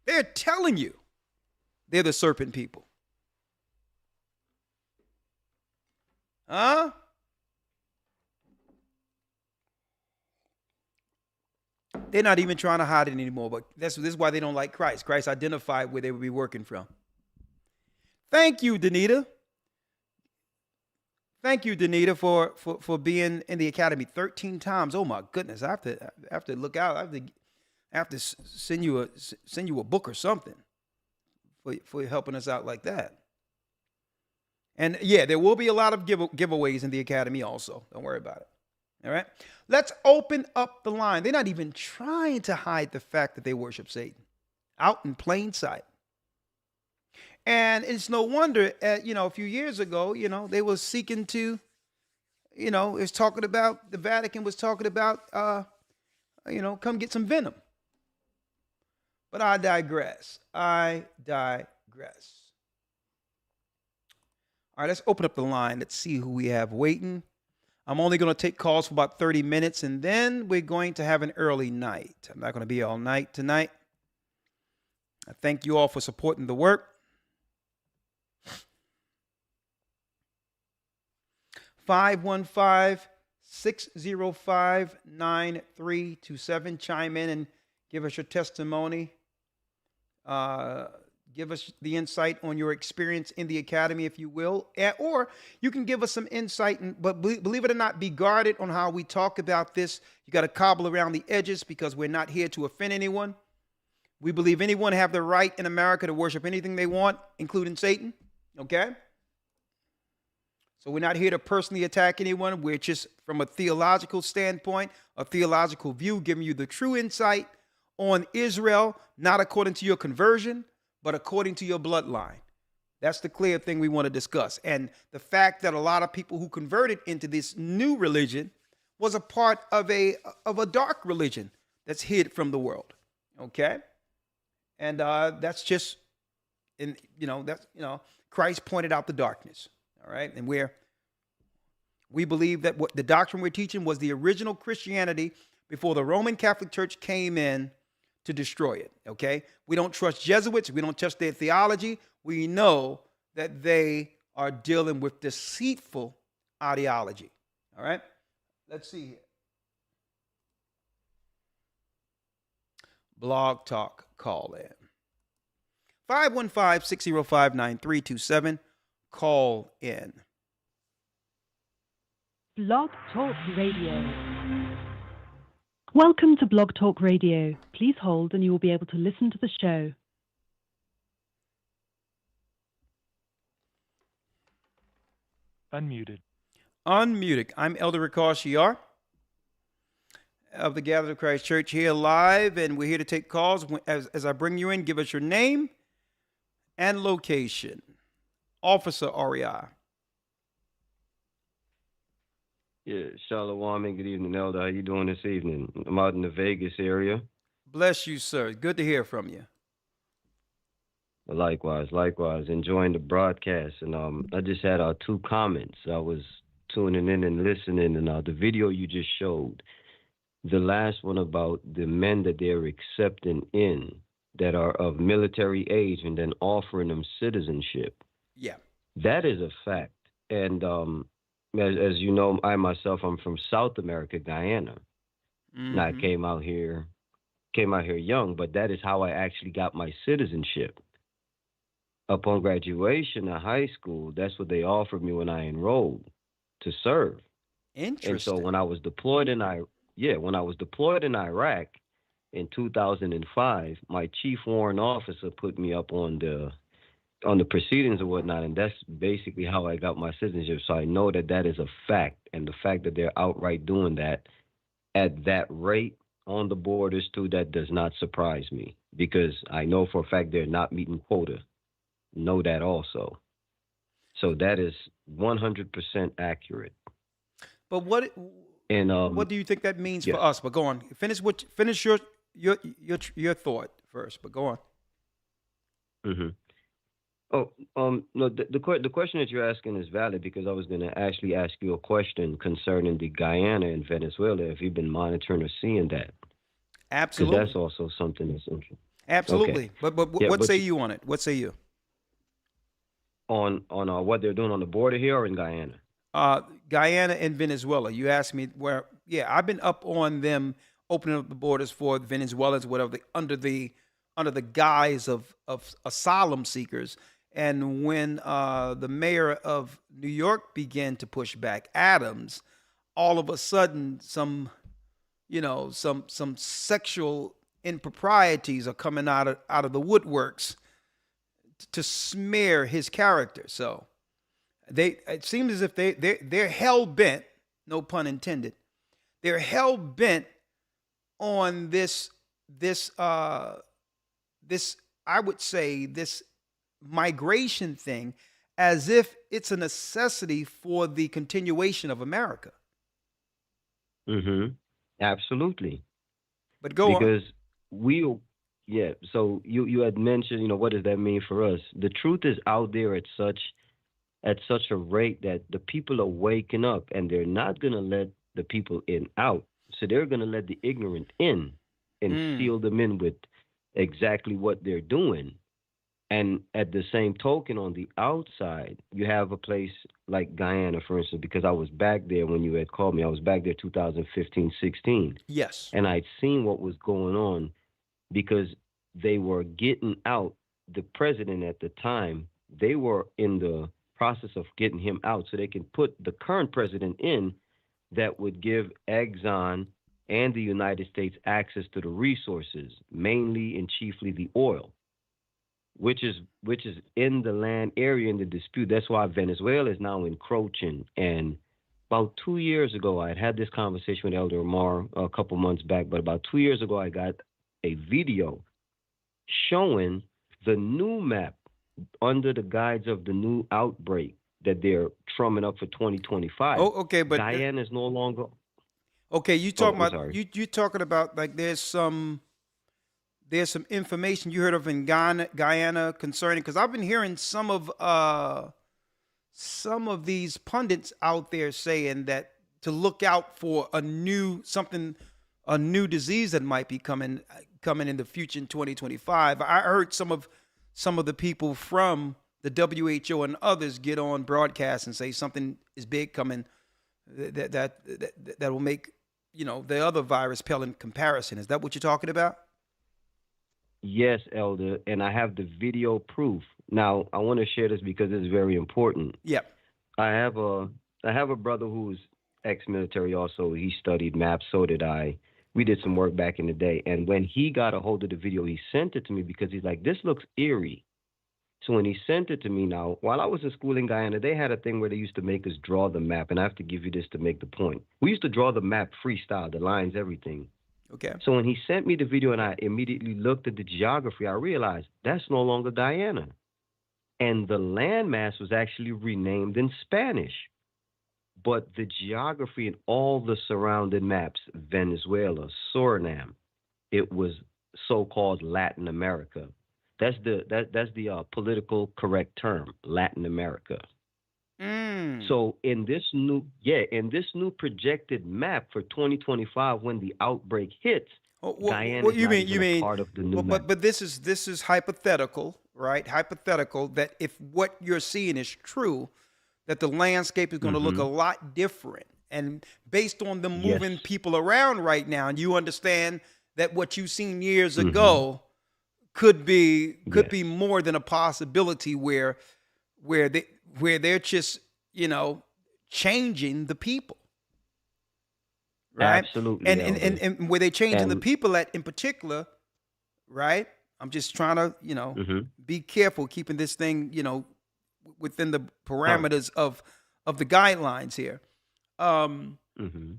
They're telling you they're the serpent people. Huh? They're not even trying to hide it anymore, but this is why they don't like Christ. Christ identified where they would be working from. Thank you, Danita. Thank you, Danita, for being in the academy 13 times. Oh my goodness, I have to look out. I have to send you a book or something for helping us out like that. And yeah, there will be a lot of giveaways in the academy also. Don't worry about it. All right. Let's open up the line. They're not even trying to hide the fact that they worship Satan, out in plain sight. And it's no wonder, a few years ago, they were seeking to, it's talking about, the Vatican was talking about, come get some venom. But I digress. All right, let's open up the line. Let's see who we have waiting. I'm only going to take calls for about 30 minutes, and then we're going to have an early night. I'm not going to be all night tonight. I thank you all for supporting the work. 515-605-9327. Chime in and give us your testimony. Give us the insight on your experience in the academy, if you will. Or you can give us some insight, but believe it or not, be guarded on how we talk about this. You got to cobble around the edges because we're not here to offend anyone. We believe anyone have the right in America to worship anything they want, including Satan. Okay? So we're not here to personally attack anyone. We're just, from a theological standpoint, a theological view, giving you the true insight on Israel, not according to your conversion, but according to your bloodline. That's the clear thing we want to discuss. And the fact that a lot of people who converted into this new religion was a part of a dark religion that's hid from the world. Okay? And that's just, Christ pointed out the darkness. All right? And we believe that what the doctrine we're teaching was the original Christianity before the Roman Catholic Church came in to destroy it. Okay? We don't trust Jesuits. We don't trust their theology. We know that they are dealing with deceitful ideology. All right? Let's see here. Blog Talk call in. 515-605-9327. Call in. Blog Talk Radio. Welcome to Blog Talk Radio. Please hold and you will be able to listen to the show. Unmuted. I'm Elder Ricard Shiar of the Gathered of Christ Church here live, and we're here to take calls. As I bring you in, give us your name and location. Officer REI. Yeah, Shalom and good evening, Elder. How you doing this evening? I'm out in the Vegas area. Bless you, sir. Good to hear from you. Likewise. Enjoying the broadcast. And I just had 2 comments. I was tuning in and listening, and the video you just showed, the last one about the men that they're accepting in that are of military age and then offering them citizenship. Yeah. That is a fact. And as you know, I'm from South America, Guyana. Mm-hmm. And I came out here young, but that is how I actually got my citizenship. Upon graduation of high school, that's what they offered me when I enrolled to serve. Interesting. And so when I was deployed in Iraq, in 2005, my chief warrant officer put me up on the proceedings and whatnot, and that's basically how I got my citizenship. So I know that that is a fact, and the fact that they're outright doing that at that rate on the borders too, that does not surprise me because I know for a fact they're not meeting quota. Know that also. So that is 100% accurate. But what And what do you think that means yeah. for us? But go on. Finish your thought first. But go on. hmm Oh, no. The question that you're asking is valid because I was going to actually ask you a question concerning the Guyana and Venezuela. If you've been monitoring or seeing that, because that's Absolutely. also something that's interesting. Okay. Absolutely. But Yeah, what but say you on it? What say you? on what they're doing on the border here or in Guyana? Guyana and Venezuela. You asked me where. Yeah, I've been up on them opening up the borders for Venezuelans, whatever, under the guise of asylum seekers. And when the mayor of New York began to push back, Adams, all of a sudden some sexual improprieties are coming out of the woodworks to smear his character. So it seems as if they're hell bent, no pun intended. They're hell bent on this I would say this migration thing as if it's a necessity for the continuation of America. Mm-hmm. Absolutely. But go on. Because we, yeah. So you had mentioned, what does that mean for us? The truth is out there at such a rate that the people are waking up and they're not going to let the people in out. So they're going to let the ignorant in and seal them in with exactly what they're doing. And at the same token, on the outside, you have a place like Guyana, for instance, because I was back there when you had called me. I was back there 2015, 16. Yes. And I'd seen what was going on because they were getting out the president at the time. They were in the process of getting him out so they can put the current president in that would give Exxon and the United States access to the resources, mainly and chiefly the oil, which is in the land area in the dispute. That's why Venezuela is now encroaching. And about 2 years ago, I had this conversation with Elder Amar a couple months back, but about 2 years ago, I got a video showing the new map under the guise of the new outbreak that they're trumming up for 2025. Oh, okay, but Guyana is no longer. okay, you Oh, talking I'm about sorry. you talking about like there's some information you heard of in Guyana concerning, because I've been hearing some of these pundits out there saying that to look out for a new disease that might be coming in the future in 2025. I heard some of the people from the WHO and others get on broadcast and say something is big coming that will make the other virus pale in comparison. Is that what you're talking about? Yes, Elder, and I have the video proof. Now, I want to share this because it's very important. Yeah. I have a brother who's ex-military also. He studied maps, so did I. We did some work back in the day. And when he got a hold of the video, he sent it to me because he's like, this looks eerie. So when he sent it to me now, while I was in school in Guyana, they had a thing where they used to make us draw the map. And I have to give you this to make the point. We used to draw the map freestyle, the lines, everything. Okay. So when he sent me the video and I immediately looked at the geography, I realized that's no longer Guyana. And the landmass was actually renamed in Spanish. But the geography and all the surrounding maps, Venezuela, Suriname, it was so-called Latin America. That's the political correct term, Latin America. So in this new projected map for 2025, when the outbreak hits, Guyana is not even a part of the new map. But this is hypothetical, right? Hypothetical that if what you're seeing is true, that the landscape is going to look a lot different. And based on them moving people around right now, and you understand that what you've seen years ago could be more than a possibility where they're just changing the people. right? Absolutely, And Elder. and where they changing the And people at in particular, right? I'm just trying to, mm-hmm. be careful keeping this thing, within the Con. parameters of the guidelines here. Um, Mm-hmm.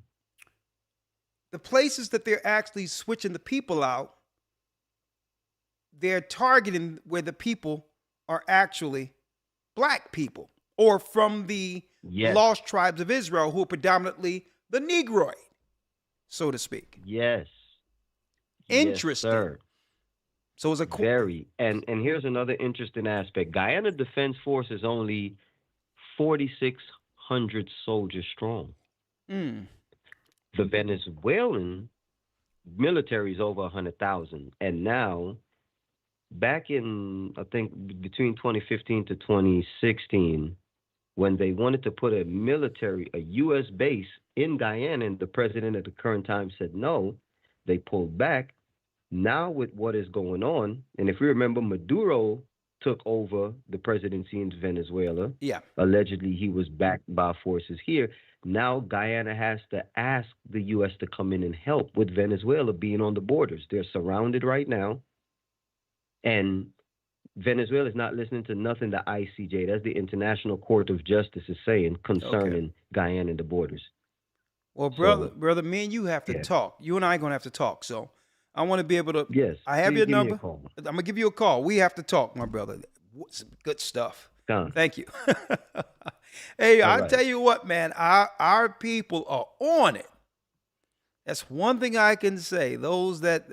the places that they're actually switching the people out, they're targeting where the people are actually black people or from the Yes. lost tribes of Israel who are predominantly the Negroid, so to speak. Yes. Yes, Interesting. sir. So it's a Very. And here's another interesting aspect. Guyana Defense Force is only 4,600 soldiers strong. Mm, The Venezuelan military is over 100,000. And now, back in, I think, between 2015 to 2016, when they wanted to put a U.S. base in Guyana, and the president at the current time said no, they pulled back. Now, with what is going on, and if we remember, Maduro took over the presidency in Venezuela. yeah. Allegedly, he was backed by forces here. Now, Guyana has to ask the U.S. to come in and help with Venezuela being on the borders. They're surrounded right now, and Venezuela is not listening to nothing the ICJ, that's the International Court of Justice, is saying concerning Guyana and the borders. Well, So, brother, me and you have to yeah. talk. You and I are going to have to talk. So I want to be able to. Yes, I have please your give me a number. call. I'm going to give you a call. We have to talk, my brother. Some good stuff. Done. Thank you. Hey, All I right. tell you what, man, our people are on it. That's one thing I can say. Those that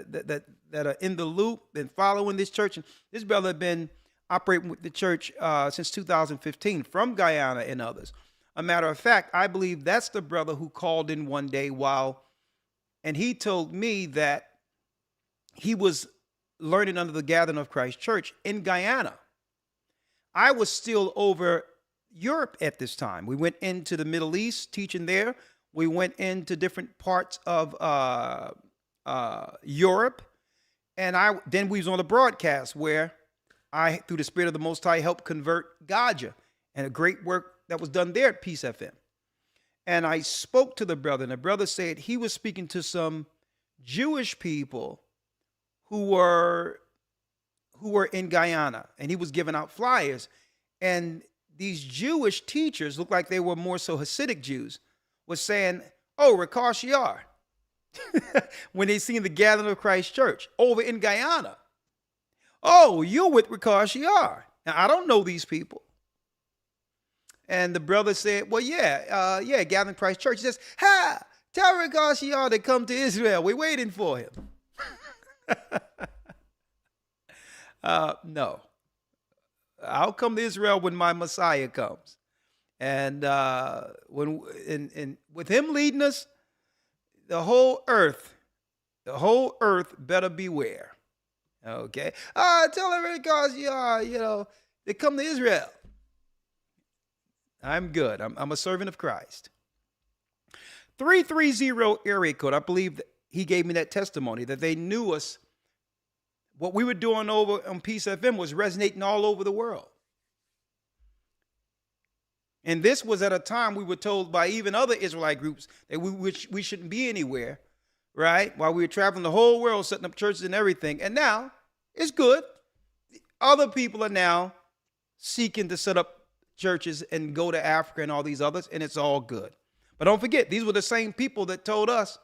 are in the loop and following this church, and this brother had been operating with the church since 2015 from Guyana and others. A matter of fact, I believe that's the brother who called in one day and he told me that he was learning under the Gathering of Christ Church in Guyana. I was still over Europe at this time. We went into the Middle East teaching there. We went into different parts of Europe, and then we was on a broadcast where I, through the Spirit of the Most High, helped convert Gaja, and a great work that was done there at Peace FM. And I spoke to the brother, and the brother said he was speaking to some Jewish people who were in Guyana, and he was giving out flyers. And these Jewish teachers looked like they were more so Hasidic Jews, was saying, "Oh, Rakash Yar," when they seen the Gathering of Christ Church over in Guyana. "Oh, you're with Rakash Yar." Now, I don't know these people. And the brother said, "Well, yeah, Gathering Christ Church." He says, "Ha, tell Rakash Yar to come to Israel. We're waiting for him." No. I'll come to Israel when my Messiah comes. And with him leading us, the whole earth better beware. Okay. Tell everybody, because they come to Israel. I'm good. I'm a servant of Christ. 330 area code. I believe that he gave me that testimony that they knew us. What we were doing over on Peace FM was resonating all over the world. And this was at a time we were told by even other Israelite groups that we shouldn't be anywhere, right? While we were traveling the whole world, setting up churches and everything. And now it's good. Other people are now seeking to set up churches and go to Africa and all these others, and it's all good. But don't forget, these were the same people that told us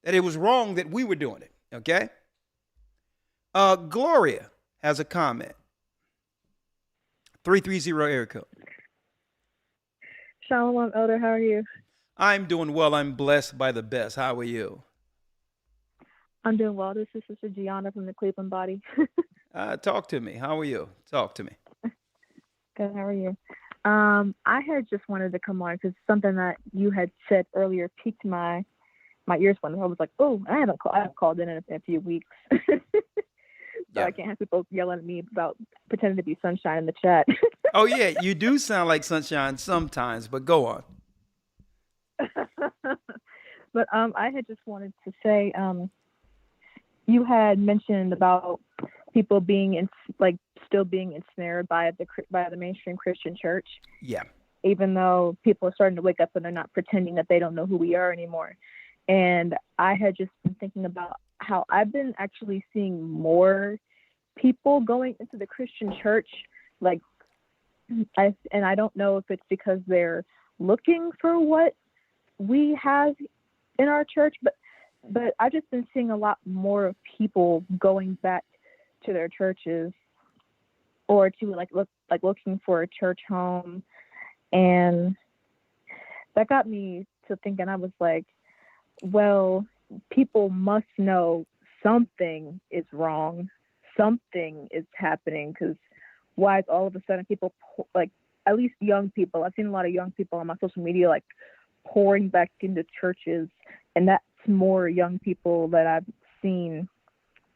that it was wrong that we were doing it, okay? Gloria has a comment. 330 area code. Shalom, Elder. How are you? I'm doing well. I'm blessed by the best. How are you? I'm doing well. This is Sister Gianna from the Cleveland Body. Talk to me. How are you? Talk to me. Good. How are you? I had just wanted to come on because something that you had said earlier piqued my ears when I was like, oh, I haven't called in a few weeks. So yeah. I can't have people yelling at me about pretending to be sunshine in the chat. Oh, yeah. You do sound like sunshine sometimes, but go on. But I had just wanted to say, you had mentioned about people being still being ensnared by the mainstream Christian church. Yeah. Even though people are starting to wake up and they're not pretending that they don't know who we are anymore. And I had just been thinking about how I've been actually seeing more people going into the Christian church, like, I don't know if it's because they're looking for what we have in our church, but I've just been seeing a lot more people going back to their churches, or to looking for a church home. And that got me to thinking. I was like, well, people must know something is wrong, something is happening, because why is all of a sudden people, like, at least young people, I've seen a lot of young people on my social media, like, pouring back into churches, and that's more young people that I've seen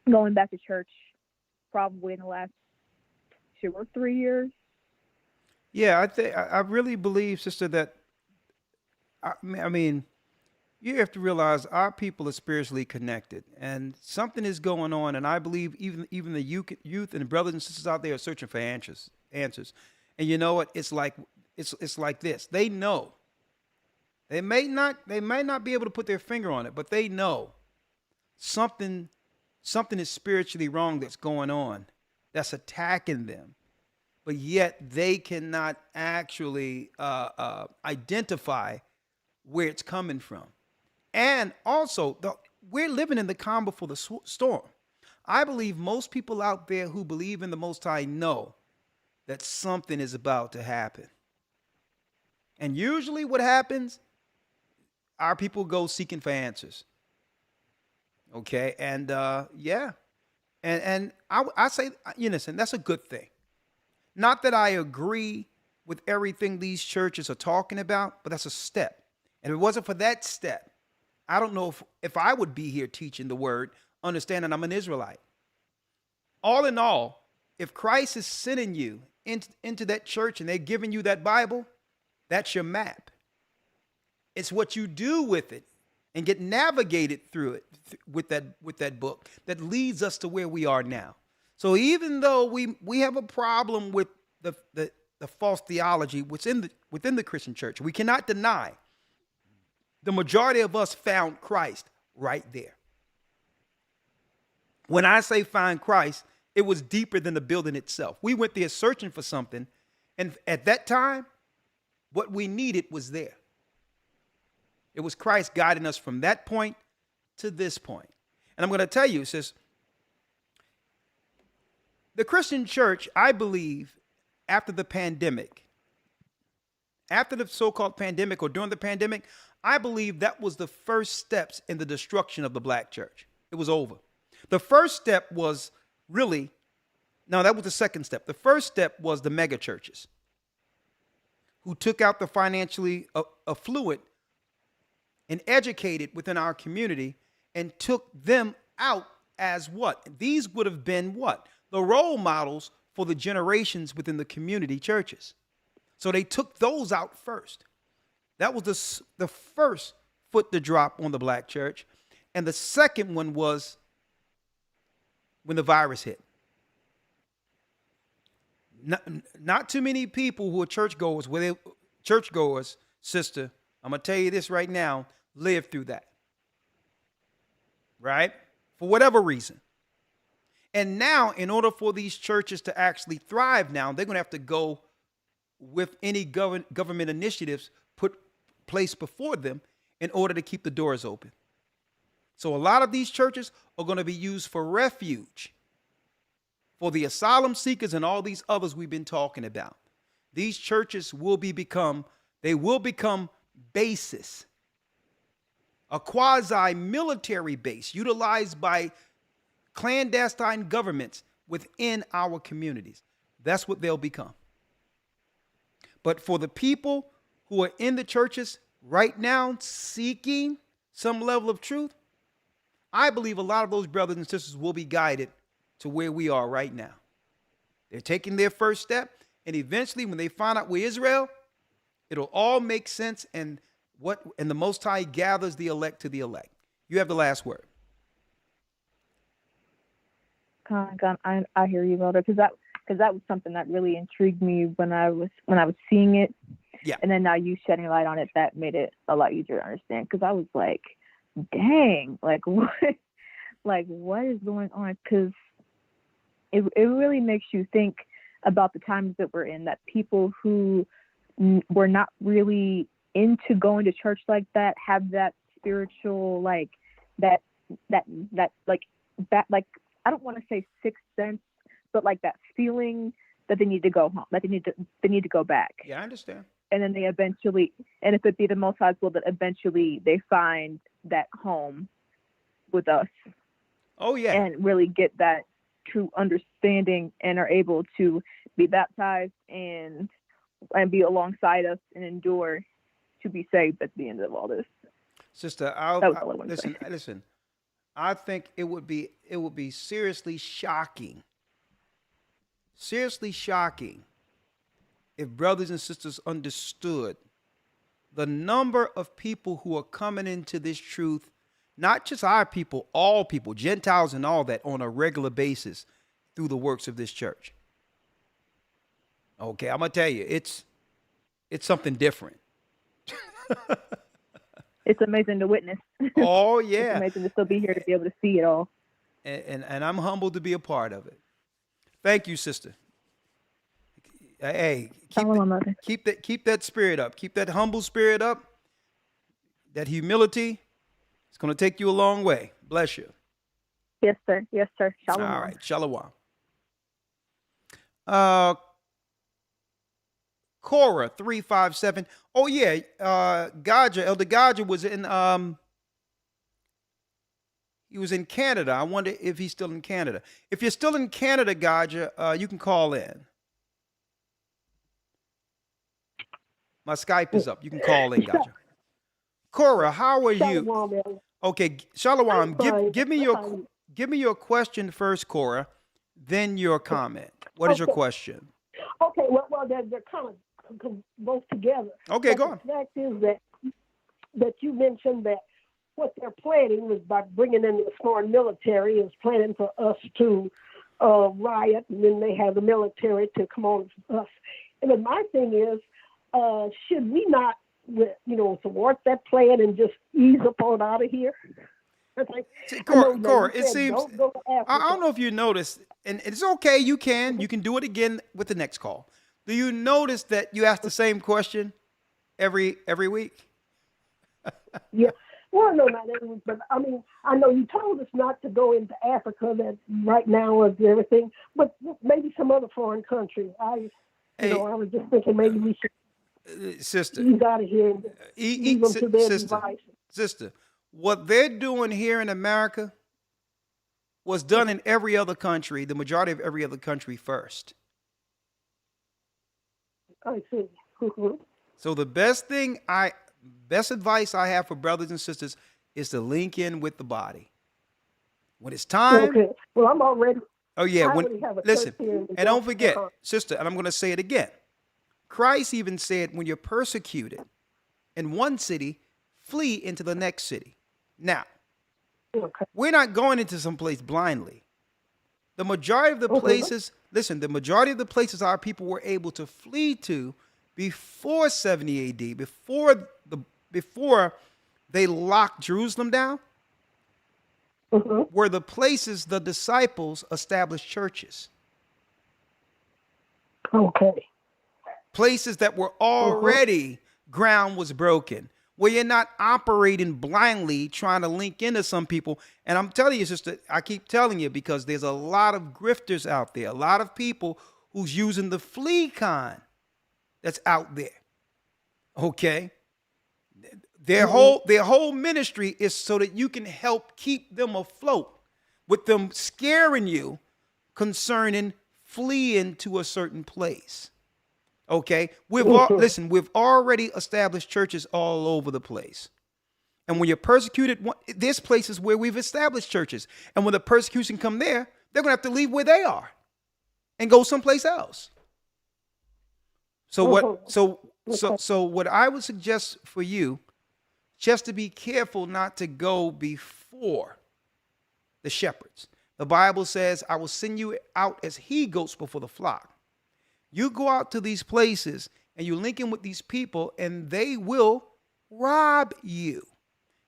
going back to church probably in the last 2 or 3 years. Yeah, I really believe, sister, that I mean, you have to realize our people are spiritually connected, and something is going on. And I believe even the youth and brothers and sisters out there are searching for answers. Answers, and you know what? It's like this. They know. They may not be able to put their finger on it, but they know something something is spiritually wrong that's going on, that's attacking them, but yet they cannot actually identify where it's coming from. And also, we're living in the calm before the storm. I believe most people out there who believe in the Most High know that something is about to happen. And usually, what happens, our people go seeking for answers. Okay, and yeah, and I say, you know, that's a good thing. Not that I agree with everything these churches are talking about, but that's a step. And if it wasn't for that step, I don't know if I would be here teaching the word, understanding I'm an Israelite. All in all, if Christ is sending you into that church and they're giving you that Bible, that's your map. It's what you do with it and get navigated through it with that book that leads us to where we are now. So even though we have a problem with the false theology within the Christian church, we cannot deny the majority of us found Christ right there. When I say find Christ, it was deeper than the building itself. We went there searching for something, and at that time, what we needed was there. It was Christ guiding us from that point to this point. And I'm going to tell you, it says, the Christian church, I believe, after the so-called pandemic or during the pandemic, I believe that was the first steps in the destruction of the black church. It was over. The first step was that was the second step. The first step was the mega churches who took out the financially affluent and educated within our community and took them out as what? These would have been what? The role models for the generations within the community churches. So they took those out first. That was the first foot to drop on the black church. And the second one was when the virus hit. Not too many people who are churchgoers, sister, I'm going to tell you this right now, lived through that. Right? For whatever reason. And now, in order for these churches to actually thrive now, they're going to have to go with any government initiatives placed before them in order to keep the doors open. So a lot of these churches are going to be used for refuge for the asylum seekers and all these others we've been talking about. These churches will become bases, a quasi-military base utilized by clandestine governments within our communities. That's what they'll become. But for the people who are in the churches right now seeking some level of truth, I believe a lot of those brothers and sisters will be guided to where we are right now. They're taking their first step, and eventually when they find out we're Israel, it'll all make sense, and the Most High gathers the elect to the elect. You have the last word. I hear you, Elder, because that was something that really intrigued me when I was seeing it. Yeah. And then now you shedding light on it, that made it a lot easier to understand. Because I was like, dang, like what is going on? Because it really makes you think about the times that we're in, that people who were not really into going to church like that have that spiritual, like that like that, like, I don't want to say sixth sense, but like that feeling that they need to go home, that they need to go back. Yeah, I understand. And then they eventually, and if it be the Most High's will, that eventually they find that home with us. Oh yeah. And really get that true understanding and are able to be baptized and be alongside us and endure to be saved at the end of all this. Sister, listen. I think it would be seriously shocking if brothers and sisters understood the number of people who are coming into this truth, not just our people, all people, Gentiles and all that, on a regular basis through the works of this church. Okay, I'm gonna tell you, it's something different. It's amazing to witness. Oh yeah, it's amazing to still be here to be able to see it all. And I'm humbled to be a part of it. Thank you, sister. Hey, keep that spirit up. Keep that humble spirit up. That humility. It's going to take you a long way. Bless you. Yes, sir. Yes, sir. Shalom. All right. Shalom. Cora 357. Oh yeah. Gaja, Elder Gaja was in he was in Canada. I wonder if he's still in Canada. If you're still in Canada, Gaja, you can call in. My Skype is up. You can call in, Gaja. Cora, how are you? Okay, Shalom. Give me your question first, Cora. Then your comment. What is your question? Okay, well, they're kind of both together. Okay, go on. The fact is that you mentioned that what they're planning is by bringing in the foreign military is planning for us to riot, and then they have the military to come on us. And then my thing is, should we not, thwart that plan and just ease up on out of here? Cora, it seems, I don't know if you noticed, and it's okay, you can do it again with the next call. Do you notice that you ask the same question every week? Yeah. Well, no, not every week, but I mean, I know you told us not to go into Africa, that right now is everything, but maybe some other foreign country. I was just thinking maybe we should sister, ease out of here and leave them to their devices. Sister, what they're doing here in America was done in every other country, the majority of every other country first. I see. So the best advice I have for brothers and sisters is to link in with the body. When it's time. Okay. Well, I'm already. Oh yeah. Listen, and don't forget, sister, and I'm going to say it again. Christ even said, when you're persecuted in one city, flee into the next city. Now, we're not going into some place blindly. The majority of the places, the majority of the places our people were able to flee to before 70 AD, before they locked Jerusalem down, were the places the disciples established churches. Okay. Places that were already ground was broken, where you're not operating blindly trying to link into some people. And I'm telling you, sister, I keep telling you, because there's a lot of grifters out there, a lot of people who's using the flea con that's out there. Okay? Their whole ministry is so that you can help keep them afloat, with them scaring you concerning fleeing to a certain place. Okay, we've already established churches all over the place. And when you're persecuted, there's places where we've established churches. And when the persecution come there, they're going to have to leave where they are and go someplace else. So what I would suggest for you, just to be careful not to go before the shepherds. The Bible says, I will send you out as he-goats before the flock. You go out to these places and you link in with these people and they will rob you.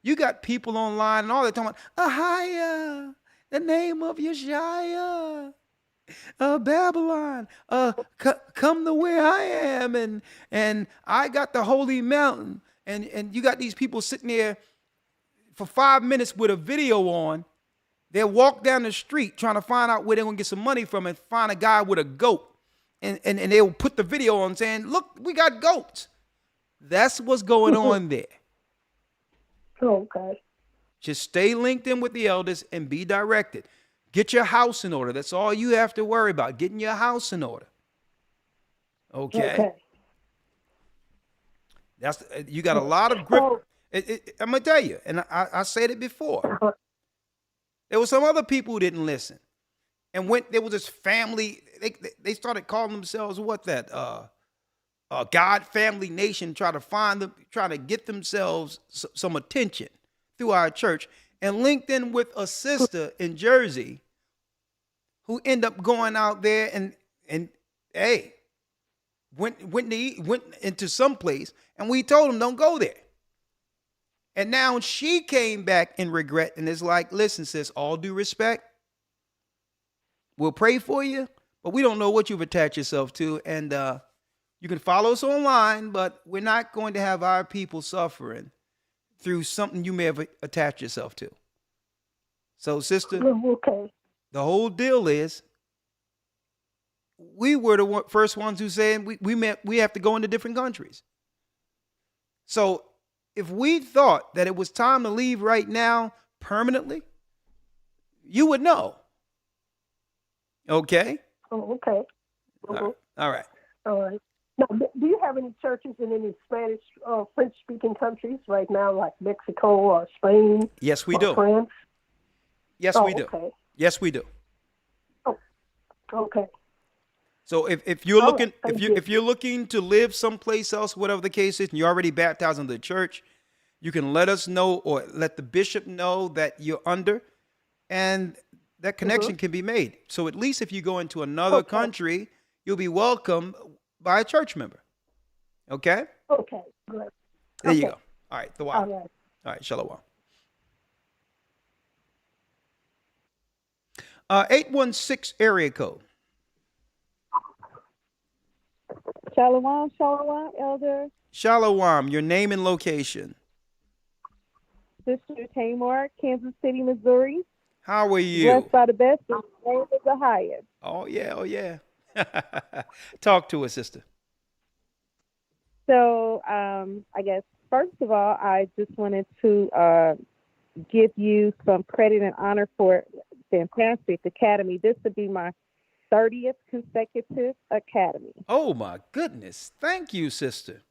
You got people online and all they're talking about, Ahia, the name of Yeshua, Babylon, come to where I am, and I got the holy mountain, and you got these people sitting there for 5 minutes with a video on. They'll walk down the street trying to find out where they're gonna get some money from and find a guy with a goat, and they'll put the video on saying, "Look, we got goats." That's what's going on there. Okay. Just stay linked in with the elders and be directed. Get your house in order. That's all you have to worry about, getting your house in order. Okay. That's you got a lot of grip. I'm gonna tell you, and I said it before. There were some other people who didn't listen, and when there was this family, they started calling themselves God Family Nation, trying to get themselves some attention through our church, and linked in with a sister in Jersey who ended up going out there and hey, went into some place, and we told them don't go there. And now she came back in regret and is like, listen, sis, all due respect, we'll pray for you, but we don't know what you've attached yourself to, and you can follow us online, but we're not going to have our people suffering through something you may have attached yourself to. So, sister, okay. The whole deal is we were the first ones who said we have to go into different countries. So if we thought that it was time to leave right now permanently, you would know. Okay? Oh, okay. All right. All right. Now, do you have any churches in any Spanish or French-speaking countries right now, like Mexico or Spain? Yes, we do. France? Yes, we do. Okay. Yes, we do. Oh, okay. So if you're looking you. if you're looking to live someplace else, whatever the case is, and you're already baptized into the church, you can let us know or let the bishop know that you're under, and that connection can be made. So at least if you go into another country, you'll be welcomed by a church member. Okay? Okay, good. There you go. All right, the All wild. right. All right, shalom. 816 area code. Shalom, shalom, elder. Shalom, your name and location. Sister Tamar, Kansas City, Missouri. How are you? Blessed by the best, and the name is the highest. Oh, yeah, oh, yeah. Talk to us, sister. So, I guess, first of all, I just wanted to give you some credit and honor for fantastic academy. This would be my 30th consecutive academy. Oh, my goodness. Thank you, sister.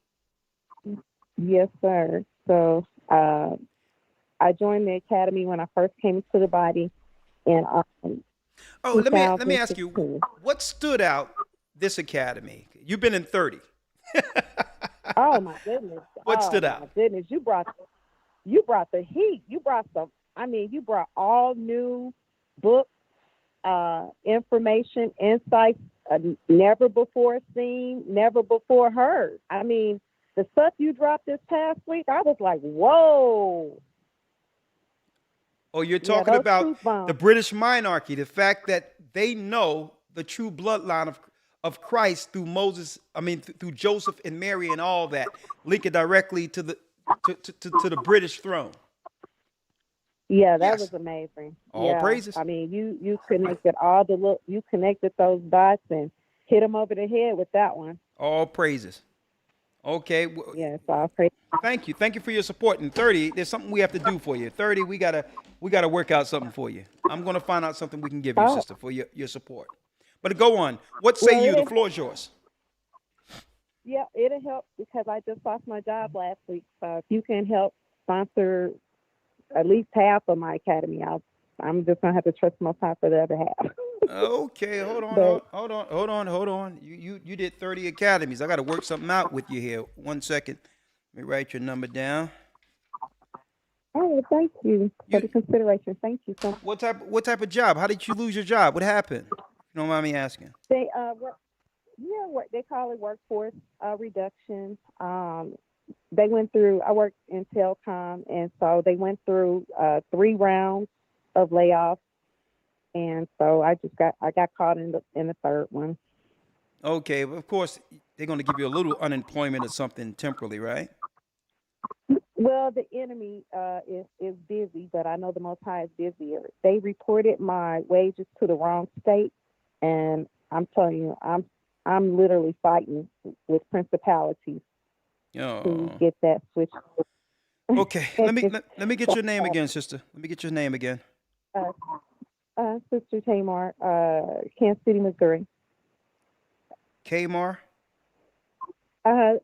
Yes, sir. So, I joined the academy when I first came to the body. And let me ask you, what stood out this academy? You've been in 30. Oh my goodness! What stood out? My goodness, you brought the heat. You brought all new books, information, insights, never before seen, never before heard. I mean, the stuff you dropped this past week, I was like, whoa. Oh, you're talking about the British monarchy, the fact that they know the true bloodline of Christ through Moses, through Joseph and Mary and all that, link it directly to the British throne. Yeah, that was amazing. All praises. I mean, you connected you connected those dots and hit them over the head with that one. All praises. Okay. Yes, all praises. Thank you. Thank you for your support. In 30, there's something we have to do for you. 30, we gotta work out something for you. I'm gonna find out something we can give you, sister, for your support. But go on. What say you? The floor is yours. Yeah, it'll help because I just lost my job last week. So if you can help sponsor at least half of my academy, I'm just gonna have to trust my time for the other half. Okay, hold on. You did 30 academies. I got to work something out with you here. 1 second. Let me write your number down. Oh, thank you for the consideration. Thank you so much. What type of job? How did you lose your job? What happened? If you don't mind me asking. What they call it workforce reduction. they went through. I worked in telecom, and so they went through 3 rounds of layoffs, and so I got caught in the third one. Okay, well, of course they're going to give you a little unemployment or something temporarily, right? Well, the enemy is busy, but I know the Most High is busier. They reported my wages to the wrong state, and I'm telling you, I'm literally fighting with principalities to Oh. get that switched. Okay, let me get your name again, sister. Let me get your name again. uh, Sister Tamar, Kansas City, Missouri. Kmar.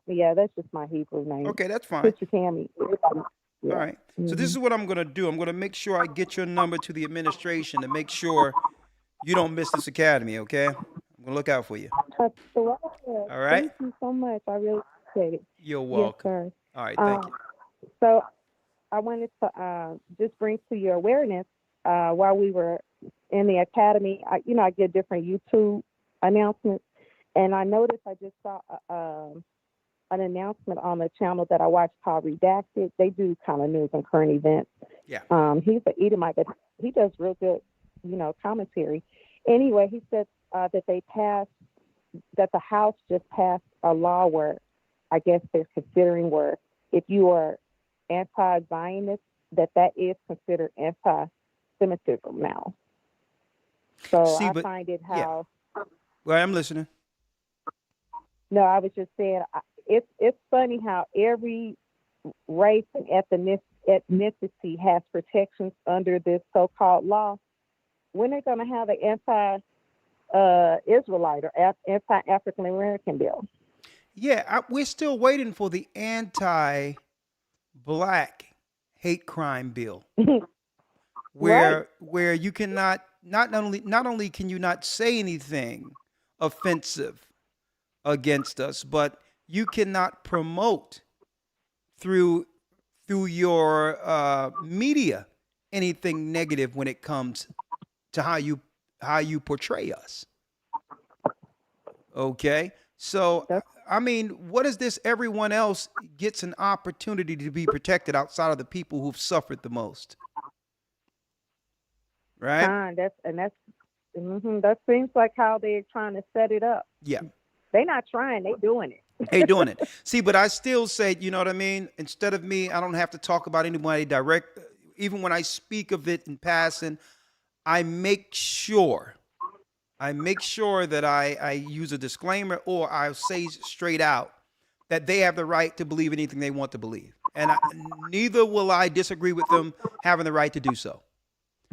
Yeah, that's just my Hebrew name. Okay, that's fine. Sister Tammy. Yeah. All right. So this is what I'm going to do. I'm going to make sure I get your number to the administration to make sure you don't miss this academy, okay? I'm going to look out for you. So, All right? thank you so much. I really appreciate it. You're Yes, welcome. sir. All right, thank you. So I wanted to just bring to your awareness while we were in the academy, I get different YouTube announcements, and I noticed I just saw an announcement on the channel that I watch called Redacted. They do kind of news and current events. Yeah. He's an Edomite, but he does real good, commentary. Anyway, he said that the House just passed a law where I guess they're considering where if you are anti-Zionist, that is considered anti-Semitism now. So See, I but find it yeah. how. Well, I'm listening. No, I was just saying it's funny how every race and ethnicity has protections under this so-called law. When are they going to have an anti-Israelite or anti-African American bill? Yeah, we're still waiting for the anti-black hate crime bill, where you cannot not only can you not say anything offensive against us, but you cannot promote through your media anything negative when it comes to how you portray us. Okay, so I mean, what is this? Everyone else gets an opportunity to be protected outside of the people who've suffered the most, right? That seems like how they're trying to set it up. Yeah. They're not trying; they're doing it. They doing it. See, but I still say, you know what I mean? Instead of me, I don't have to talk about anybody direct. Even when I speak of it in passing, I make sure that I use a disclaimer, or I say straight out that they have the right to believe anything they want to believe. And neither will I disagree with them having the right to do so.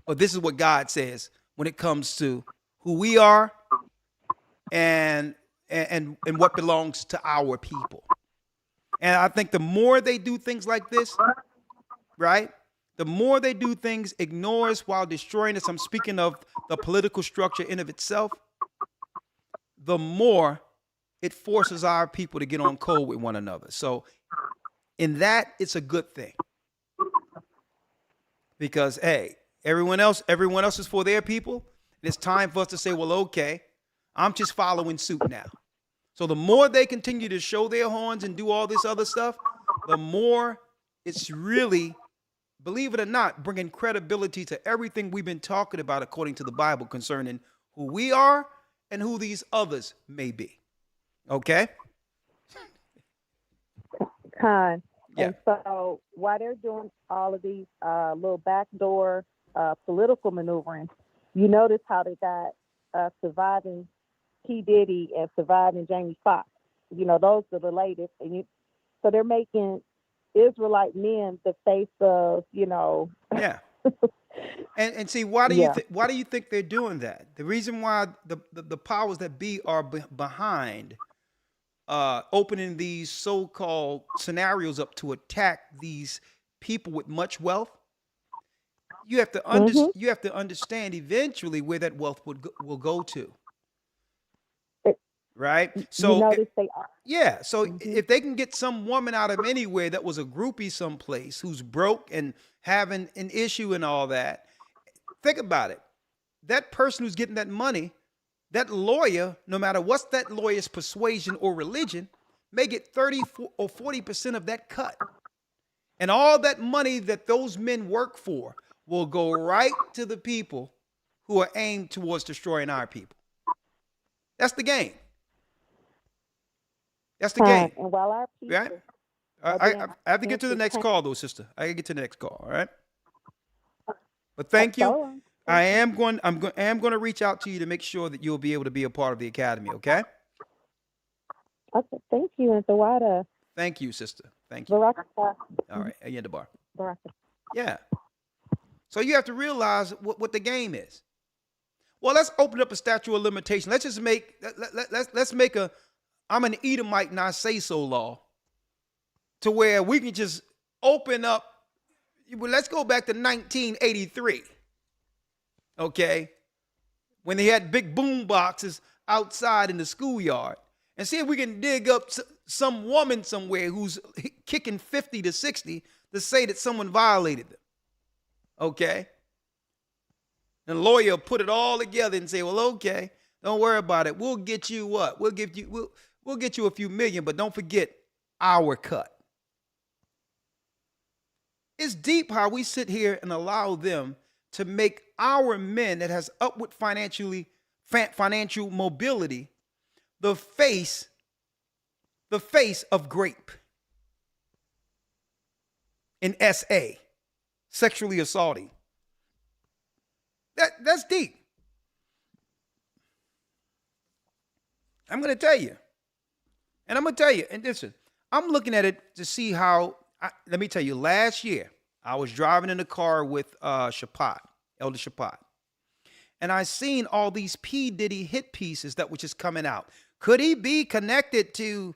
But this is what God says when it comes to who we are and what belongs to our people. And I think the more they do things like this, right? The more they do things, ignore us while destroying us. I'm speaking of the political structure in of itself. The more it forces our people to get on code with one another. So in that, it's a good thing. Because, hey, everyone else is for their people. And it's time for us to say, well, okay, I'm just following suit now. So the more they continue to show their horns and do all this other stuff, the more it's really, believe it or not, bringing credibility to everything we've been talking about according to the Bible concerning who we are and who these others may be. Okay? Kind. Yeah. And so while they're doing all of these little backdoor political maneuvering, you notice how they got surviving P. Diddy and surviving Jamie Foxx. Those are the latest. So they're making Israelite men the face of, Yeah. And see, why do you think they're doing that? The reason why the powers that be are behind opening these so-called scenarios up to attack these people with much wealth, you have to understand eventually where that wealth will go to. Right? So they are. Yeah. So if they can get some woman out of anywhere that was a groupie someplace who's broke and having an issue and all that, think about it. That person who's getting that money, that lawyer, no matter what's that lawyer's persuasion or religion, may get 30 or 40% of that cut. And all that money that those men work for will go right to the people who are aimed towards destroying our people. That's the game. That's the game. And while our people, right? I have to get to the next call, though, sister. I gotta get to the next call. All right. But thank you. I am going to reach out to you to make sure that you'll be able to be a part of the academy. Okay. Okay. Thank you, and Zawada. Thank you, sister. Thank you. Baraka. All right. Ayenda Bar. Baraka. Yeah. So you have to realize what the game is. Well, let's open up a statute of limitation. Let's just let's make a I'm an Edomite, not say so law, to where we can just open up. Let's go back to 1983. Okay, when they had big boom boxes outside in the schoolyard, and see if we can dig up some woman somewhere who's kicking 50 to 60 to say that someone violated them. Okay. And the lawyer put it all together and say, well, okay, don't worry about it. We'll get you what? We'll get you a few million, but don't forget our cut. It's deep how we sit here and allow them to make our men that has upward financial mobility the face of grape in SA, sexually assaulting. That's deep. I'm going to tell you. And I'm going to tell you, and listen, I'm looking at it to see how, let me tell you, last year, I was driving in the car with Shapat, Elder Shapat, and I seen all these P. Diddy hit pieces that were just coming out. Could he be connected to,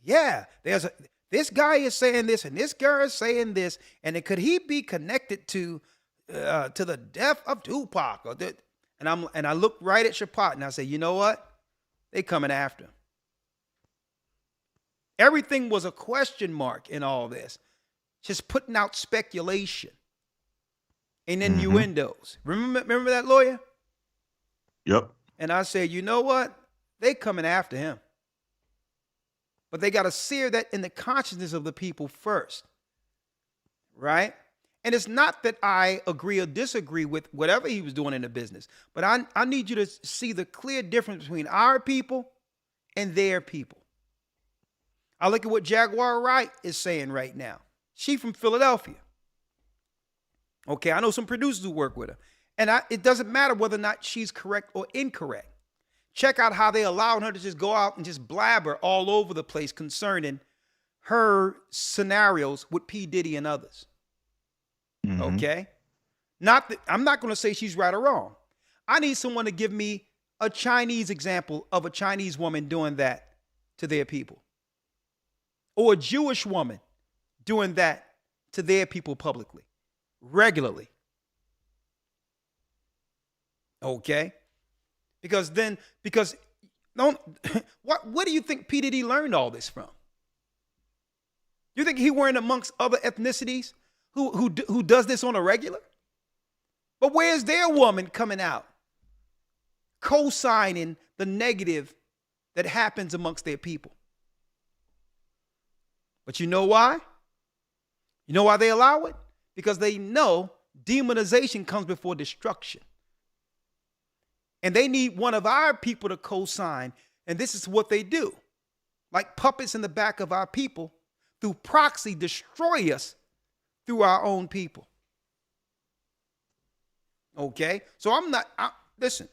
this guy is saying this, and this girl is saying this, and could he be connected to the death of Tupac? And I looked right at Shapat, and I said, you know what? They coming after him. Everything was a question mark in all this. Just putting out speculation and innuendos. Remember that lawyer? Yep. And I said, you know what? They coming after him. But they got to sear that in the consciousness of the people first. Right? And it's not that I agree or disagree with whatever he was doing in the business, but I need you to see the clear difference between our people and their people. I look at what Jaguar Wright is saying right now. She from Philadelphia. Okay, I know some producers who work with her. And it doesn't matter whether or not she's correct or incorrect. Check out how they allowed her to just go out and just blabber all over the place concerning her scenarios with P. Diddy and others. Okay? I'm not going to say she's right or wrong. I need someone to give me a Chinese example of a Chinese woman doing that to their people. Or a Jewish woman doing that to their people publicly, regularly. Okay? Because what do you think P. Diddy learned all this from? You think he weren't amongst other ethnicities who does this on a regular? But where's their woman coming out, co-signing the negative that happens amongst their people? But you know why? You know why they allow it? Because they know demonization comes before destruction. And they need one of our people to co-sign. And this is what they do. Like puppets in the back of our people, through proxy, destroy us through our own people. Okay? So listen,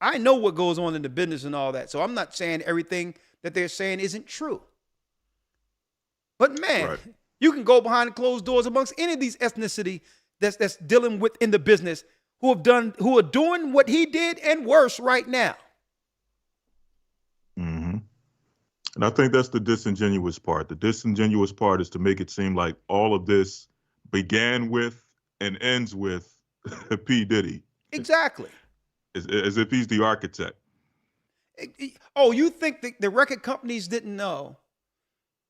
I know what goes on in the business and all that. So I'm not saying everything that they're saying isn't true. But man, you can go behind closed doors amongst any of these ethnicity that's dealing with in the business who are doing what he did and worse right now. And I think that's the disingenuous part. The disingenuous part is to make it seem like all of this began with and ends with P. Diddy. Exactly. As if he's the architect. Oh, you think the record companies didn't know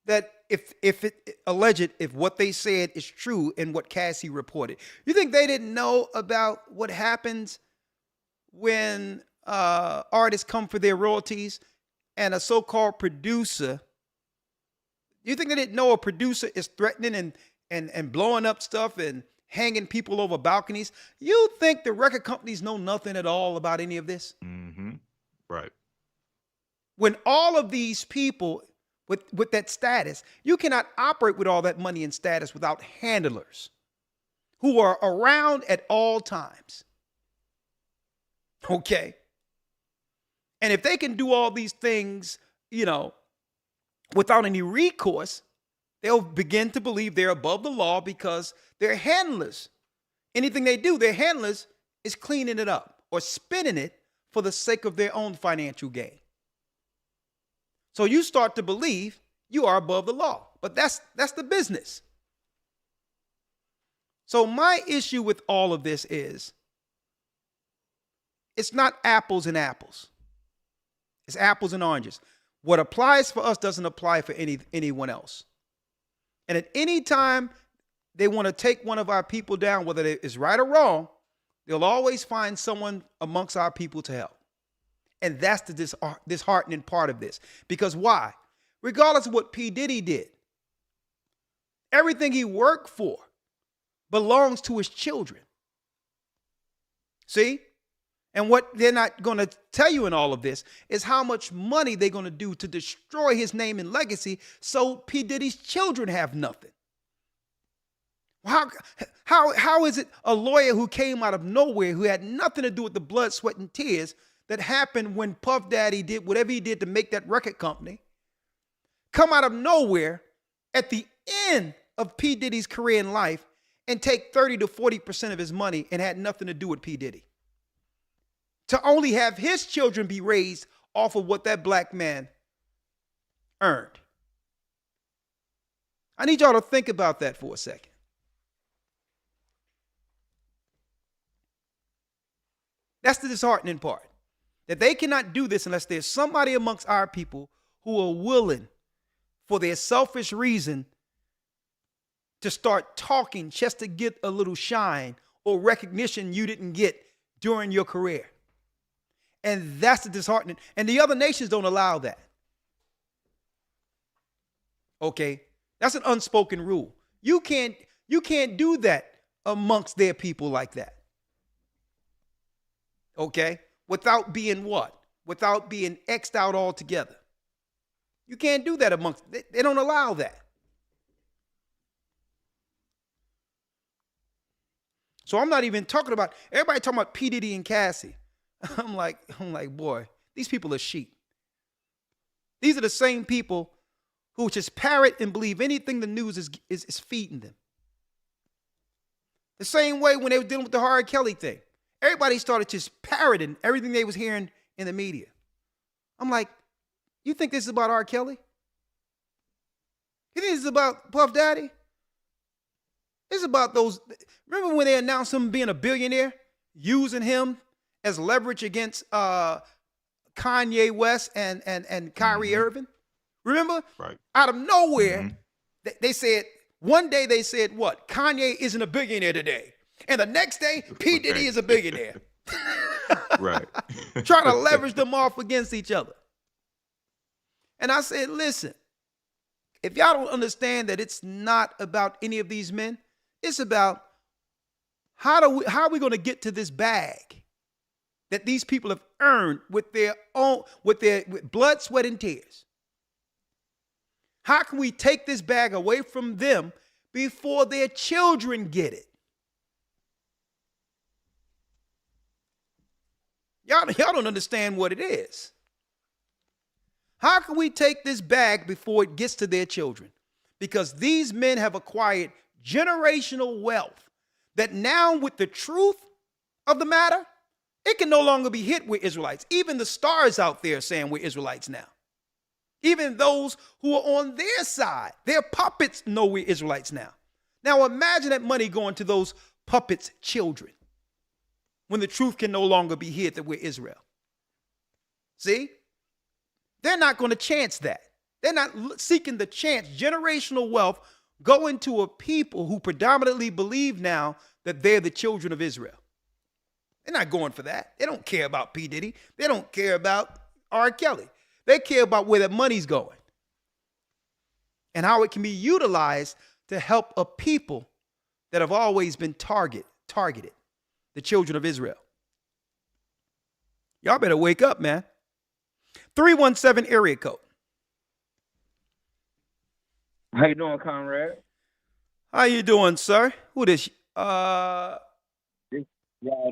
that if what they said is true and what Cassie reported? You think they didn't know about what happens when artists come for their royalties and a so-called producer You think they didn't know a producer is threatening and blowing up stuff and hanging people over balconies? You think the record companies know nothing at all about any of this? Mm-hmm. Right. When all of these people with that status, you cannot operate with all that money and status without handlers who are around at all times. Okay. And if they can do all these things, without any recourse, they'll begin to believe they're above the law because they're handlers. Anything they do, their handlers is cleaning it up or spinning it for the sake of their own financial gain. So you start to believe you are above the law, but that's the business. So my issue with all of this is it's not apples and apples. It's apples and oranges. What applies for us doesn't apply for anyone else. And at any time they want to take one of our people down, whether it's right or wrong, they'll always find someone amongst our people to help. And that's the disheartening part of this. Because why? Regardless of what P. Diddy did, everything he worked for belongs to his children. See? And what they're not going to tell you in all of this is how much money they're going to do to destroy his name and legacy so P. Diddy's children have nothing. How is it a lawyer who came out of nowhere, who had nothing to do with the blood, sweat, and tears that happened when Puff Daddy did whatever he did to make that record company, come out of nowhere at the end of P. Diddy's career in life and take 30 to 40% of his money and had nothing to do with P. Diddy? To only have his children be raised off of what that black man earned. I need y'all to think about that for a second. That's the disheartening part. That they cannot do this unless there's somebody amongst our people who are willing, for their selfish reason, to start talking just to get a little shine or recognition you didn't get during your career. And that's the disheartening. And the other nations don't allow that. Okay? That's an unspoken rule. You can't do that amongst their people like that. Okay? Without being what? Without being X'd out altogether. You can't do that amongst, they don't allow that. So I'm not even talking about, everybody talking about P. Diddy and Cassie. I'm like, boy, these people are sheep. These are the same people who just parrot and believe anything the news is feeding them. The same way when they were dealing with the R. Kelly thing. Everybody started just parroting everything they was hearing in the media. I'm like, you think this is about R. Kelly? You think this is about Puff Daddy? This is about those. Remember when they announced him being a billionaire, using him as leverage against Kanye West and Kyrie Irving? Remember? Right. Out of nowhere, they said, one day they said, what? Kanye isn't a billionaire today. And the next day, P. Diddy is a billionaire. Right. Trying to leverage them off against each other. And I said, listen, if y'all don't understand that it's not about any of these men, it's about how are we going to get to this bag that these people have earned with their own, with blood, sweat, and tears. How can we take this bag away from them before their children get it? Y'all don't understand what it is. How can we take this bag before it gets to their children? Because these men have acquired generational wealth that now, with the truth of the matter, it can no longer be hid with Israelites. Even the stars out there are saying we're Israelites now. Even those who are on their side, their puppets know we're Israelites now. Now imagine that money going to those puppets' children when the truth can no longer be hid that we're Israel. See? They're not going to chance that. They're not seeking the chance. Generational wealth going to a people who predominantly believe now that they're the children of Israel. They're not going for that. They don't care about P. Diddy. They don't care about R. Kelly. They care about where that money's going. and how it can be utilized to help a people that have always been targeted, the children of Israel. Y'all better wake up, man. 317 area code. How you doing, Conrad? How you doing, sir? Who this? Y'all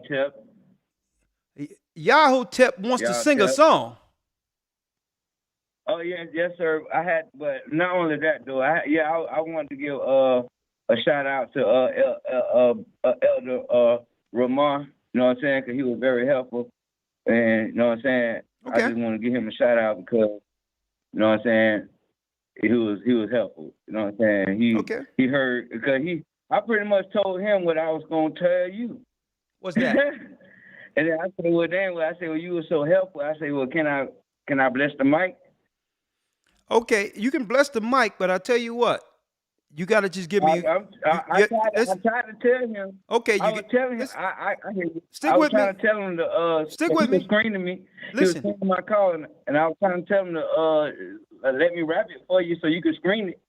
Tip. Yahoo Tip wants to sing a song. Oh yes, sir. I had, but not only that though. I wanted to give a shout out to Elder Ramon. You know what I'm saying? Because he was very helpful, and you know what I'm saying. Okay. I just want to give him a shout out because you know what I'm saying. He was helpful. You know what I'm saying? He heard because I pretty much told him what I was gonna tell you. What's that? And then I said, well, you were so helpful. I said, well, can I bless the mic? Okay, you can bless the mic, but I tell you what, you got to just give me. I tried to tell him. Okay, I was telling him. I hear you. Stick with me. I was trying to tell him to stick with me. He was screening me. Listen. He was screening my call, and I was trying to tell him to let me rap it for you so you could screen it,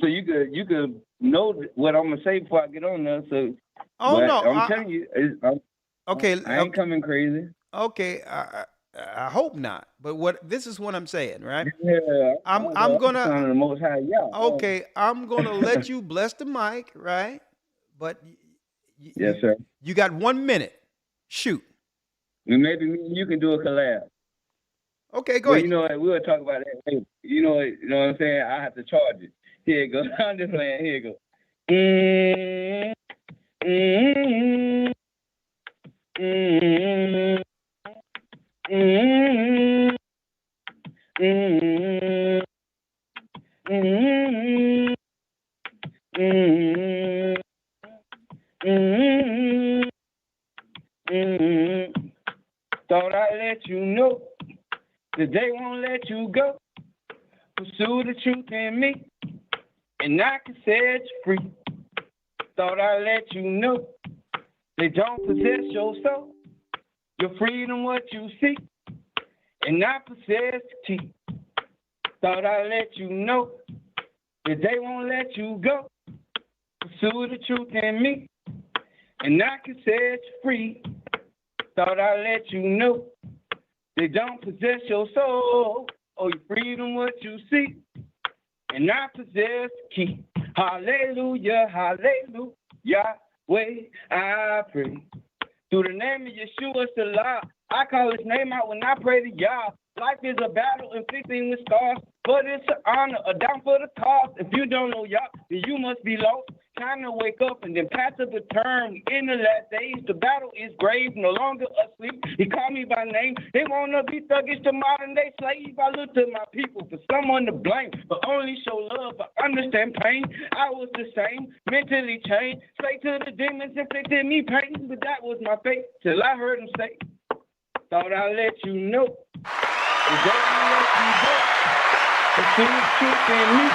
so you could know what I'm gonna say before I get on there. So. I'm telling you. Okay. I ain't coming crazy. Okay. I hope not. But this is what I'm saying, right? Yeah. I'm gonna. The Most High, yeah. Okay, I'm gonna let you bless the mic, right? But yes, sir. You got 1 minute. Shoot. Maybe me and you can do a collab. Okay, go ahead. You know what? We'll talk about that later. You know what I'm saying? I have to charge it. Here you go. I'm just playing. Here you go. Thought I'd let you know that they won't let you go. Pursue the truth in me, and I can set you free. Thought I'd let you know they don't possess your soul, your freedom, what you seek, and I possess the key. Thought I'd let you know that they won't let you go. Pursue the truth in me, and I can set you free. Thought I'd let you know they don't possess your soul or your freedom, what you seek, and I possess the key. Hallelujah, hallelujah, way I pray. Through the name of Yeshua Salah, I call his name out when I pray to Yah. Life is a battle inflicting with scars, but it's an honor, a down for the cause. If you don't know Yah, then you must be lost. Time to wake up and then pass the term. In the last days, the battle is grave, no longer asleep. He called me by name. They want to be thuggish to modern day slave. I look to my people for someone to blame, but only show love, but understand pain. I was the same, mentally chained, straight to the demons inflicted me pain, but that was my fate till I heard him say, thought I'd let you know. They don't let you go. Pursue the truth in me.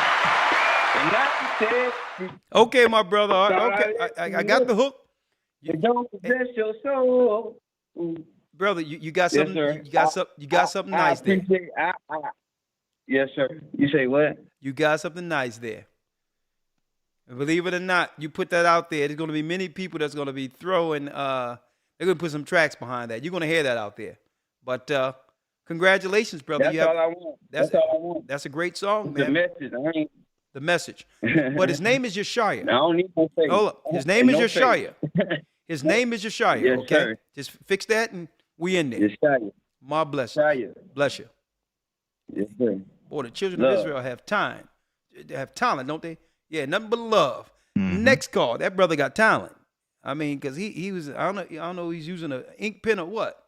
And I said, okay, my brother. Okay, I got the hook. You don't possess your soul, brother. You got something. Yes, you got something nice there. Yes, sir. You say what? You got something nice there. And believe it or not, you put that out there. There's going to be many people that's going to be throwing. They're going to put some tracks behind that. You're going to hear that out there. But congratulations, brother. That's all I want. That's all I want. That's a great song, man. The message. The message. But his name is Yeshaya. I don't need no faith. Hold up. His name is Yeshaya. His name is Yeshaya. Yes, okay? Sir. Just fix that and we in there. Yeshaya. My blessing. Bless you. Yes, sir. Boy, the children of Israel have time. They have talent, don't they? Yeah, nothing but love. Mm-hmm. Next call. That brother got talent. I mean, because he was, I don't know he's using an ink pen or what.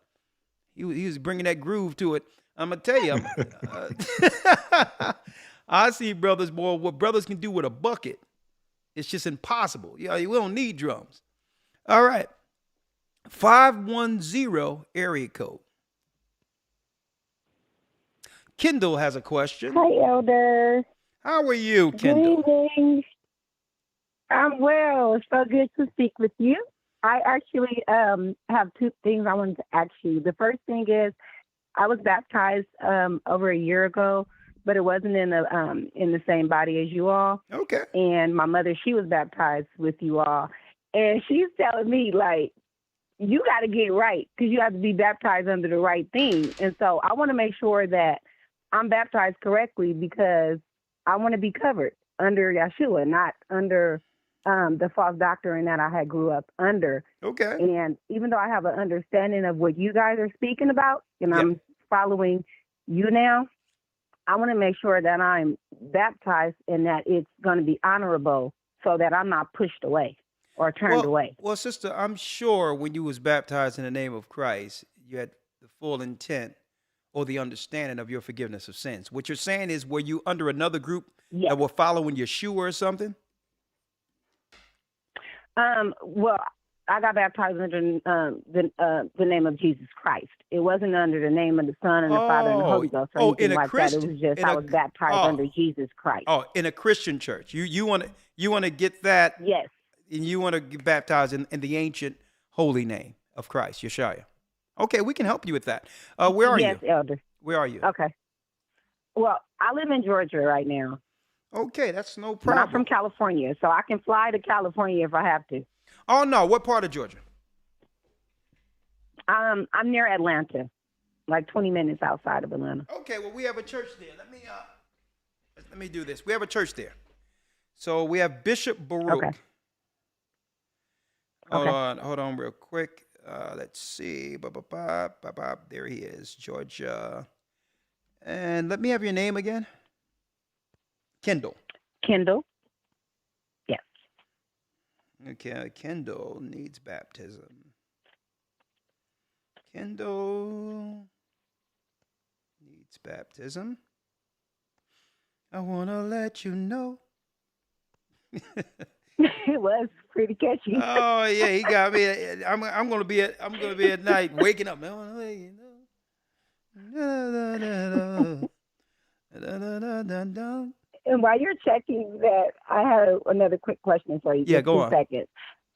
He was bringing that groove to it. I'm going to tell you. I see brothers, boy, what brothers can do with a bucket. It's just impossible. Yeah, we don't need drums. All right. 510 area code. Kendall has a question. Hi, Elder. How are you, Kendall? Good evening. I'm well. It's so good to speak with you. I actually have two things I wanted to ask you. The first thing is I was baptized over a year ago, but it wasn't in the same body as you all. Okay. And my mother, she was baptized with you all, and she's telling me like, you got to get right because you have to be baptized under the right thing. And so I want to make sure that I'm baptized correctly because I want to be covered under Yeshua, not under the false doctrine that I had grew up under. Okay. And even though I have an understanding of what you guys are speaking about, and I'm following you now, I want to make sure that I'm baptized and that it's going to be honorable so that I'm not pushed away or turned away. Well, sister, I'm sure when you was baptized in the name of Christ, you had the full intent or the understanding of your forgiveness of sins. What you're saying is, were you under another group that were following Yeshua or something? Well, I got baptized under the name of Jesus Christ. It wasn't under the name of the Son and the Father and the Holy Ghost or anything like that. It was just I was baptized under Jesus Christ. Oh, in a Christian church. You want to get that? Yes. And you want to get baptized in the ancient holy name of Christ, Yeshua. Okay, we can help you with that. Where are you? Yes, Elder. Where are you? Okay. Well, I live in Georgia right now. Okay, that's no But problem. I'm from California, so I can fly to California if I have to. Oh, no. What part of Georgia? I'm near Atlanta, like 20 minutes outside of Atlanta. Okay, well, we have a church there. Let me do this. We have a church there. So we have Bishop Baruch. Okay. Hold on real quick. Let's see. There he is, Georgia. And let me have your name again. Kendall. Kendall. Yes. Okay, Kendall needs baptism. Kendall needs baptism. I want to let you know. It was pretty catchy. Oh yeah, he got me. I'm gonna be at night waking up. And while you're checking that, I have another quick question for you. Yeah, Just go 2 on. seconds.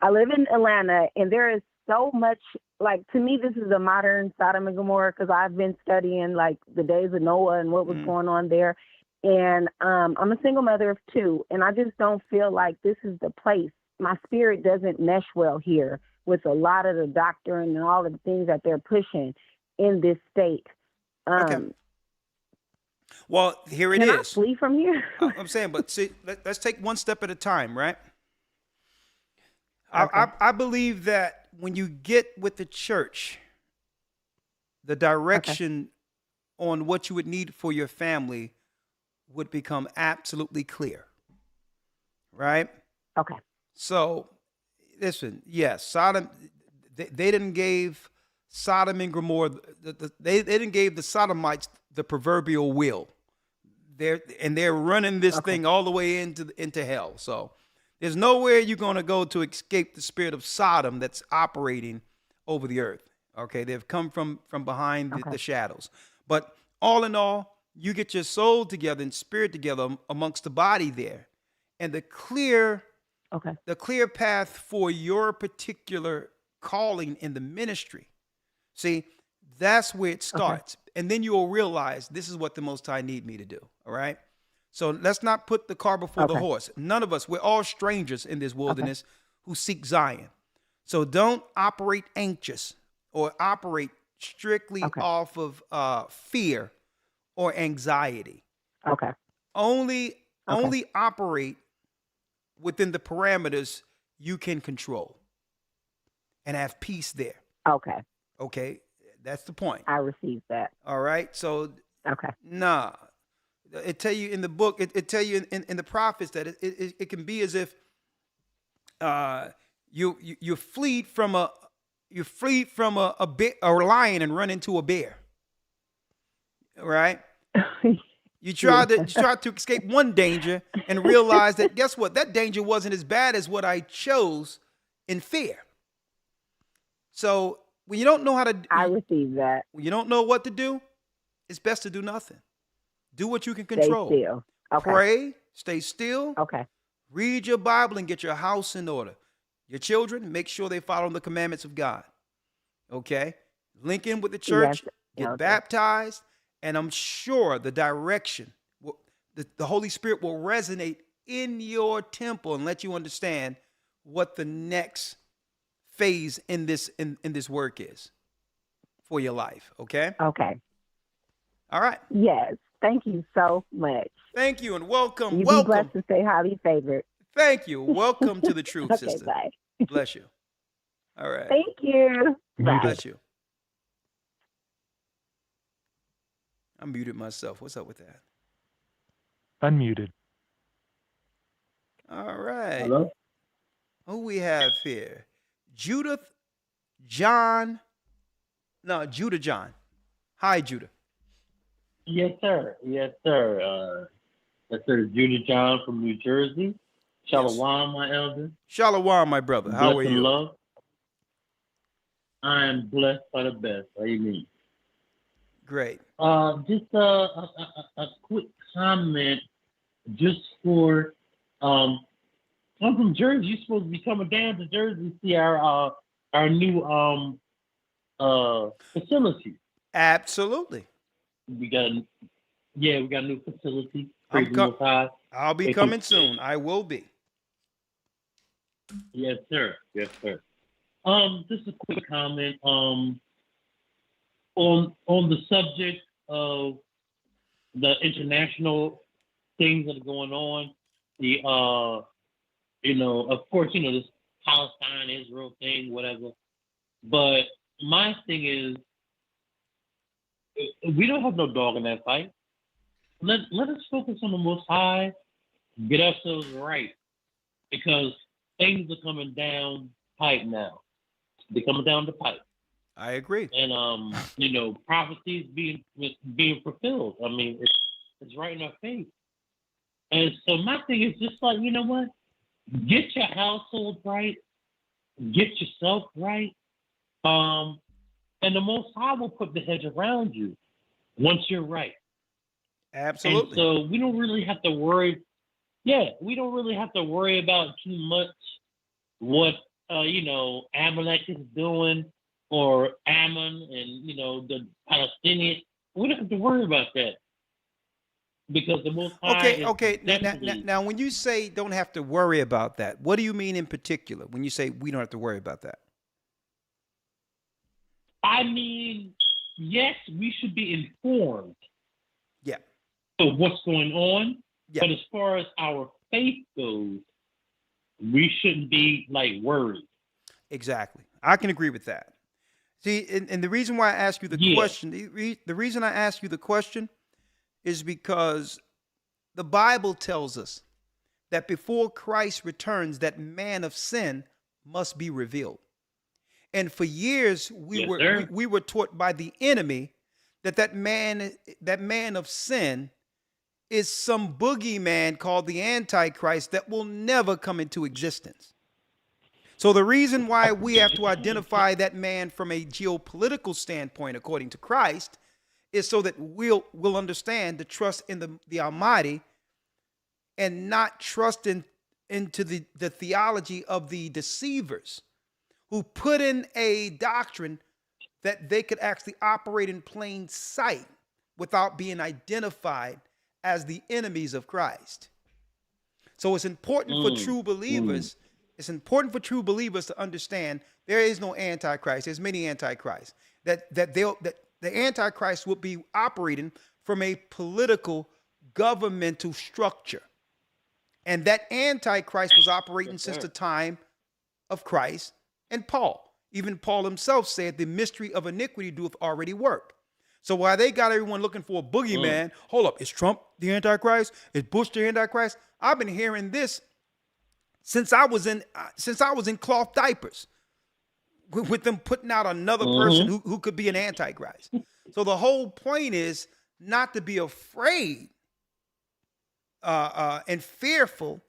I live in Atlanta, and there is so much, like, to me, this is a modern Sodom and Gomorrah because I've been studying, like, the days of Noah and what was going on there. And I'm a single mother of 2, and I just don't feel like this is the place. My spirit doesn't mesh well here with a lot of the doctrine and all of the things that they're pushing in this state. Okay. Well, here it is. Can I flee from here? I'm saying, but see, let's take one step at a time, right? Okay. I believe that when you get with the church, the direction on what you would need for your family would become absolutely clear, right? Okay. So, listen, yes, Sodom, they didn't give Sodom and Gomorrah, they didn't give the Sodomites the proverbial will. They're running this thing all the way into hell. So there's nowhere you're going to go to escape the spirit of Sodom that's operating over the earth. Okay, they've come from behind the shadows. But all in all, you get your soul together and spirit together amongst the body there, and the clear path for your particular calling in the ministry. See, that's where it starts. And then you'll realize this is what the Most High need me to do. All right. So let's not put the car before the horse. None of us, we're all strangers in this wilderness who seek Zion. So don't operate anxious or operate strictly off of fear or anxiety. Okay. Only operate within the parameters you can control and have peace there. Okay. Okay. That's the point. I received that. All right. So, okay. Nah. It tell you in the book, it tell you in the prophets that it can be as if you fleed from a bear, or a lion and run into a bear. Right? You tried to escape one danger and realize that, guess what? That danger wasn't as bad as what I chose in fear. So when you don't know how to, I receive that. When you don't know what to do, it's best to do nothing. Do what you can control. Stay still. Okay. Pray, stay still. Okay. Read your Bible and get your house in order. Your children, make sure they follow the commandments of God. Okay? Link in with the church, get baptized, and I'm sure the direction the Holy Spirit will resonate in your temple and let you understand what the next phase in this work is for your life. Okay? Okay. All right. Yes. Thank you so much. Thank you and welcome. You be Welcome. blessed and stay highly favored. Thank you. Welcome to the truth, Okay, sister. bye. Bless you. All right. Thank you. Bye. Bless you. I muted myself. What's up with that? Unmuted. All right. Hello? Who we have here? Judah John. Hi, Judah. Yes, sir. Yes, sir. That's Sir Judah John from New Jersey. Shalom, my elder. Shalom, my brother. How Bless are and you? love. I am blessed by the best. Amen. Great. Just a quick comment, just for I'm from Jersey. You're supposed to be coming down to Jersey to see our new facility. Absolutely. We got a new facility. Praise the Most High. I'll be coming soon. I will be. Yes, sir. Yes, sir. Just a quick comment. On the subject of the international things that are going on. The of course, this Palestine, Israel thing, whatever. But my thing is, we don't have no dog in that fight. Let us focus on the Most High, get ourselves right, because things are coming down pipe now. They're coming down the pipe. I agree. And prophecies being fulfilled. I mean, it's right in our face. And so my thing is just like, you know what? Get your household right, get yourself right, and the Most High will put the hedge around you once you're right. Absolutely. And so we don't really have to worry. Yeah, we don't really have to worry about too much what Amalek is doing, or Ammon and the Palestinians. We don't have to worry about that, because the Most High. Okay. Now, when you say don't have to worry about that, what do you mean in particular when you say we don't have to worry about that? I mean, yes, we should be informed. Yeah. Of what's going on. Yeah. But as far as our faith goes, we shouldn't be worried. Exactly. I can agree with that. See, and the reason why I ask you the question, the reason I ask you the question is because the Bible tells us that before Christ returns, that man of sin must be revealed. And for years, we were taught by the enemy that man of sin is some boogeyman called the Antichrist that will never come into existence. So the reason why we have to identify that man from a geopolitical standpoint, according to Christ, is so that we'll understand the trust in the Almighty and not trust into the theology of the deceivers who put in a doctrine that they could actually operate in plain sight without being identified as the enemies of Christ. So it's important for true believers. It's important for true believers to understand there is no Antichrist. There's many Antichrists. That the Antichrist will be operating from a political governmental structure. And that Antichrist was operating since the time of Christ and Paul. Even Paul himself said the mystery of iniquity doeth already work. So while they got everyone looking for a boogeyman, hold up, is Trump the Antichrist? Is Bush the Antichrist? I've been hearing this since I was in cloth diapers, with them putting out another person who could be an Antichrist. So the whole point is not to be afraid and fearful,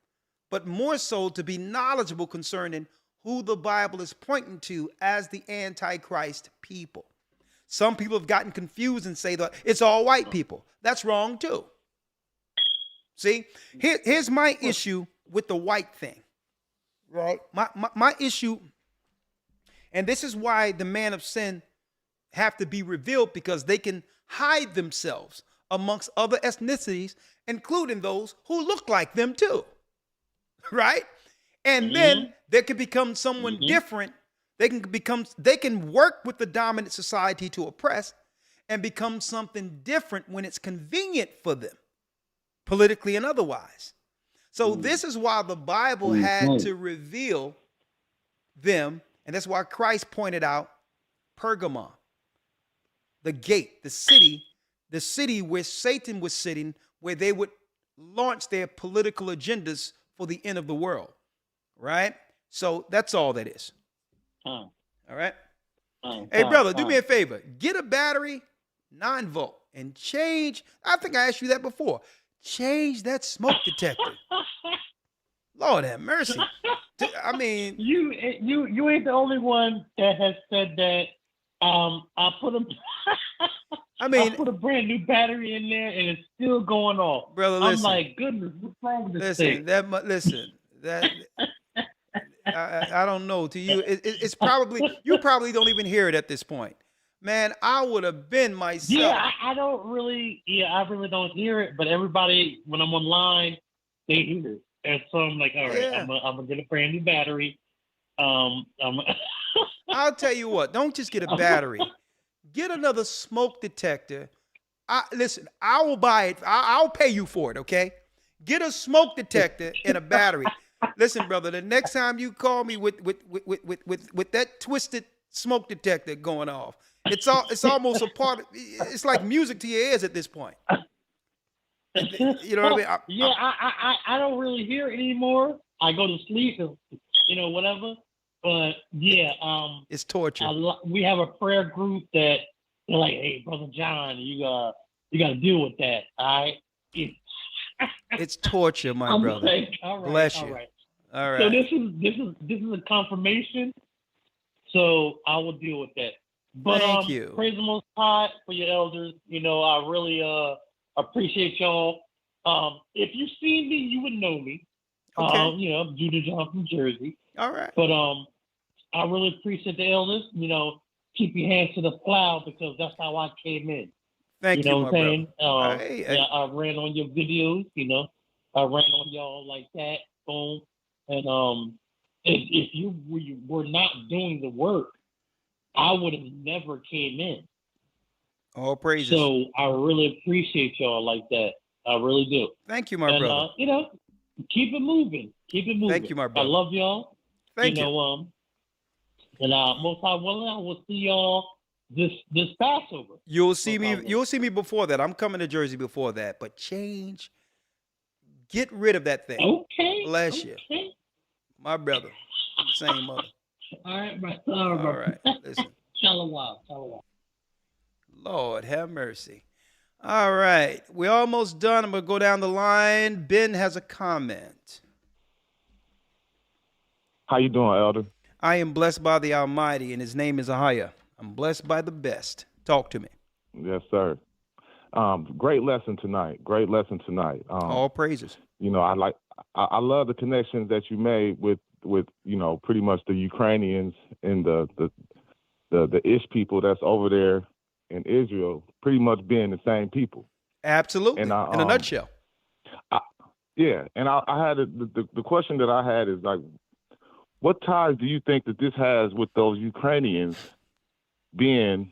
but more so to be knowledgeable concerning who the Bible is pointing to as the Antichrist people. Some people have gotten confused and say that it's all white people. That's wrong too. See, here's my issue with the white thing, right? My issue, and this is why the man of sin have to be revealed, because they can hide themselves amongst other ethnicities, including those who look like them too. Right? And then they can become someone different. They can work with the dominant society to oppress and become something different when it's convenient for them, politically and otherwise. So this is why the Bible had to reveal them, and that's why Christ pointed out Pergamum, the gate, the city where Satan was sitting, where they would launch their political agendas for the end of the world, right? So that's all that is. All right? Hey, brother, do me a favor. Get a battery, 9-volt, and change. I think I asked you that before. Change that smoke detector. Lord have mercy. I mean, you ain't the only one that has said that. I put I put a brand new battery in there and it's still going off. Brother, I'm like, goodness, what's wrong with this thing? I don't know. To you, it's probably, you probably don't even hear it at this point. Man, I would have been myself. Yeah, I really don't hear it, but everybody, when I'm online, they hear it. And so I'm like, all right, I'm gonna get a brand new battery. I'll tell you what, don't just get a battery. Get another smoke detector. Listen, I will buy it. I'll pay you for it, okay? Get a smoke detector and a battery. Listen, brother, the next time you call me with that twisted smoke detector going off, it's almost a part of, it's like music to your ears at this point. You know what I mean? I don't really hear it anymore. I go to sleep, whatever. But yeah, it's torture. We have a prayer group that they're like, hey, Brother John, you got to deal with that. All right. It's torture, my brother. Like, all right, bless you. All right. So this is a confirmation. So I will deal with that. But thank you. Praise the Most High for your elders. I really appreciate y'all. If you see me, you would know me. Okay. I'm Judah John from Jersey. All right. But I really appreciate the elders. Keep your hands to the plow because that's how I came in. Thank you, know what I'm brother. saying? I ran on your videos. I ran on y'all like that. Boom. And if you were not doing the work, I would have never came in. All praises. So I really appreciate y'all like that. I really do. Thank you, my brother. Keep it moving. Keep it moving. Thank you, my brother. I love y'all. Thank you. And most high willing, I will see y'all this Passover. You'll see me before that. I'm coming to Jersey before that. But change. Get rid of that thing. Okay. Bless you. My brother. Same mother. All right, my All right. Listen. Shalom. Lord have mercy. All right. We're almost done. I'm going to go down the line. Ben has a comment. How you doing, Elder? I am blessed by the Almighty, and his name is Ahia. I'm blessed by the best. Talk to me. Yes, sir. Great lesson tonight. All praises. I love the connections that you made with pretty much the Ukrainians and the Ish people that's over there in Israel, pretty much being the same people. Absolutely. And in a nutshell. I had the question that I had is like, what ties do you think that this has with those Ukrainians being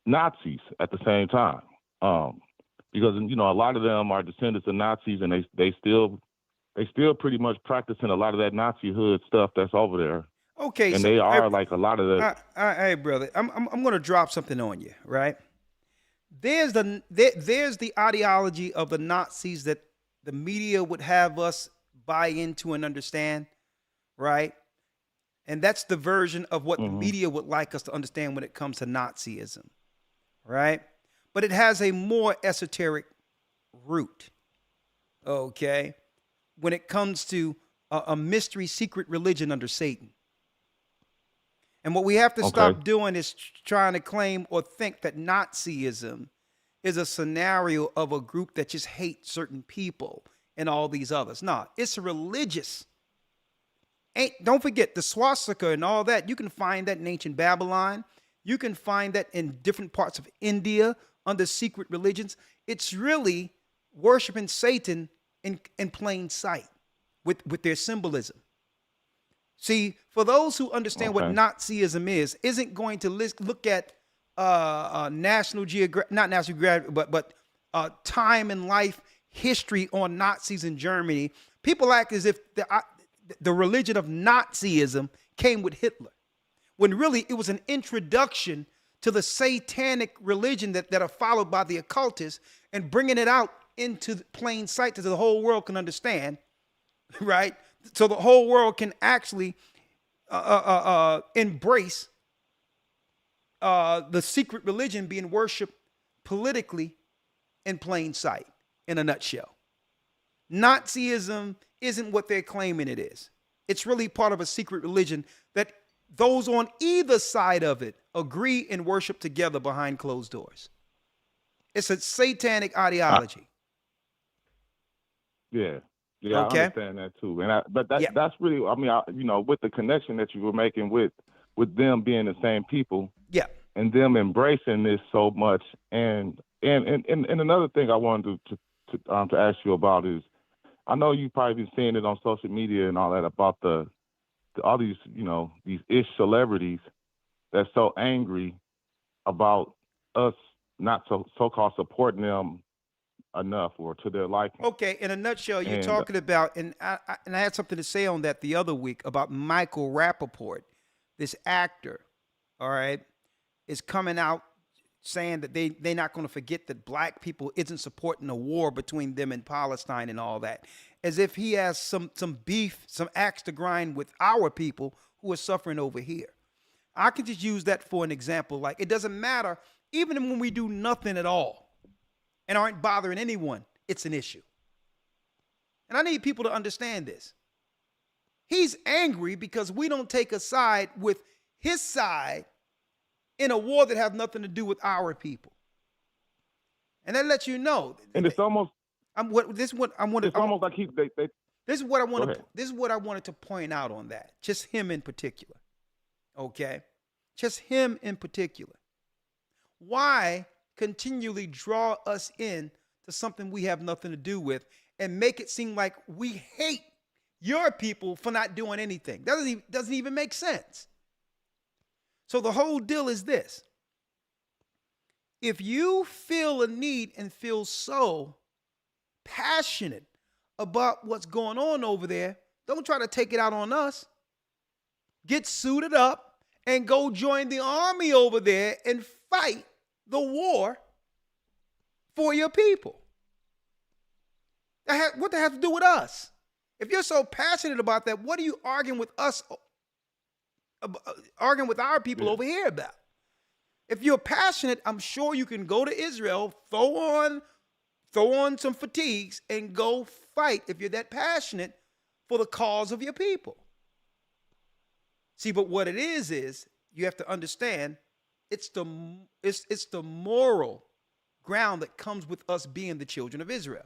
Nazis at the same time? Because a lot of them are descendants of Nazis, and they still pretty much practicing a lot of that Nazi hood stuff that's over there. Okay, and so they are like a lot of the. Hey, brother, I'm going to drop something on you, right? There's the ideology of the Nazis that the media would have us buy into and understand, right? And that's the version of what the media would like us to understand when it comes to Nazism, right? But it has a more esoteric root, okay? When it comes to a mystery secret religion under Satan. And what we have to stop doing is trying to claim or think that Nazism is a scenario of a group that just hates certain people and all these others. No, it's a religious. Don't forget the swastika and all that. You can find that in ancient Babylon. You can find that in different parts of India under secret religions, it's really worshiping Satan in plain sight with their symbolism. See, for those who understand what Nazism isn't going to look at National Geographic, not National Geographic, but time and life history on Nazis in Germany. People act as if the religion of Nazism came with Hitler, when really it was an introduction to the satanic religion that are followed by the occultists, and bringing it out into plain sight so the whole world can understand, right? So the whole world can actually embrace the secret religion being worshipped politically in plain sight, in a nutshell. Nazism isn't what they're claiming it is. It's really part of a secret religion that those on either side of it agree and worship together behind closed doors. It's a satanic ideology. Yeah, Okay. I understand that too. And that's really, I mean, with the connection that you were making with them being the same people, yeah, and them embracing this so much, and another thing I wanted to ask you about is, I know you've probably been seeing it on social media and all that about all these, these ish celebrities that's so angry about us not so-called supporting them enough or to their liking. Okay, in a nutshell, you're talking about, and I had something to say on that the other week about Michael Rappaport, this actor, all right, is coming out saying that they're not going to forget that black people isn't supporting the war between them and Palestine and all that, as if he has some beef, some axe to grind with our people who are suffering over here. I can just use that for an example. Like, it doesn't matter, even when we do nothing at all and aren't bothering anyone, it's an issue. And I need people to understand this. He's angry because we don't take a side with his side in a war that has nothing to do with our people. And that lets you know. And it's almost this is what I wanted to point out on that. Just him in particular. Okay? Just him in particular. Why continually draw us in to something we have nothing to do with and make it seem like we hate your people for not doing anything? That doesn't even make sense. So the whole deal is this. If you feel a need and feel so passionate about what's going on over there, don't try to take it out on us. Get suited up and go join the army over there and fight the war for your people. What that has to do with us? If you're so passionate about that, what are you arguing with us, arguing with our people over here about? If you're passionate, I'm sure you can go to Israel, throw on some fatigues, and go fight if you're that passionate for the cause of your people. See, but what it is you have to understand it's the moral ground that comes with us being the children of Israel.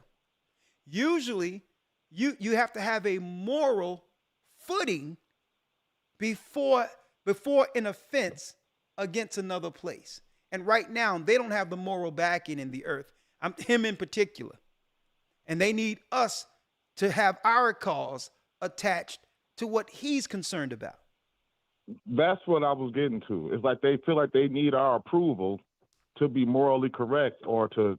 Usually, you have to have a moral footing before an offense against another place. And right now, they don't have the moral backing in the earth, him in particular. And they need us to have our cause attached to what he's concerned about. That's what I was getting to. It's like they feel like they need our approval to be morally correct, or to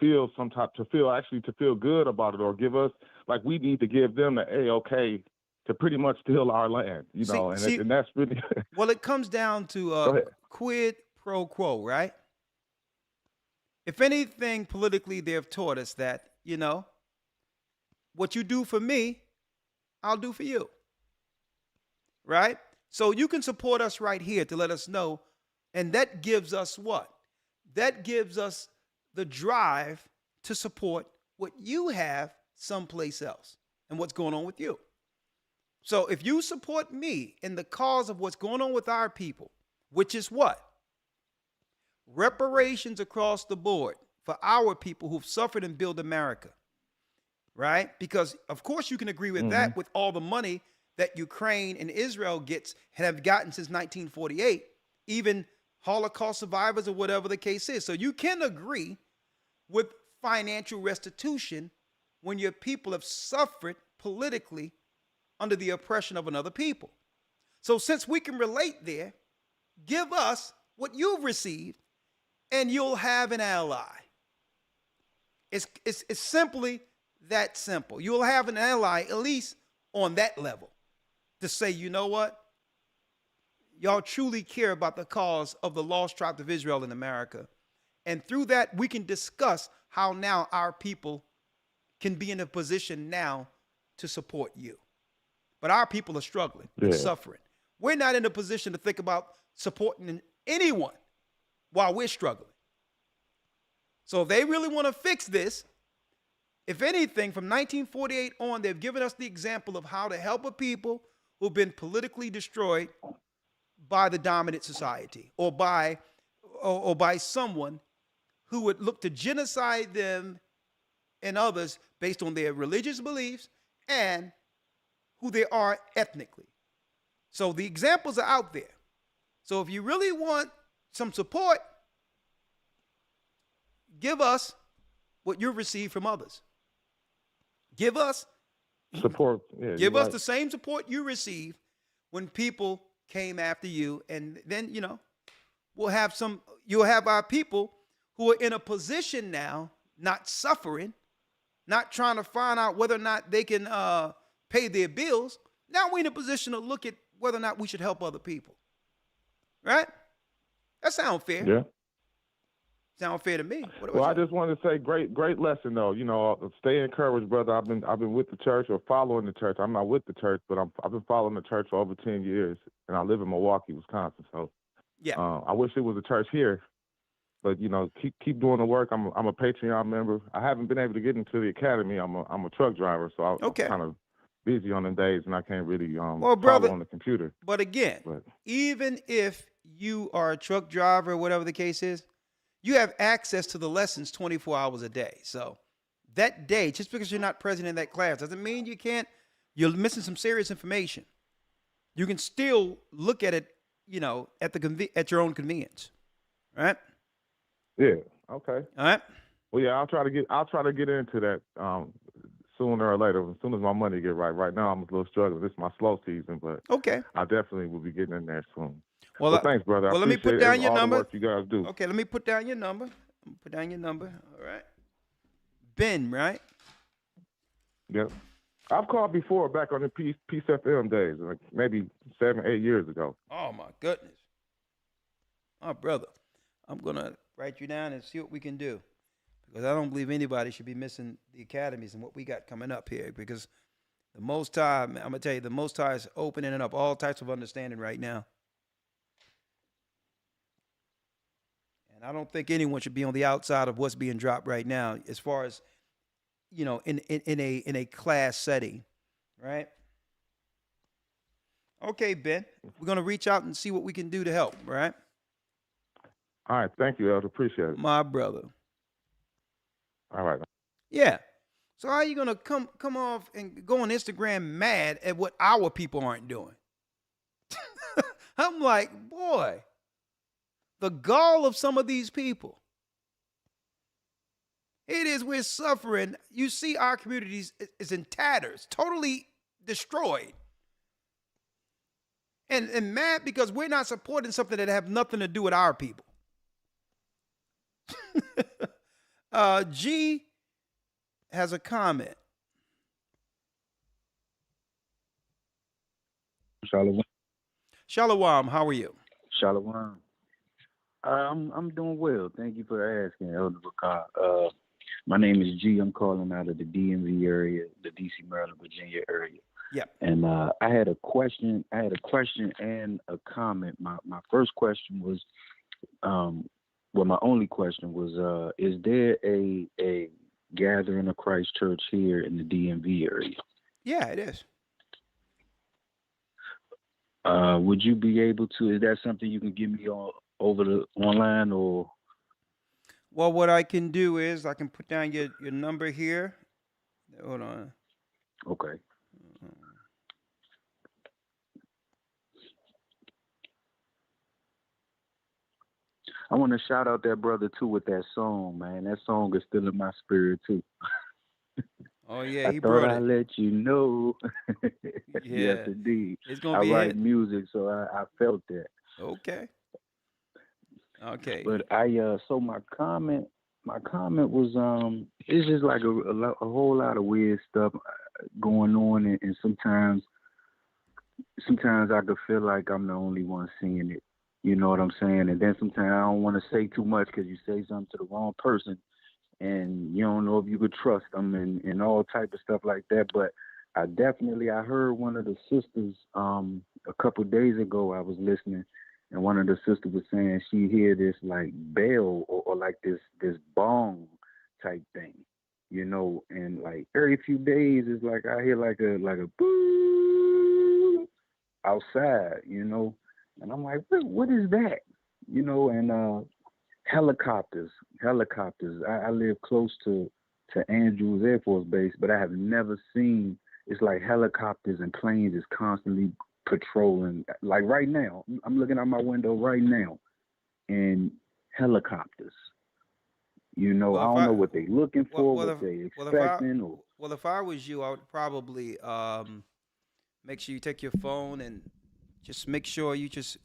feel to feel good about it, or give us, like, we need to give them the A-OK to pretty much steal our land, and that's really well, it comes down to quid pro quo, right? If anything, politically, they have taught us that, what you do for me, I'll do for you. Right? So you can support us right here to let us know, and that gives us what? That gives us the drive to support what you have someplace else and what's going on with you. So if you support me in the cause of what's going on with our people, which is what? Reparations across the board for our people who've suffered and built America, right? Because, of course, you can agree with that with all the money that Ukraine and Israel have gotten since 1948, even Holocaust survivors, or whatever the case is. So you can agree with financial restitution when your people have suffered politically under the oppression of another people. So since we can relate there, give us what you've received and you'll have an ally. It's simply that simple. You'll have an ally, at least on that level, to say, you know what? Y'all truly care about the cause of the lost tribe of Israel in America. And through that, we can discuss how now our people can be in a position now to support you. But our people are struggling and suffering. We're not in a position to think about supporting anyone while we're struggling. So if they really want to fix this, if anything, from 1948 on, they've given us the example of how to help a people who've been politically destroyed by the dominant society, or by someone who would look to genocide them and others based on their religious beliefs and who they are ethnically. So the examples are out there. So if you really want some support, give us what you received from others. Give us support. Yeah, give us the same support you received when people came after you, and then you'll have our people who are in a position now, not suffering, not trying to find out whether or not they can pay their bills. Now we're in a position to look at whether or not we should help other people. Right? That sounds fair. Yeah. Sound fair to me. Well, I just wanted to say, great lesson though. Stay encouraged, brother. I've been with the church, or following the church. I'm not with the church, but I've been following the church for over 10 years, and I live in Milwaukee, Wisconsin. So, yeah, I wish it was a church here, but keep doing the work. I'm a Patreon member. I haven't been able to get into the academy. I'm a truck driver, so I'm kind of busy on them days, and I can't really follow on the computer. But again, even if you are a truck driver or whatever the case is, you have access to the lessons 24 hours a day. So that day, just because you're not present in that class doesn't mean you're missing some serious information. You can still look at it, at your own convenience. Right? Yeah. Okay. All right. Well, yeah, I'll try to get into that sooner or later, as soon as my money get right. Right now, I'm a little struggling. This is my slow season, but I definitely will be getting in there soon. Well, thanks, brother. Well, let me put down your number. The work you guys do. Okay, let me put down your number. All right. Ben, right? Yep. I've called before, back on the Peace FM days, like maybe 7-8 years ago. Oh my goodness. Oh, brother, I'm gonna write you down and see what we can do, because I don't believe anybody should be missing the academies and what we got coming up here, because the Most High, I'm gonna tell you, the Most High is opening up all types of understanding right now. I don't think anyone should be on the outside of what's being dropped right now, as far as in a class setting, right? Okay, Ben, we're gonna reach out and see what we can do to help, right? All right, thank you, Elder. Appreciate it, my brother. All right. Yeah. So how are you gonna come off and go on Instagram mad at what our people aren't doing? I'm like, boy. The gall of some of these people. It is, we're suffering. You see our communities is in tatters, totally destroyed. And mad because we're not supporting something that have nothing to do with our people. G has a comment. Shalom. Shalom, how are you? Shalom. I'm doing well. Thank you for asking, Elder Bakar. My name is G. I'm calling out of the DMV area, the DC, Maryland, Virginia area. Yep. And I had a question. And a comment. My first question was, my only question was, is there a Gathering of Christ Church here in the DMV area? Yeah, it is. Would you be able to? Is that something you can give me over the online, or? Well, what I can do is I can put down your number here. Hold on. Okay. I want to shout out that brother too with that song, man. That song is still in my spirit too. Oh yeah, I he thought brought I'd it. let you know. Yes, Yeah, indeed. it's gonna I be a write hit. music, so I felt that. Okay. Okay. But so my comment was it's just like a whole lot of weird stuff going on, and sometimes I could feel like I'm the only one seeing it. You know what I'm saying? And then sometimes I don't want to say too much because you say something to the wrong person, and you don't know if you could trust them and all type of stuff like that. But I heard one of the sisters a couple days ago. I was listening, and one of the sisters was saying she hear this like bell or like this bong type thing, you know, and like every few days it's like I hear like a boo outside, you know, and I'm like, what is that, you know? And helicopters. I live close to Andrews Air Force Base, but I have never seen. It's like helicopters and planes is constantly patrolling. Like right now, I'm looking out my window right now, and helicopters. You know, I Well, if don't I know what they looking for, well what if they well if I expecting, or well if I was you, I would probably make sure you take your phone and just make sure you just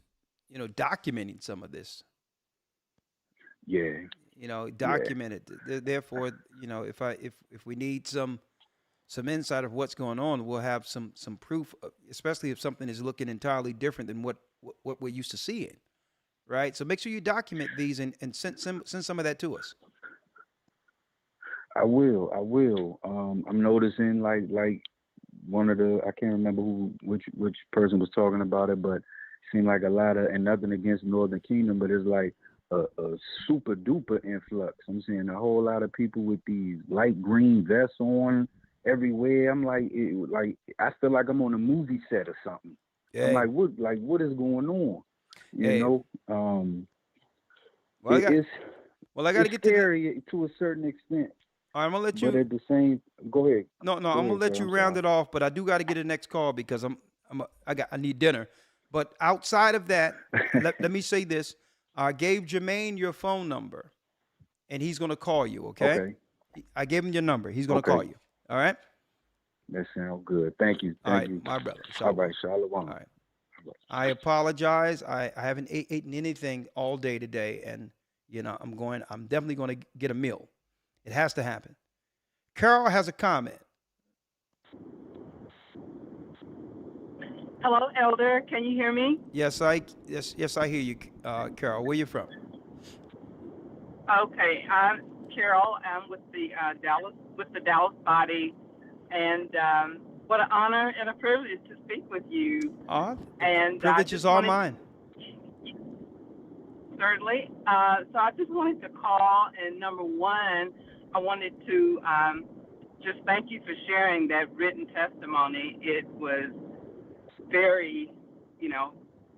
documenting some of this. yeah, yeah. Document it. Therefore, if we need some insight of what's going on, we'll have some proof, especially if something is looking entirely different than what we're used to seeing, right? So make sure you document these and send some of that to us. I will. I'm noticing like one of the I can't remember which person was talking about it, but it seemed like a lot of, and nothing against Northern Kingdom, but it's like a super duper influx. I'm seeing a whole lot of people with these light green vests on everywhere. I'm like I feel like I'm on a movie set or something. I'm Hey, like what is going on? You hey. know, Well, it's I got to get to the. scary to a certain extent. All right, I'm gonna let But you. at the same, go ahead. No, I'm Go gonna ahead, let sir. you I'm round sorry. it off, but I do got to get the next call because I need dinner. But outside of that, let me say this: I gave Jermaine your phone number, and he's gonna call you. Okay? Okay. I gave him your number. He's gonna Okay. call you. All right? That sounds good. Thank you. All Thank right, you. my brother. All Shalom. right, Shalom. All right. I apologize. I haven't eaten anything all day today, and I'm definitely going to get a meal. It has to happen. Carol has a comment. Hello, Elder. Can you hear me? Yes, I hear you, Carol. Where you from? Okay, I'm Carol. I'm with the Dallas body, and what an honor and a privilege to speak with you. And Privilege is all mine. Certainly. So I just wanted to call, and number one, I wanted to just thank you for sharing that written testimony. It was very,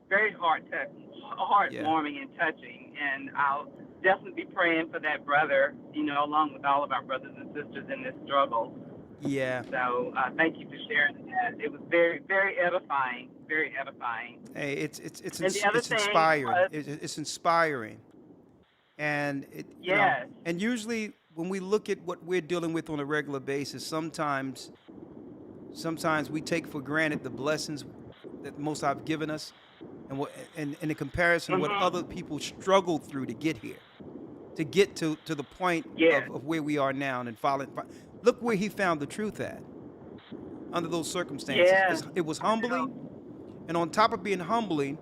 very heartwarming and touching. And I'll definitely be praying for that brother, along with all of our brothers and sisters in this struggle. Yeah. So thank you for sharing that. It was very, very edifying. Very edifying. Hey, it's thing inspiring. was- It's inspiring, and Yes. and usually when we look at what we're dealing with on a regular basis, sometimes we take for granted the blessings that the Most High have given us, and in comparison what other people struggled through to get here, to get to the point of where we are now, and look where he found the truth at under those circumstances. Yes. It was humbling, and on top of being humbling,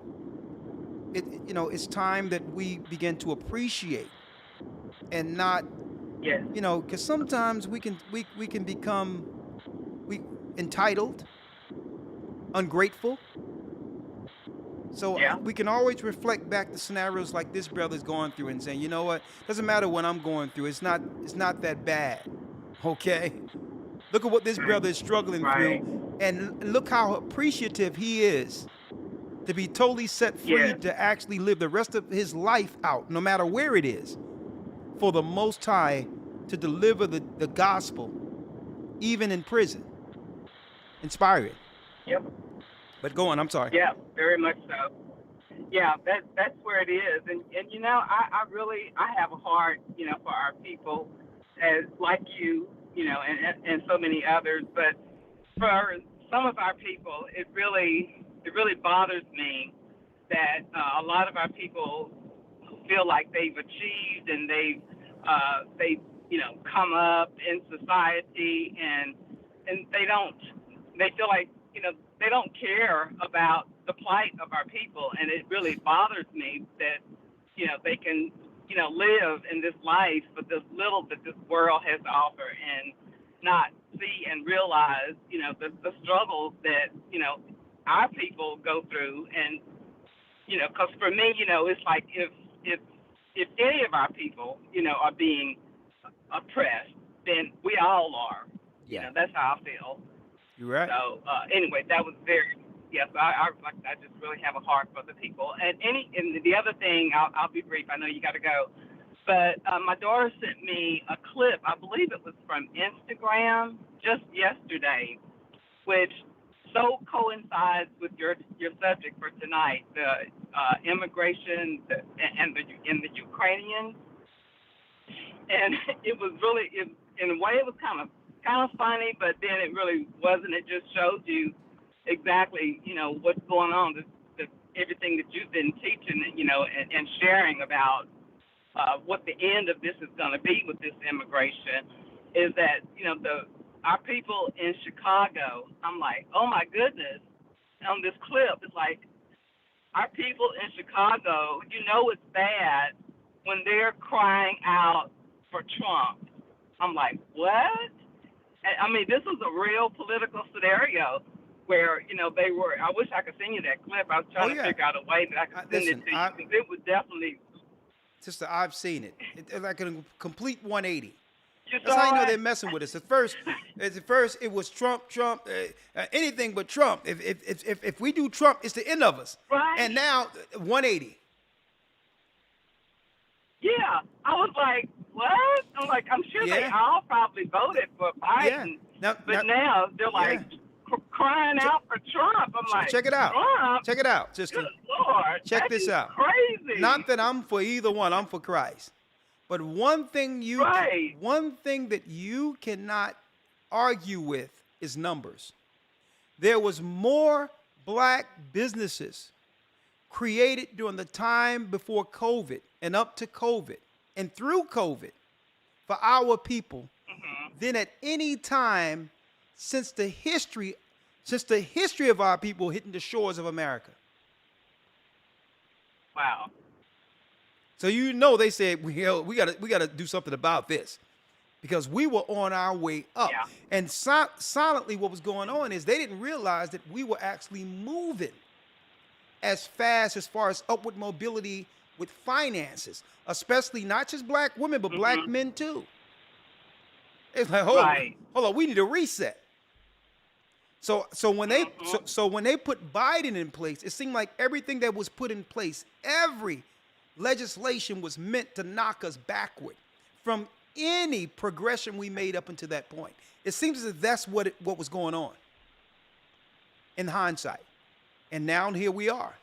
it's time that we begin to appreciate and not, because sometimes we can become entitled, ungrateful. So we can always reflect back to scenarios like this brother's going through and saying, you know what, doesn't matter what I'm going through. It's not that bad. Okay. Look at what this brother is struggling through, and look how appreciative he is to be totally set free to actually live the rest of his life out, no matter where it is, for the Most High to deliver the gospel, even in prison. Inspiring. Yep. But go on, I'm sorry. Yeah, very much so. Yeah, that's where it is, and I have a heart, for our people, as like and so many others, but for some of our people, it really bothers me that a lot of our people feel like they've achieved and they've come up in society, and they feel like they don't care about the plight of our people, and it really bothers me that they can live in this life with this little that this world has to offer, and not see and realize the struggles that our people go through. And because for me, it's like if any of our people are being oppressed, then we all are. That's how I feel. You're right. So anyway, that was very yes. I just really have a heart for the people. And the other thing, I'll be brief. I know you got to go, but my daughter sent me a clip. I believe it was from Instagram just yesterday, which so coincides with your subject for tonight, the immigration and the Ukrainians. And it was really, in a way, it was kind of funny, but then it really wasn't. It just showed you exactly, what's going on, everything that you've been teaching, and sharing about what the end of this is going to be with this immigration, is that, our people in Chicago, I'm like, oh my goodness, on this clip, it's like, our people in Chicago, it's bad when they're crying out for Trump. I'm like, what? I mean, this was a real political scenario where, they were, I wish I could send you that clip. I was trying to figure out a way that I could send it to you, because it was definitely. Sister, I've seen it. It's like a complete 180. You That's how you know saw they're it? messing with us. At first it was Trump, anything but Trump. If we do Trump, it's the end of us. Right. And now 180. Yeah, I was like, what? I'm like, I'm sure they all probably voted for Biden, but now they're like crying out for Trump. I'm like, check it out. Trump? Check it out, sister. Good Lord, Check this is out. crazy. Not that I'm for either one. I'm for Christ. But one thing that you cannot argue with is numbers. There was more black businesses created during the time before COVID and up to COVID and through COVID for our people than at any time since the history of our people hitting the shores of America. Wow. So they said we gotta do something about this, because we were on our way up. Yeah. And silently, what was going on is they didn't realize that we were actually moving as fast as far as upward mobility with finances, especially not just black women but black men too. It's like, hold on, we need a reset. So when they put Biden in place, it seemed like everything that was put in place, every legislation was meant to knock us backward from any progression we made up until that point. It seems as if that's what was going on in hindsight. And now here we are.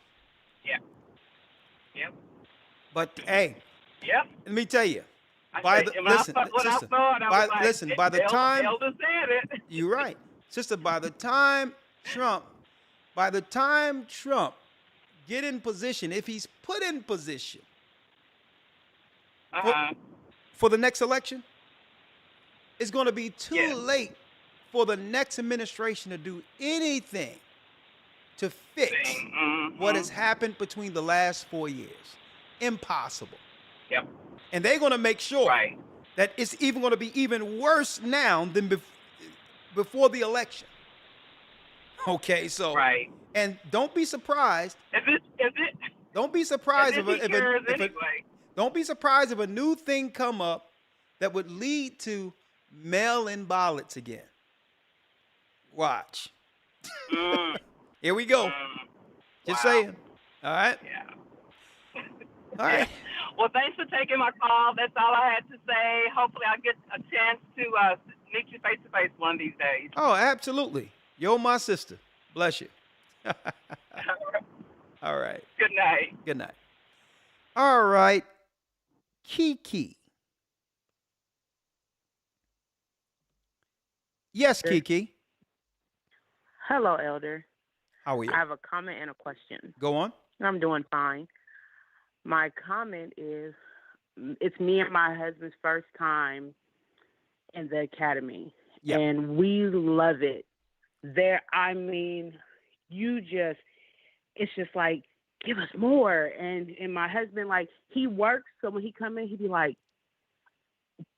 Yeah. Yep. But hey, let me tell you. By the time Elder said it. You're right. Sister, by the time Trump get in position, if he's put in position for the next election, it's going to be too late for the next administration to do anything to fix what has happened between the last 4 years. Impossible. Yep. And they're going to make sure that it's even going to be even worse now than before the election. Okay, so and don't be surprised. Don't be surprised don't be surprised if a new thing come up that would lead to mail-in ballots again. Watch. Here we go. Just saying. All right. Yeah. All right. Well, thanks for taking my call. That's all I had to say. Hopefully, I'll get a chance to meet you face to face one of these days. Oh, absolutely. You're my sister. Bless you. All right. Good night. Good night. All right. Kiki. Yes, Kiki. Hello, Elder. How are you? I have a comment and a question. Go on. I'm doing fine. My comment is it's me and my husband's first time in the academy. Yeah. And we love it. I mean, it's just like, give us more. And my husband, like, he works, so when he come in, he'd be like,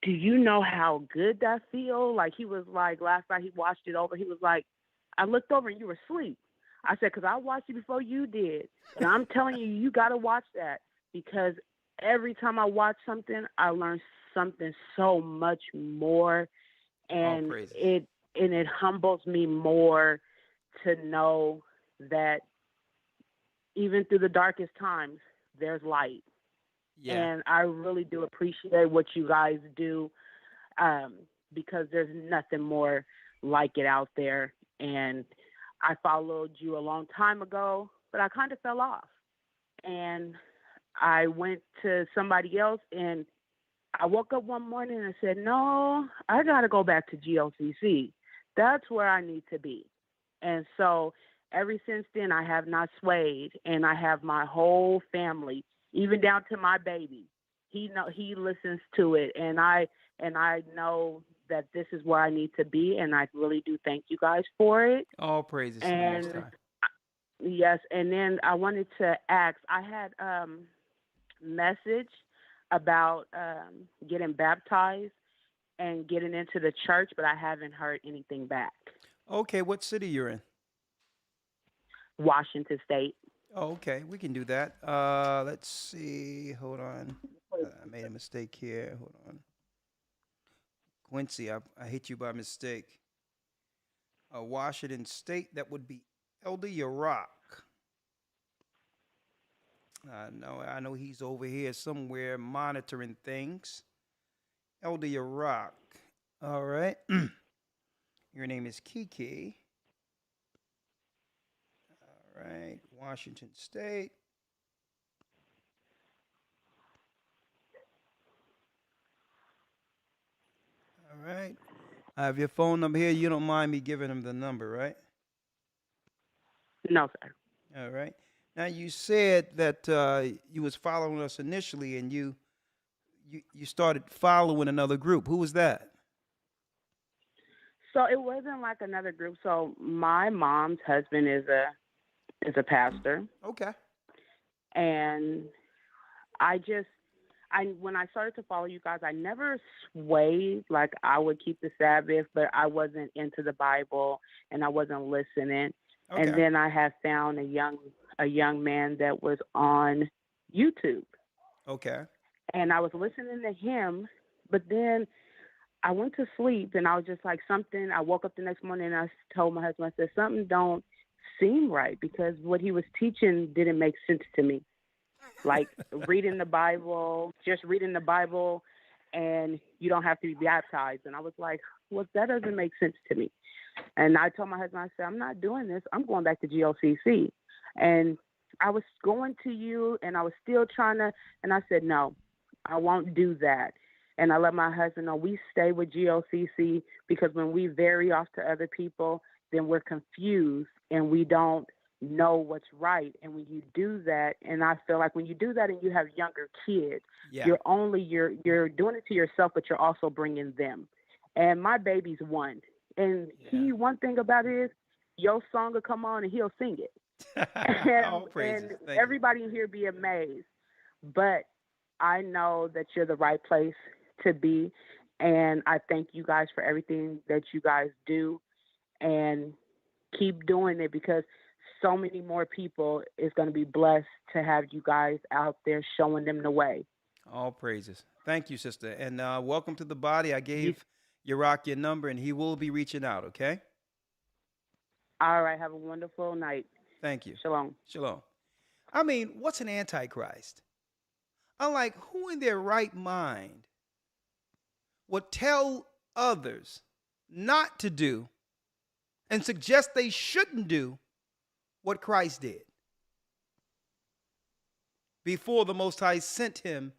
do you know how good that feel? Like, he was like, last night he watched it over, he was like, I looked over and you were asleep. I said, because I watched it before you did. And I'm telling you, you got to watch that, because every time I watch something, I learn something so much more. And it humbles me more to know that even through the darkest times, there's light. Yeah. And I really do appreciate what you guys do, because there's nothing more like it out there. And I followed you a long time ago, but I kind of fell off. And I went to somebody else, and I woke up one morning and I said, no, I got to go back to GLCC. That's where I need to be. And so ever since then, I have not swayed, and I have my whole family, even down to my baby. He listens to it, and I know that this is where I need to be, and I really do thank you guys for it. All praises to the Most High. Yes, and then I wanted to ask, I had message about getting baptized and getting into the church, but I haven't heard anything back. Okay, what city you're in? Washington State. Oh, okay, we can do that. Let's see. Hold on. I made a mistake here. Hold on. Quincy, I hit you by mistake. Washington State, that would be Elder Yarack. I know he's over here somewhere monitoring things. Elder Yarack. All right. Your name is Kiki. All right. Washington State. All right. I have your phone number here. You don't mind me giving him the number, right? No, sir. All right. Now you said that you was following us initially, and you started following another group. Who was that? So it wasn't like another group. So my mom's husband is a pastor. Okay. And when I started to follow you guys, I never swayed. Like, I would keep the Sabbath, but I wasn't into the Bible, and I wasn't listening. Okay. And then I had found a young man that was on YouTube. Okay. And I was listening to him, but then I went to sleep, and I was just like, I woke up the next morning, and I told my husband, I said, something don't seem right, because what he was teaching didn't make sense to me. Like, reading the Bible, and you don't have to be baptized. And I was like, well, that doesn't make sense to me. And I told my husband, I said, I'm not doing this. I'm going back to GLCC. And I was going to you, and I was still trying to, and I said, no, I won't do that. And I let my husband know we stay with GLCC, because when we vary off to other people, then we're confused and we don't know what's right. And when you do that, and I feel like when you do that and you have younger kids, you're doing it to yourself, but you're also bringing them. And my baby's 1. And one thing about it is, your song will come on and he'll sing it. and everybody in here be amazed. But I know that you're the right place to be. And I thank you guys for everything that you guys do. And keep doing it, because so many more people is going to be blessed to have you guys out there showing them the way. All praises. Thank you, sister. And welcome to the body. I gave Yarack your number, and he will be reaching out, okay? All right. Have a wonderful night. Thank you. Shalom. Shalom. I mean, what's an antichrist? I'm like, who in their right mind would tell others not to do and suggest they shouldn't do what Christ did? before the Most High sent him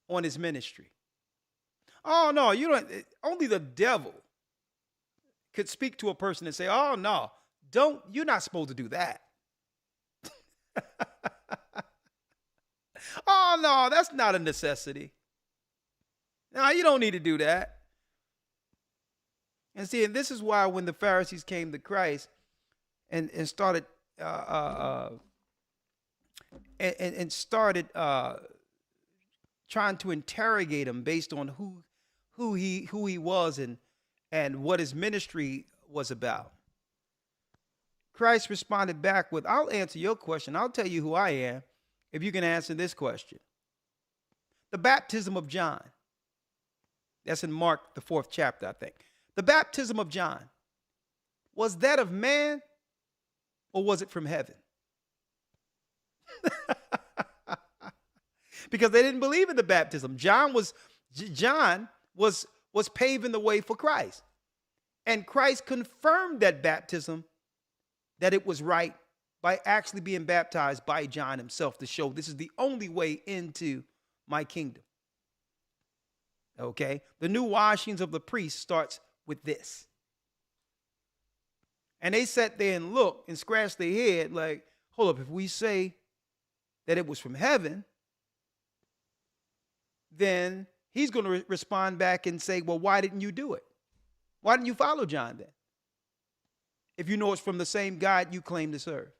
on his ministry. Oh no, you don't. Only the devil could speak to a person and say, "Oh no, don't. You're not supposed to do that." Oh no, that's not a necessity. No, you don't need to do that. And see, and this is why when the Pharisees came to Christ and started and started trying to interrogate him based on who he was and what his ministry was about, Christ responded back with, "I'll answer your question. I'll tell you who I am if you can answer this question. The baptism of John." That's in Mark, the 4th chapter, I think. The baptism of John, was that of man or was it from heaven? Because they didn't believe in the baptism. John was paving the way for Christ. And Christ confirmed that baptism, that it was right, by actually being baptized by John himself to show this is the only way into my kingdom. Okay? The new washings of the priest starts with this. And they sat there and looked and scratched their head like, hold up, if we say that it was from heaven, then he's going to respond back and say, well, why didn't you do it? Why didn't you follow John then? If you know it's from the same God you claim to serve.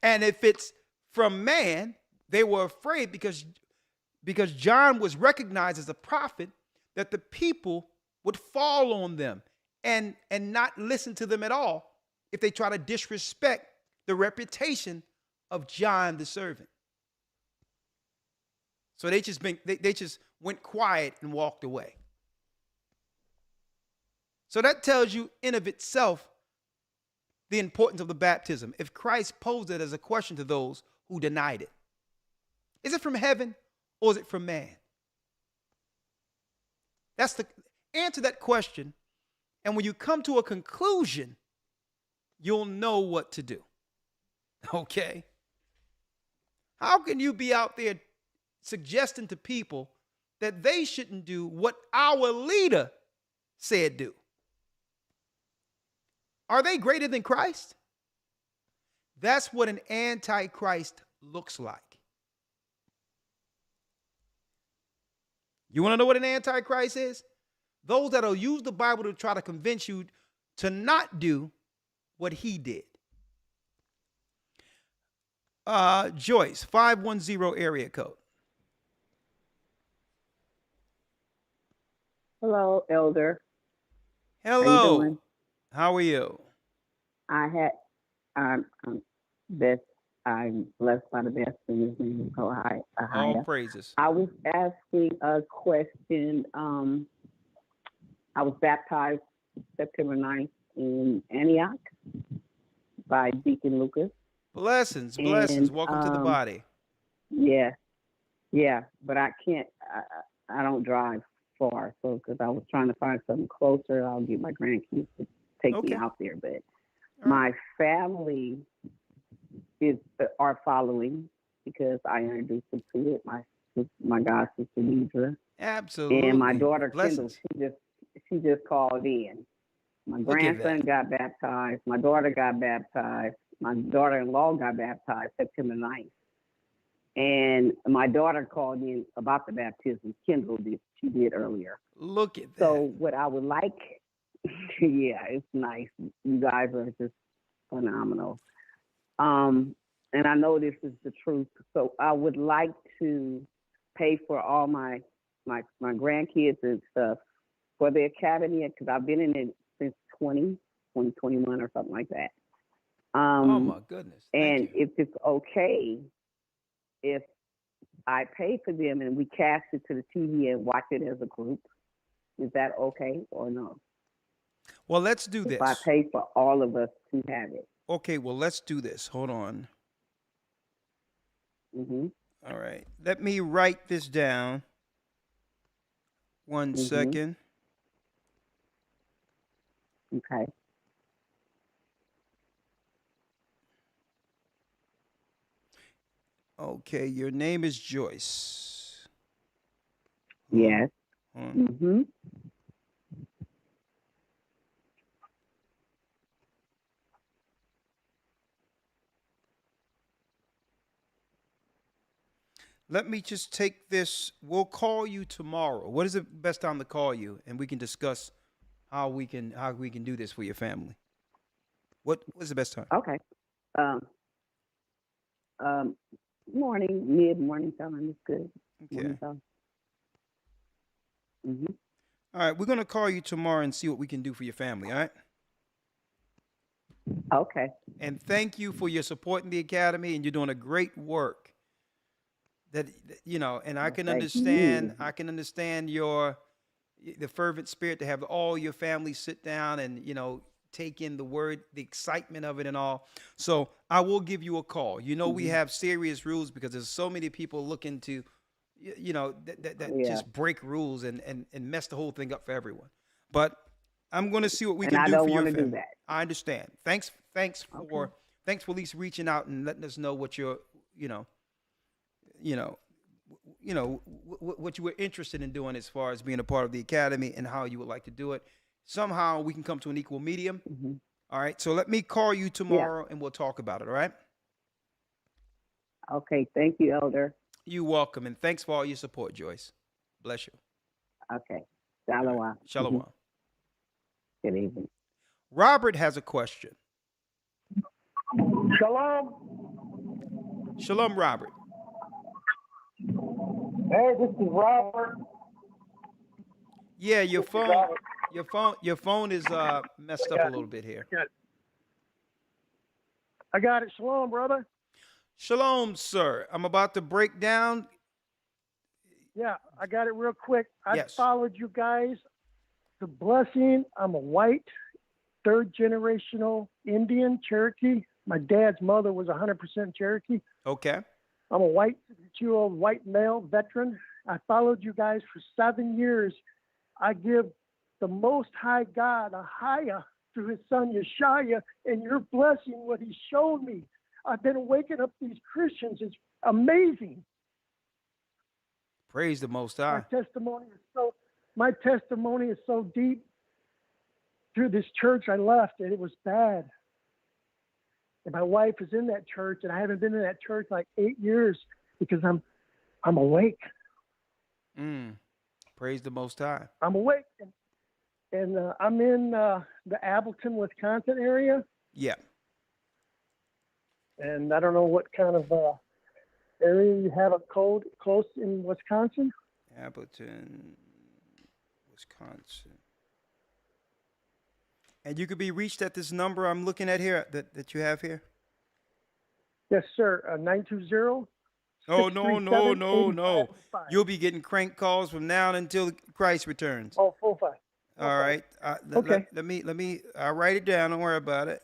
And if it's from man, they were afraid because John was recognized as a prophet, that the people would fall on them and not listen to them at all if they try to disrespect the reputation of John the servant. So they just went quiet and walked away. So that tells you in of itself the importance of the baptism. If Christ posed it as a question to those who denied it, is it from heaven or is it from man? That's the answer that question. And when you come to a conclusion, you'll know what to do. Okay? How can you be out there suggesting to people that they shouldn't do what our leader said do? Are they greater than Christ? That's what an antichrist looks like. You want to know what an antichrist is? Those that'll use the Bible to try to convince you to not do what he did. Joyce, 510 area code. Hello, Elder. Hello. How you doing? How are you? I'm best. I'm blessed by the best in his name. So All praises. I was asking a question. I was baptized September 9th in Antioch by Deacon Lucas. Blessings. Welcome to the body. Yeah, but I can't. I don't drive far, so because I was trying to find something closer, I'll get my grandkids to take me out there. But my family are following because I introduced them to it. My god sister Deidre. Absolutely. And my daughter Blessings. Kendall, she just called in. My grandson got baptized. My daughter got baptized. My daughter-in-law got baptized September 9th. And my daughter called in about the baptism. Kendall did. She did earlier. Look at that. So what I would like, yeah, it's nice. You guys are just phenomenal. And I know this is the truth. So I would like to pay for all my grandkids and stuff for the academy, because I've been in it since 2021 or something like that. Oh my goodness. And if it's okay, if I pay for them and we cast it to the TV and watch it as a group, is that okay or no? Well, let's do this. If I pay for all of us to have it. Okay, well, let's do this. Hold on. Mm-hmm. All right. Let me write this down. One second. Okay. Okay, your name is Joyce. Yes. Hold on. Mm-hmm. Let me just take this. We'll call you tomorrow. What is the best time to call you, and we can discuss how we can do this for your family. What's the best time? Okay. Um, um, morning, mid-morning time is good. Okay. Morning time. Mm-hmm. All right, we're gonna call you tomorrow and see what we can do for your family. All right. Okay. And thank you for your support in the academy, and you're doing a great work. That and I can Thank understand. you. I can understand the fervent spirit to have all your family sit down and take in the word, the excitement of it, and all. So I will give you a call. We have serious rules because there's so many people looking to, that Yeah. just break rules and mess the whole thing up for everyone. But I'm going to see what we And can I do don't for your want to do family. that. I understand. Thanks for at least reaching out and letting us know what you're, you know, what you were interested in doing as far as being a part of the academy and how you would like to do it. Somehow we can come to an equal medium. Mm-hmm. All right. So let me call you tomorrow and we'll talk about it. All right. Okay. Thank you, Elder. You're welcome. And thanks for all your support, Joyce. Bless you. Okay. Shalom. Shalom. Mhm. Good evening. Robert has a question. Shalom. Shalom, Robert. Hey, this is Robert. Yeah, your This is phone, Robert. your phone is messed up a little bit here. I got it. Shalom, brother. Shalom, sir. I'm about to break down. Yeah, I got it real quick. I Yes. followed you guys. The blessing. I'm a white, third generational Indian Cherokee. My dad's mother was 100% Cherokee. Okay. I'm a white, 62-year-old white male veteran. I followed you guys for 7 years. I give the Most High God a higher through his son Yeshaya, and your blessing, what he showed me. I've been waking up these Christians. It's amazing. Praise the Most High. My testimony is so deep. Through this church I left, and it was bad. And my wife is in that church, and I haven't been in that church like 8 years because I'm awake. Praise the Most High. I'm awake, and I'm in the Appleton, Wisconsin area, Yeah. and I don't know what kind of area you have a code close in Wisconsin. Appleton, Wisconsin. And you could be reached at this number I'm looking at here that you have here. Yes, sir. 920. Oh, no. You'll be getting crank calls from now until Christ returns. Oh, full five. All right. Okay. Let me. I'll write it down. Don't worry about it.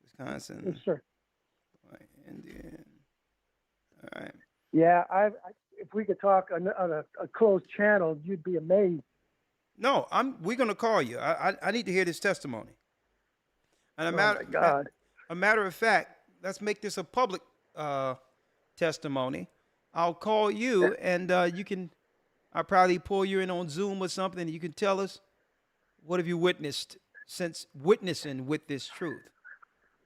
Wisconsin. Yes, sir. Indian. All right. Yeah, if we could talk on a closed channel, you'd be amazed. No, we're gonna call you. I need to hear this testimony. And a matter of fact, let's make this a public testimony. I'll call you, and I'll probably pull you in on Zoom or something, and you can tell us what have you witnessed since witnessing with this truth.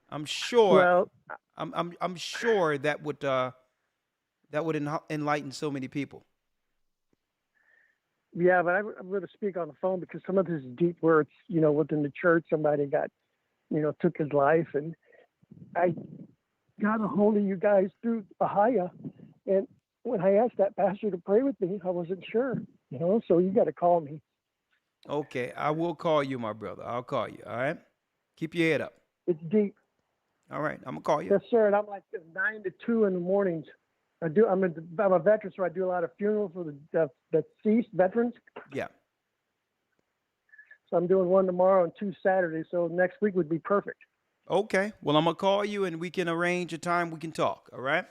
I'm sure. Well, I'm sure that would enlighten so many people. Yeah, but I'm going to speak on the phone because some of this is deep words. Within the church, somebody took his life, and I got a hold of you guys through Ahaya, and when I asked that pastor to pray with me, I wasn't sure. So you got to call me. Okay, I will call you, my brother. I'll call you. All right, keep your head up. It's deep. All right, I'm gonna call you. Yes, sir. And I'm like 9 to 2 in the mornings. I'm a veteran, so I do a lot of funerals for the deceased veterans. Yeah. So I'm doing one tomorrow and 2 Saturdays. So next week would be perfect. Okay. Well, I'm gonna call you and we can arrange a time we can talk. All right.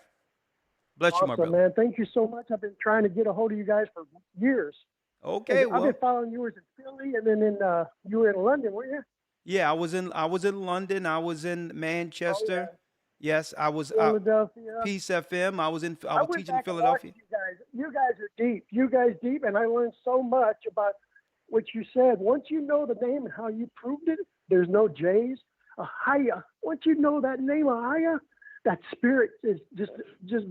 Bless you, my brother. Man. Thank you so much. I've been trying to get a hold of you guys for years. Okay. I've been following yours in Philly, and then you were in London, weren't you? Yeah, I was in London. I was in Manchester. Yes, I was Philadelphia. Peace FM. I was went teaching in back and Philadelphia. watched you guys are deep. You guys deep, and I learned so much about what you said. Once you know the name and how you proved it, there's no J's. Ahaya. Once you know that name, Ahaya, that spirit is just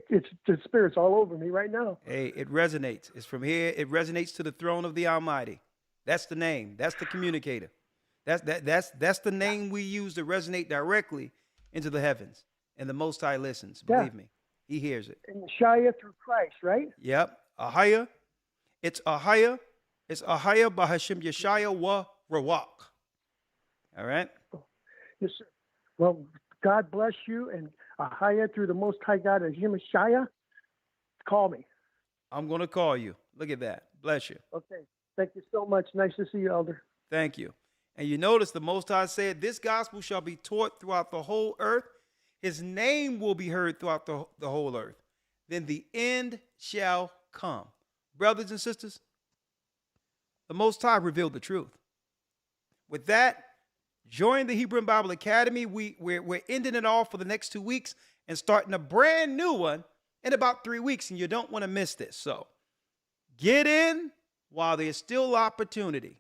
it's the spirit's all over me right now. Hey, it resonates. It's from here. It resonates to the throne of the Almighty. That's the name. That's the communicator. That's the name we use to resonate directly into the heavens. And the Most High listens. Believe me, He hears it. And the Shia through Christ, right? Yep. Ahaya. It's Ahaya. It's Ahaya Bahashim Yeshaya wa Rawak. All right. Yes, sir. Well, God bless you, and Ahaya through the Most High God of Shia. Call me. I'm going to call you. Look at that. Bless you. Okay. Thank you so much. Nice to see you, Elder. Thank you. And you notice the Most High said, this gospel shall be taught throughout the whole earth. His name will be heard throughout the whole earth. Then the end shall come. Brothers and sisters, the Most High revealed the truth. With that, join the Hebrew Bible Academy. We're ending it off for the next 2 weeks and starting a brand new one in about 3 weeks, and you don't want to miss this. So get in while there's still opportunity.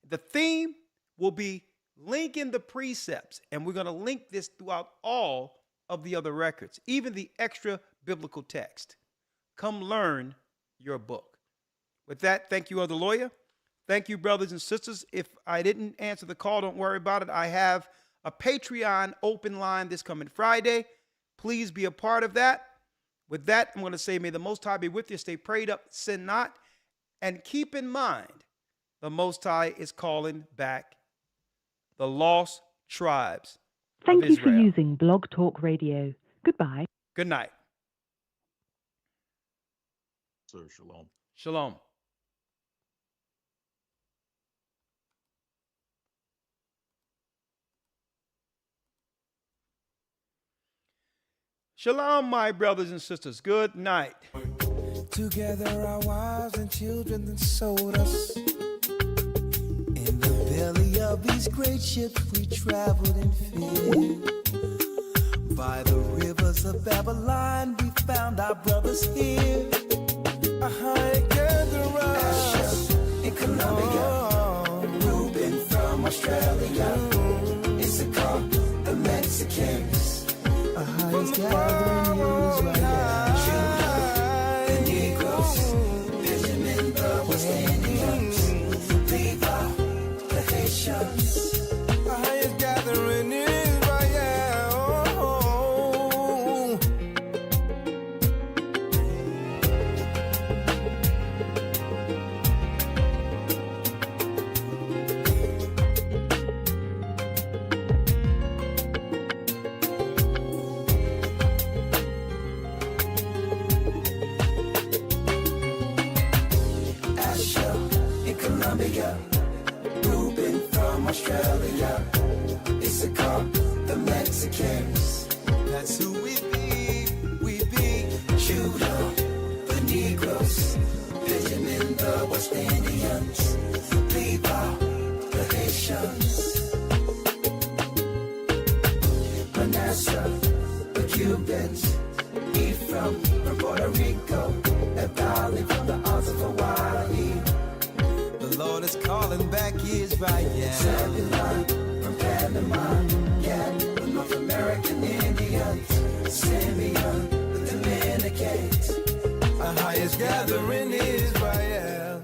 The theme will be linking the precepts, and we're going to link this throughout all of the other records, even the extra biblical text. Come learn your book. With that, thank you, Elder Lawyer. Thank you, brothers and sisters. If I didn't answer the call, don't worry about it. I have a Patreon open line this coming Friday. Please be a part of that. With that, I'm going to say, may the Most High be with you. Stay prayed up, sin not. And keep in mind, the Most High is calling back the lost tribes Thank of you Israel. for using Blog Talk Radio. Goodbye. Good night. Sir, shalom. Shalom. Shalom, my brothers and sisters. Good night. Together our wives and children then sold us. In the belly of these great ships we traveled in fear. By the rivers of Babylon we found our brothers here. Together us in Colombia, Reuben from Australia, Issachar, the Mexicans. From the gathering Judah, the Negroes, Benjamin, the West Indians, Levi, the Haitians. The highest gathering in Israel. Colombia, Reuben from Australia, Issachar, the Mexicans. That's who we be, Judah, the Negroes, Benjamin, the West Indians, Levi, the Haitians, Manasseh, the Cubans, Ephraim from Puerto Rico, Naphtali from the Isles of Hawaii. The Lord is calling back Israel. Zebulon from Panama, Gad, the North American Indians, Simeon, the Dominicans. Our highest gathering Israel.